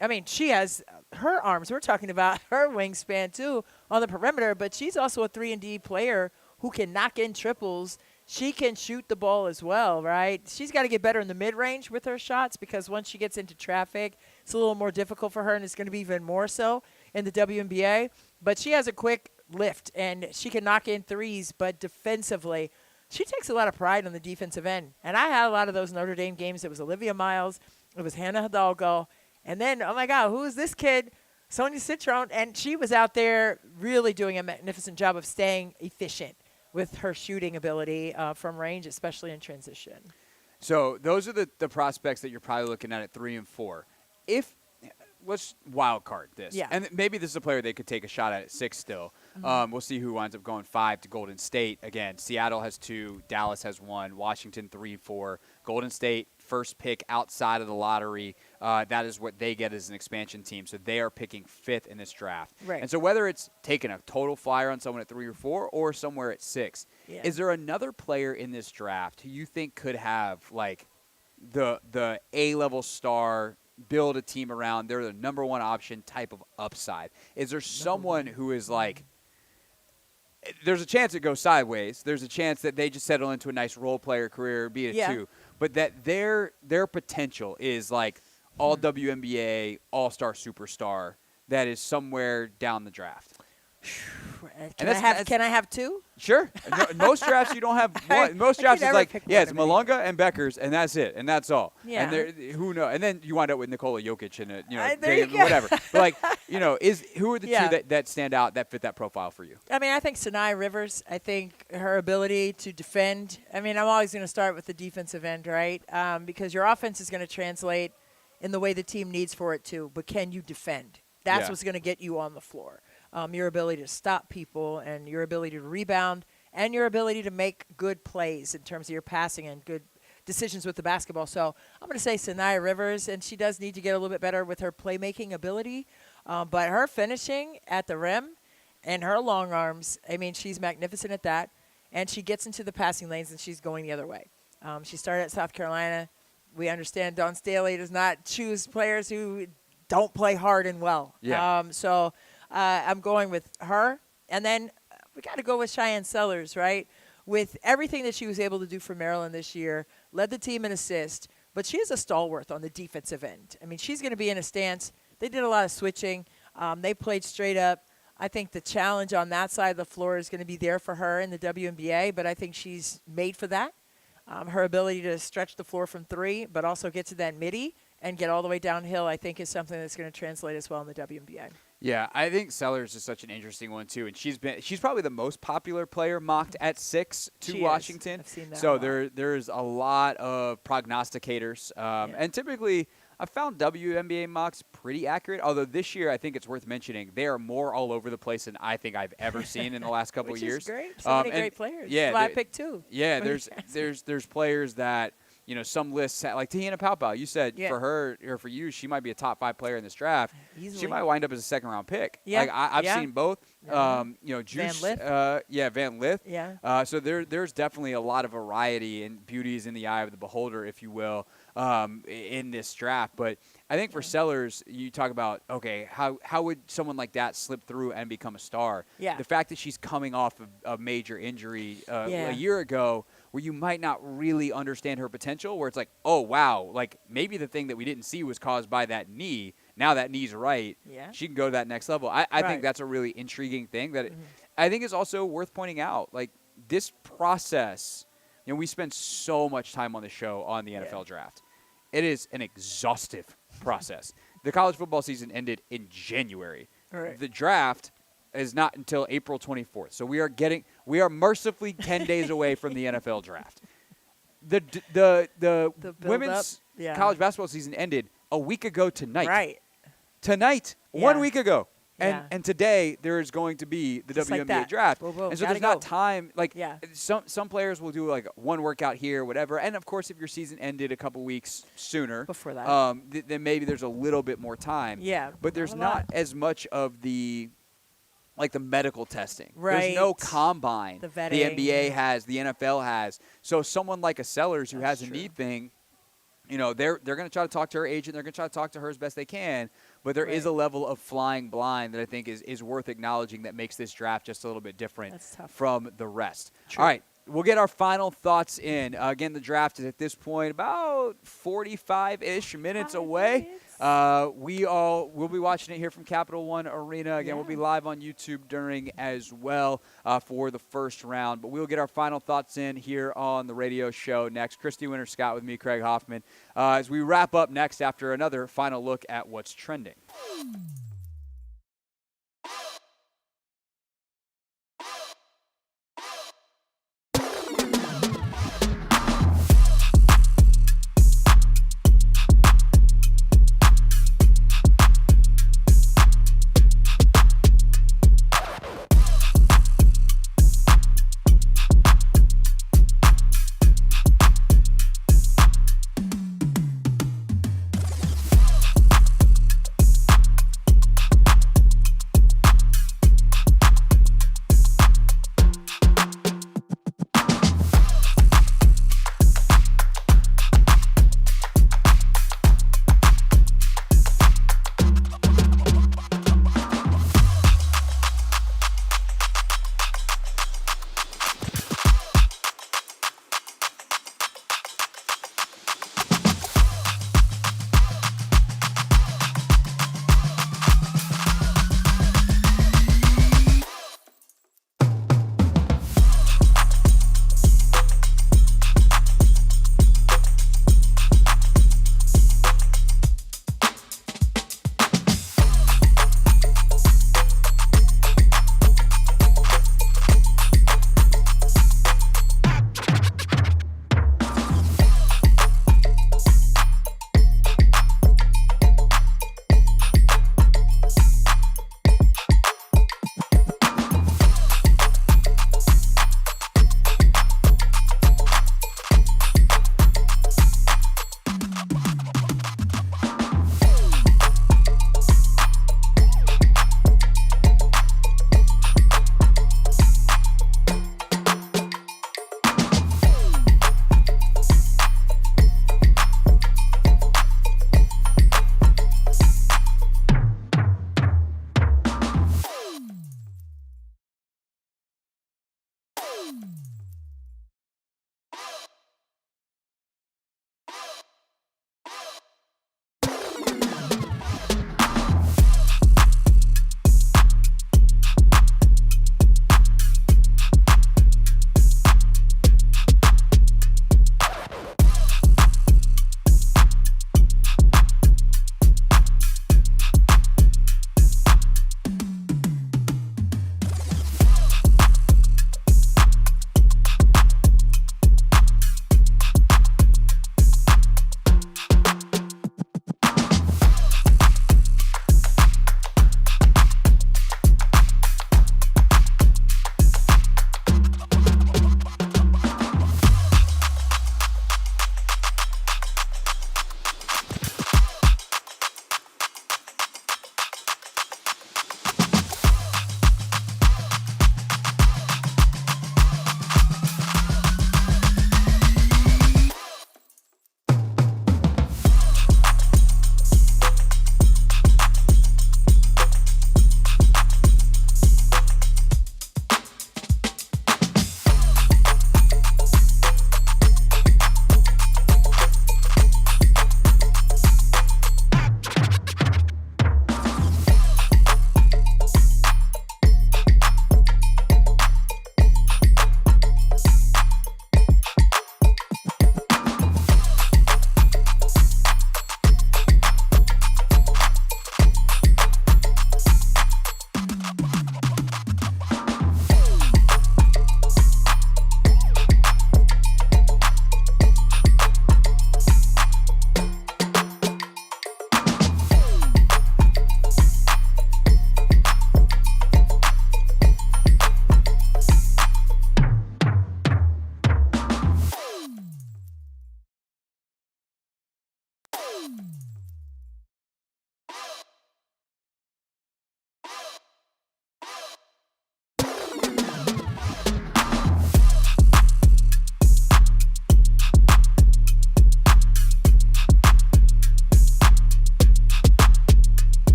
I mean, she has her arms. We're talking about her wingspan, too, on the perimeter. But she's also a 3-and-D player who can knock in triples. She can shoot the ball as well, right? She's got to get better in the mid-range with her shots because once she gets into traffic, it's a little more difficult for her, and it's going to be even more so in the WNBA. But she has a quick lift, and she can knock in threes. But defensively, she takes a lot of pride on the defensive end. And I had a lot of those Notre Dame games. It was Olivia Miles. It was Hannah Hidalgo. And then, oh, my God, who is this kid? Sonia Citron. And she was out there really doing a magnificent job of staying efficient with her shooting ability from range, especially in transition. So those are the prospects that you're probably looking at 3 and 4. Let's wild card this. Yeah. And maybe this is a player they could take a shot at 6 still. We'll see who winds up going 5 to Golden State. Again, Seattle has 2, Dallas has 1, Washington 3, 4. Golden State, first pick outside of the lottery. That is what they get as an expansion team. So they are picking 5th in this draft. Right. And so whether it's taking a total flyer on someone at 3 or 4 or somewhere at 6, is there another player in this draft who you think could have like the A-level star, build a team around, they're the number 1 option type of upside? Is there someone who is like, there's a chance it goes sideways. There's a chance that they just settle into a nice role player career, be it 2. But that their potential is like all WNBA, all-star superstar that is somewhere down the draft. Can I have 2? Sure. Most drafts you don't have one. Most drafts is like, it's Malunga and Beckers, and that's it, and that's all. Yeah. And who knows? And then you wind up with Nikola Jokic and whatever. But like, who are the 2 that stand out that fit that profile for you? I mean, I think Sonia Rivers. I think her ability to defend. I mean, I'm always going to start with the defensive end, right? Because your offense is going to translate in the way the team needs for it to. But can you defend? That's what's going to get you on the floor. Your ability to stop people and your ability to rebound and your ability to make good plays in terms of your passing and good decisions with the basketball. So I'm going to say Sonia Rivers, and she does need to get a little bit better with her playmaking ability. But her finishing at the rim and her long arms, I mean, she's magnificent at that. And she gets into the passing lanes, and she's going the other way. She started at South Carolina. We understand Dawn Staley does not choose players who don't play hard and well. Yeah. I'm going with her. And then we got to go with Cheyenne Sellers, right? With everything that she was able to do for Maryland this year, led the team in assist, but she is a stalwart on the defensive end. I mean, she's going to be in a stance. They did a lot of switching. They played straight up. I think the challenge on that side of the floor is going to be there for her in the WNBA, but I think she's made for that. Her ability to stretch the floor from 3, but also get to that midi and get all the way downhill, I think, is something that's going to translate as well in the WNBA. Yeah, I think Sellers is such an interesting one too, and she's probably the most popular player mocked at 6 to she Washington. I've seen that. So there's a lot of prognosticators, and typically I found WNBA mocks pretty accurate. Although this year I think it's worth mentioning they are more all over the place than I think I've ever seen in the last couple of years. Which is great. So many great players. Yeah, I picked 2. Yeah, there's players that. Some lists like Tiana Paopao. You said for her or for you, she might be a top 5 player in this draft. Easily. She might wind up as a 2nd-round pick. Yeah. Like I've seen both. Juice. Van Lith. Van Lith. Yeah. So there's definitely a lot of variety and beauty is in the eye of the beholder, if you will, in this draft. But I think for Sellers, you talk about how would someone like that slip through and become a star? Yeah. The fact that she's coming off of a major injury a year ago, where you might not really understand her potential, where it's like, oh, wow, like maybe the thing that we didn't see was caused by that knee. Now that knee's right. Yeah. She can go to that next level. I think that's a really intriguing thing that I think is also worth pointing out. Like this process, we spend so much time on the show on the NFL draft. It is an exhaustive process. The college football season ended in January. Right. The draft is not until April 24th. So we are mercifully 10 days away from the NFL draft. The women's college basketball season ended a week ago tonight. Right. Tonight, 1 week ago. Yeah. And today there is going to be the Just WNBA like draft. Boom, boom. And so Gotta there's not go. time. Like Yeah. some players will do like one workout here, whatever. And of course, if your season ended a couple weeks sooner, Before that. then maybe there's a little bit more time. Yeah. But there's Not a lot. not as much of the medical testing. Right. There's no combine. The The vetting. NBA has, the NFL has. So someone like a Sellers who That's has a true. knee thing, they're going to try to talk to her agent. They're going to try to talk to her as best they can. but there is a level of flying blind that I think is worth acknowledging that makes this draft just a little bit different from the rest. True. All right. We'll get our final thoughts in. Again, the draft is at this point about 45-ish minutes away. We'll be watching it here from Capital One Arena. Again, we'll be live on YouTube during as well for the first round. But we'll get our final thoughts in here on the radio show next. Christy Winters-Scott with me, Craig Hoffman, as we wrap up next after another final look at what's trending.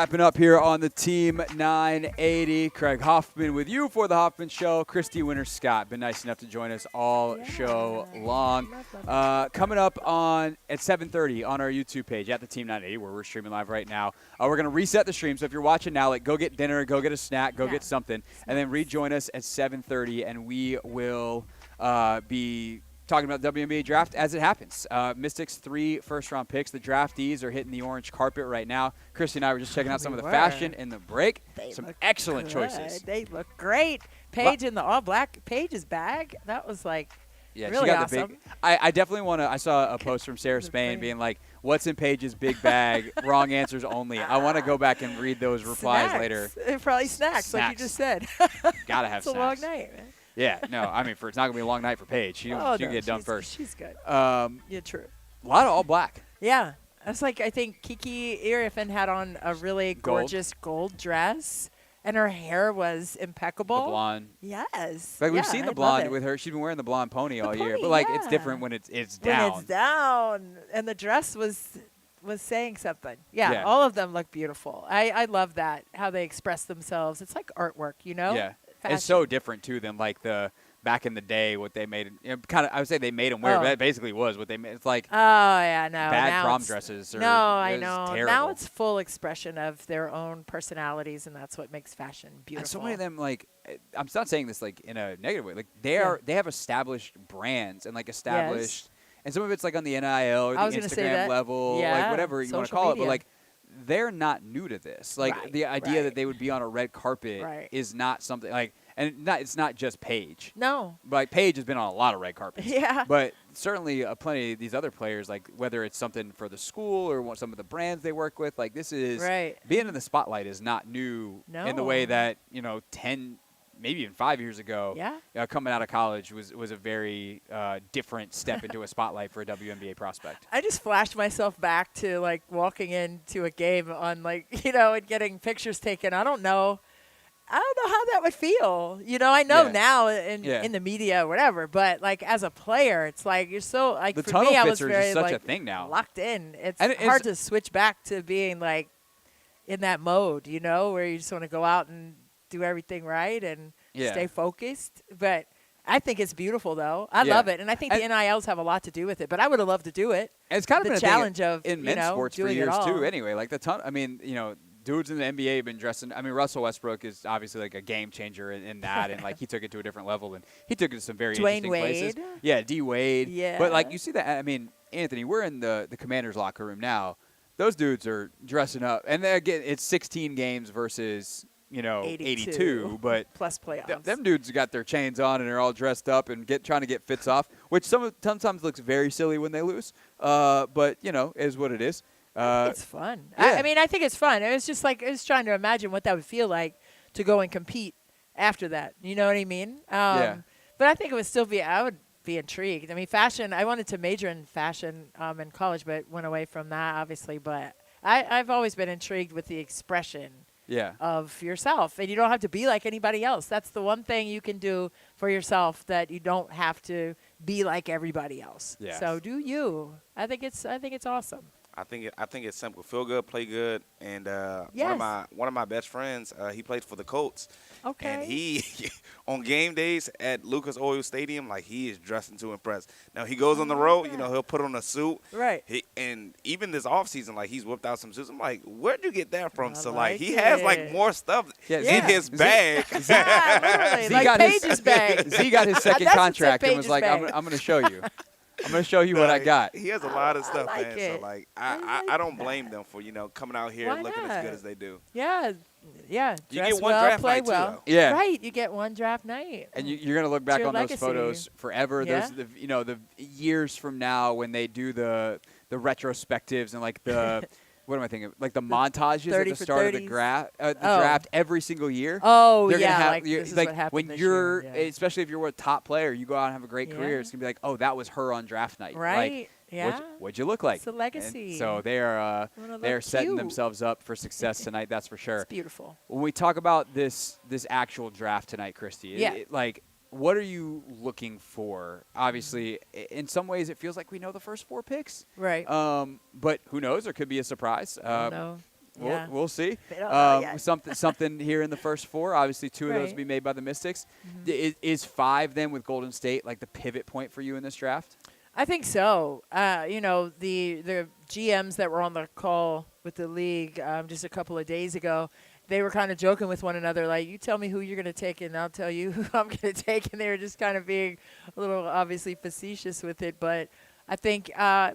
Wrapping up here on the Team 980. Craig Hoffman with you for the Hoffman Show. Christy Winters-Scott been nice enough to join us all show long. Coming up at 7:30 on our YouTube page at the Team 980, where we're streaming live right now. We're going to reset the stream. So if you're watching now, go get dinner, go get a snack, go get something, and then rejoin us at 7:30, and we will be talking about the WNBA draft as it happens. Mystics 3 first-round picks. The draftees are hitting the orange carpet right now. Christy and I were just checking out some of the fashion in the break. Some excellent choices. They look great. Paige in the all-black. Paige's bag, that was really she got awesome. the big. I definitely want to. I saw a post from Sarah Spain being like, "What's in Paige's big bag? Wrong answers only." I want to go back and read those replies later. Probably snacks, like you just said. Gotta have it's snacks. It's a long night, man. Yeah, no, I mean, it's not going to be a long night for Paige. She can get it done first. She's good. Yeah, true. A lot of all black. Yeah. That's I think Kiki Irifen had on a really gorgeous gold dress, and her hair was impeccable. The blonde. Yes. We've seen the blonde with her. She's been wearing the blonde pony all year. But, it's different when it's down. When it's down. And the dress was saying something. Yeah, all of them look beautiful. I love that, how they express themselves. It's like artwork, Yeah. Fashion. It's so different, too, than, the back in the day, what they made. I would say they made them wear, but that basically was what they made. It's like bad prom dresses. I know. Terrible. Now it's full expression of their own personalities, and that's what makes fashion beautiful. And so many of them, I'm not saying this, in a negative way. They have established brands and, established. Yes. And some of it's, on the NIL or the Instagram level, whatever you want to call it. But, they're not new to this. The idea that they would be on a red carpet is not something it's not just Paige. No. But Paige has been on a lot of red carpets. Yeah. But certainly plenty of these other players, whether it's something for the school or some of the brands they work with, this is being in the spotlight is not new in the way that 10. Maybe even 5 years ago, coming out of college was a very different step into a spotlight for a WNBA prospect. I just flashed myself back to walking into a game on and getting pictures taken. I don't know how that would feel. I know now in the media or whatever, but as a player, it's you're so the for me, I was very is such a thing now. Locked in. It's hard to switch back to being in that mode, where you just want to go out and do everything right and stay focused. But I think it's beautiful, though. I love it. And I think the NILs have a lot to do with it. But I would have loved to do it. And it's kind of the been challenge a thing of in men's sports for years, too, anyway. Dudes in the NBA have been dressing. I mean, Russell Westbrook is obviously a game changer in that. And, he took it to a different level. And he took it to some very interesting places. Yeah, D. Wade. Yeah. But, you see that. I mean, Anthony, we're in the Commanders' locker room now. Those dudes are dressing up. And, again, it's 16 games versus – 82, but plus playoffs. Them dudes got their chains on and they're all dressed up and trying to get fits off, which sometimes looks very silly when they lose. But is what it is. It's fun. Yeah. I think it's fun. It was just I was trying to imagine what that would feel like to go and compete after that. You know what I mean? But I think it would still be. I would be intrigued. I mean, fashion. I wanted to major in fashion in college, but went away from that obviously. But I've always been intrigued with the expression. Of yourself, and you don't have to be like anybody else. That's the one thing you can do for yourself, that you don't have to be like everybody else. Yes. So do you? I think it's awesome. I think it's simple. Feel good, play good, and one of my best friends, he plays for the Colts. Okay. And he on game days at Lucas Oil Stadium, he is dressing to impress. Now he goes on the road, he'll put on a suit. Right. And even this offseason, he's whipped out some suits. I'm like, where'd you get that from? He it. has more stuff in his bag. Literally, Paige's bag. Z got his second contract and was like, I'm going to show you. I'm going to show you what I got. He has a lot of stuff, man. So, I don't blame them for, coming out here looking as good as they do. Yeah. Yeah. You get one draft play night, well. too, Yeah. Right. You get one draft night. And you're going to look back on legacy. those photos forever. Yeah. Those, the years from now when they do the retrospectives and the what am I thinking? The montages at the start of the draft every single year. Oh, they're yeah. Gonna have, This is what happened when this you're, year. Yeah. especially if you're a top player, you go out and have a great career. It's gonna be oh, that was her on draft night. Right. Yeah. What'd you look like? It's a legacy. And so they're setting themselves up for success tonight. That's for sure. It's beautiful. When we talk about this actual draft tonight, Christy, what are you looking for? Obviously, in some ways, it feels like we know the first 4 picks. Right. But who knows? There could be a surprise. No. Yeah. We'll see. They don't know yet. Something here in the first 4. Obviously, 2 of those will be made by the Mystics. Is 5 then with Golden State like the pivot point for you in this draft? I think so. The GMs that were on the call with the league just a couple of days ago, they were kind of joking with one another, like, you tell me who you're going to take, and I'll tell you who I'm going to take. And they were just kind of being a little, obviously, facetious with it. But I think, I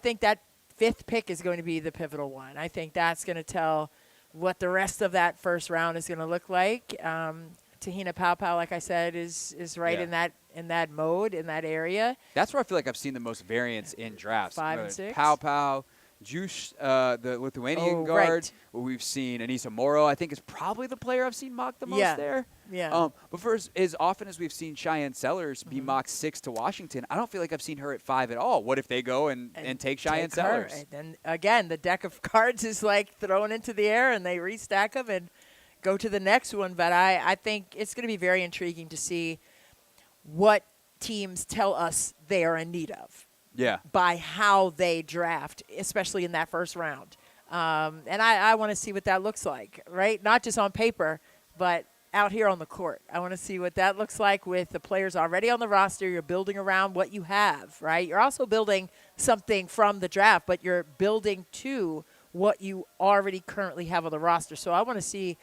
think that 5th pick is going to be the pivotal one. I think that's going to tell what the rest of that first round is going to look like. Tahina Paopao, like I said, is right in that mode, in that area. That's where I feel like I've seen the most variance in drafts. 5 and 6. Paopao, Juice, the Lithuanian guard. Right. We've seen Anissa Moro, I think, is probably the player I've seen mocked the most there. Yeah. But for as often as we've seen Cheyenne Sellers be mocked 6 to Washington, I don't feel like I've seen her at 5 at all. What if they go and take Cheyenne Sellers? And then, again, the deck of cards is like thrown into the air, and they restack them and go to the next one. But I think it's going to be very intriguing to see what teams tell us they are in need of. Yeah. By how they draft, especially in that first round. And I want to see what that looks like, right? Not just on paper, but out here on the court. I want to see what that looks like with the players already on the roster. You're building around what you have, right? You're also building something from the draft, but you're building to what you already currently have on the roster. So I want to see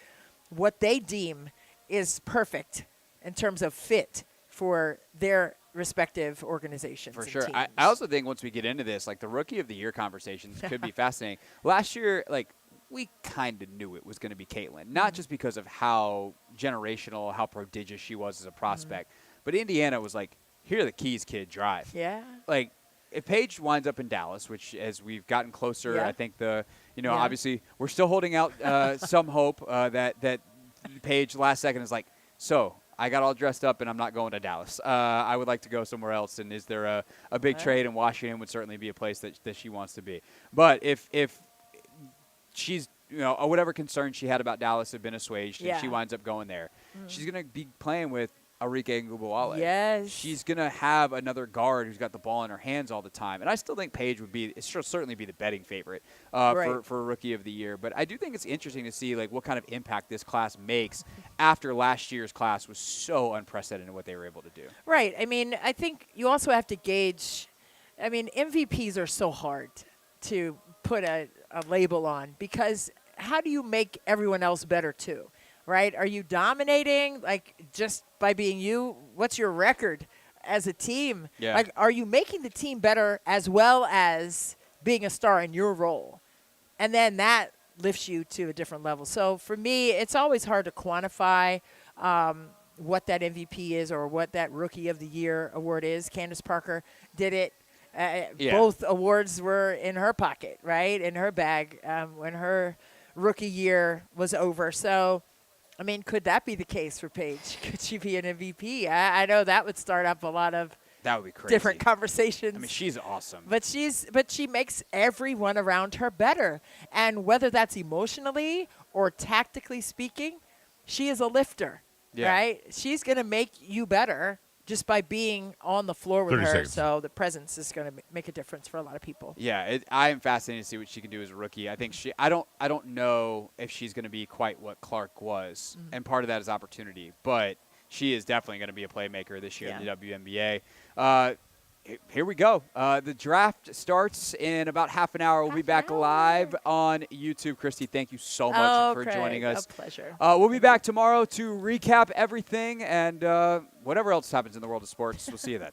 what they deem is perfect in terms of fit for their respective organizations. For and sure. teams. I also think once we get into this, like the Rookie of the Year conversations could be fascinating. Last year, like, we kind of knew it was going to be Caitlin, not just because of how generational, how prodigious she was as a prospect, but Indiana was like, here are the keys, kid, drive. Yeah. Like, if Paige winds up in Dallas, which as we've gotten closer, I think obviously we're still holding out some hope that Paige last second is like, so I got all dressed up and I'm not going to Dallas. I would like to go somewhere else. And is there a big trade? And Washington would certainly be a place that she wants to be. But if she's, whatever concerns she had about Dallas have been assuaged and she winds up going there, she's going to be playing with Arike Ngubuale. Yes. She's going to have another guard who's got the ball in her hands all the time. And I still think Paige she'll certainly be the betting favorite for Rookie of the Year. But I do think it's interesting to see like what kind of impact this class makes after last year's class was so unprecedented in what they were able to do. Right. I mean, I think you also have to gauge, MVPs are so hard to put a label on because how do you make everyone else better too? Right? Are you dominating, like, just by being you? What's your record as a team? Yeah. Like, are you making the team better as well as being a star in your role? And then that lifts you to a different level. So, for me, it's always hard to quantify what that MVP is or what that Rookie of the Year award is. Candace Parker did it. Both awards were in her pocket, right, in her bag when her rookie year was over. So, could that be the case for Paige? Could she be an MVP? I know that would start up a lot of that would be crazy. Different conversations. She's awesome. But she makes everyone around her better. And whether that's emotionally or tactically speaking, she is a lifter, right? She's going to make you better just by being on the floor with her. Seconds. So the presence is going to make a difference for a lot of people. Yeah, I am fascinated to see what she can do as a rookie. I think I don't know if she's going to be quite what Clark was, and part of that is opportunity. But she is definitely going to be a playmaker this year in the WNBA. Here we go. The draft starts in about half an hour. We'll be back live on YouTube. Christy, thank you so much for joining us. A pleasure. We'll be back tomorrow to recap everything and whatever else happens in the world of sports. We'll see you then.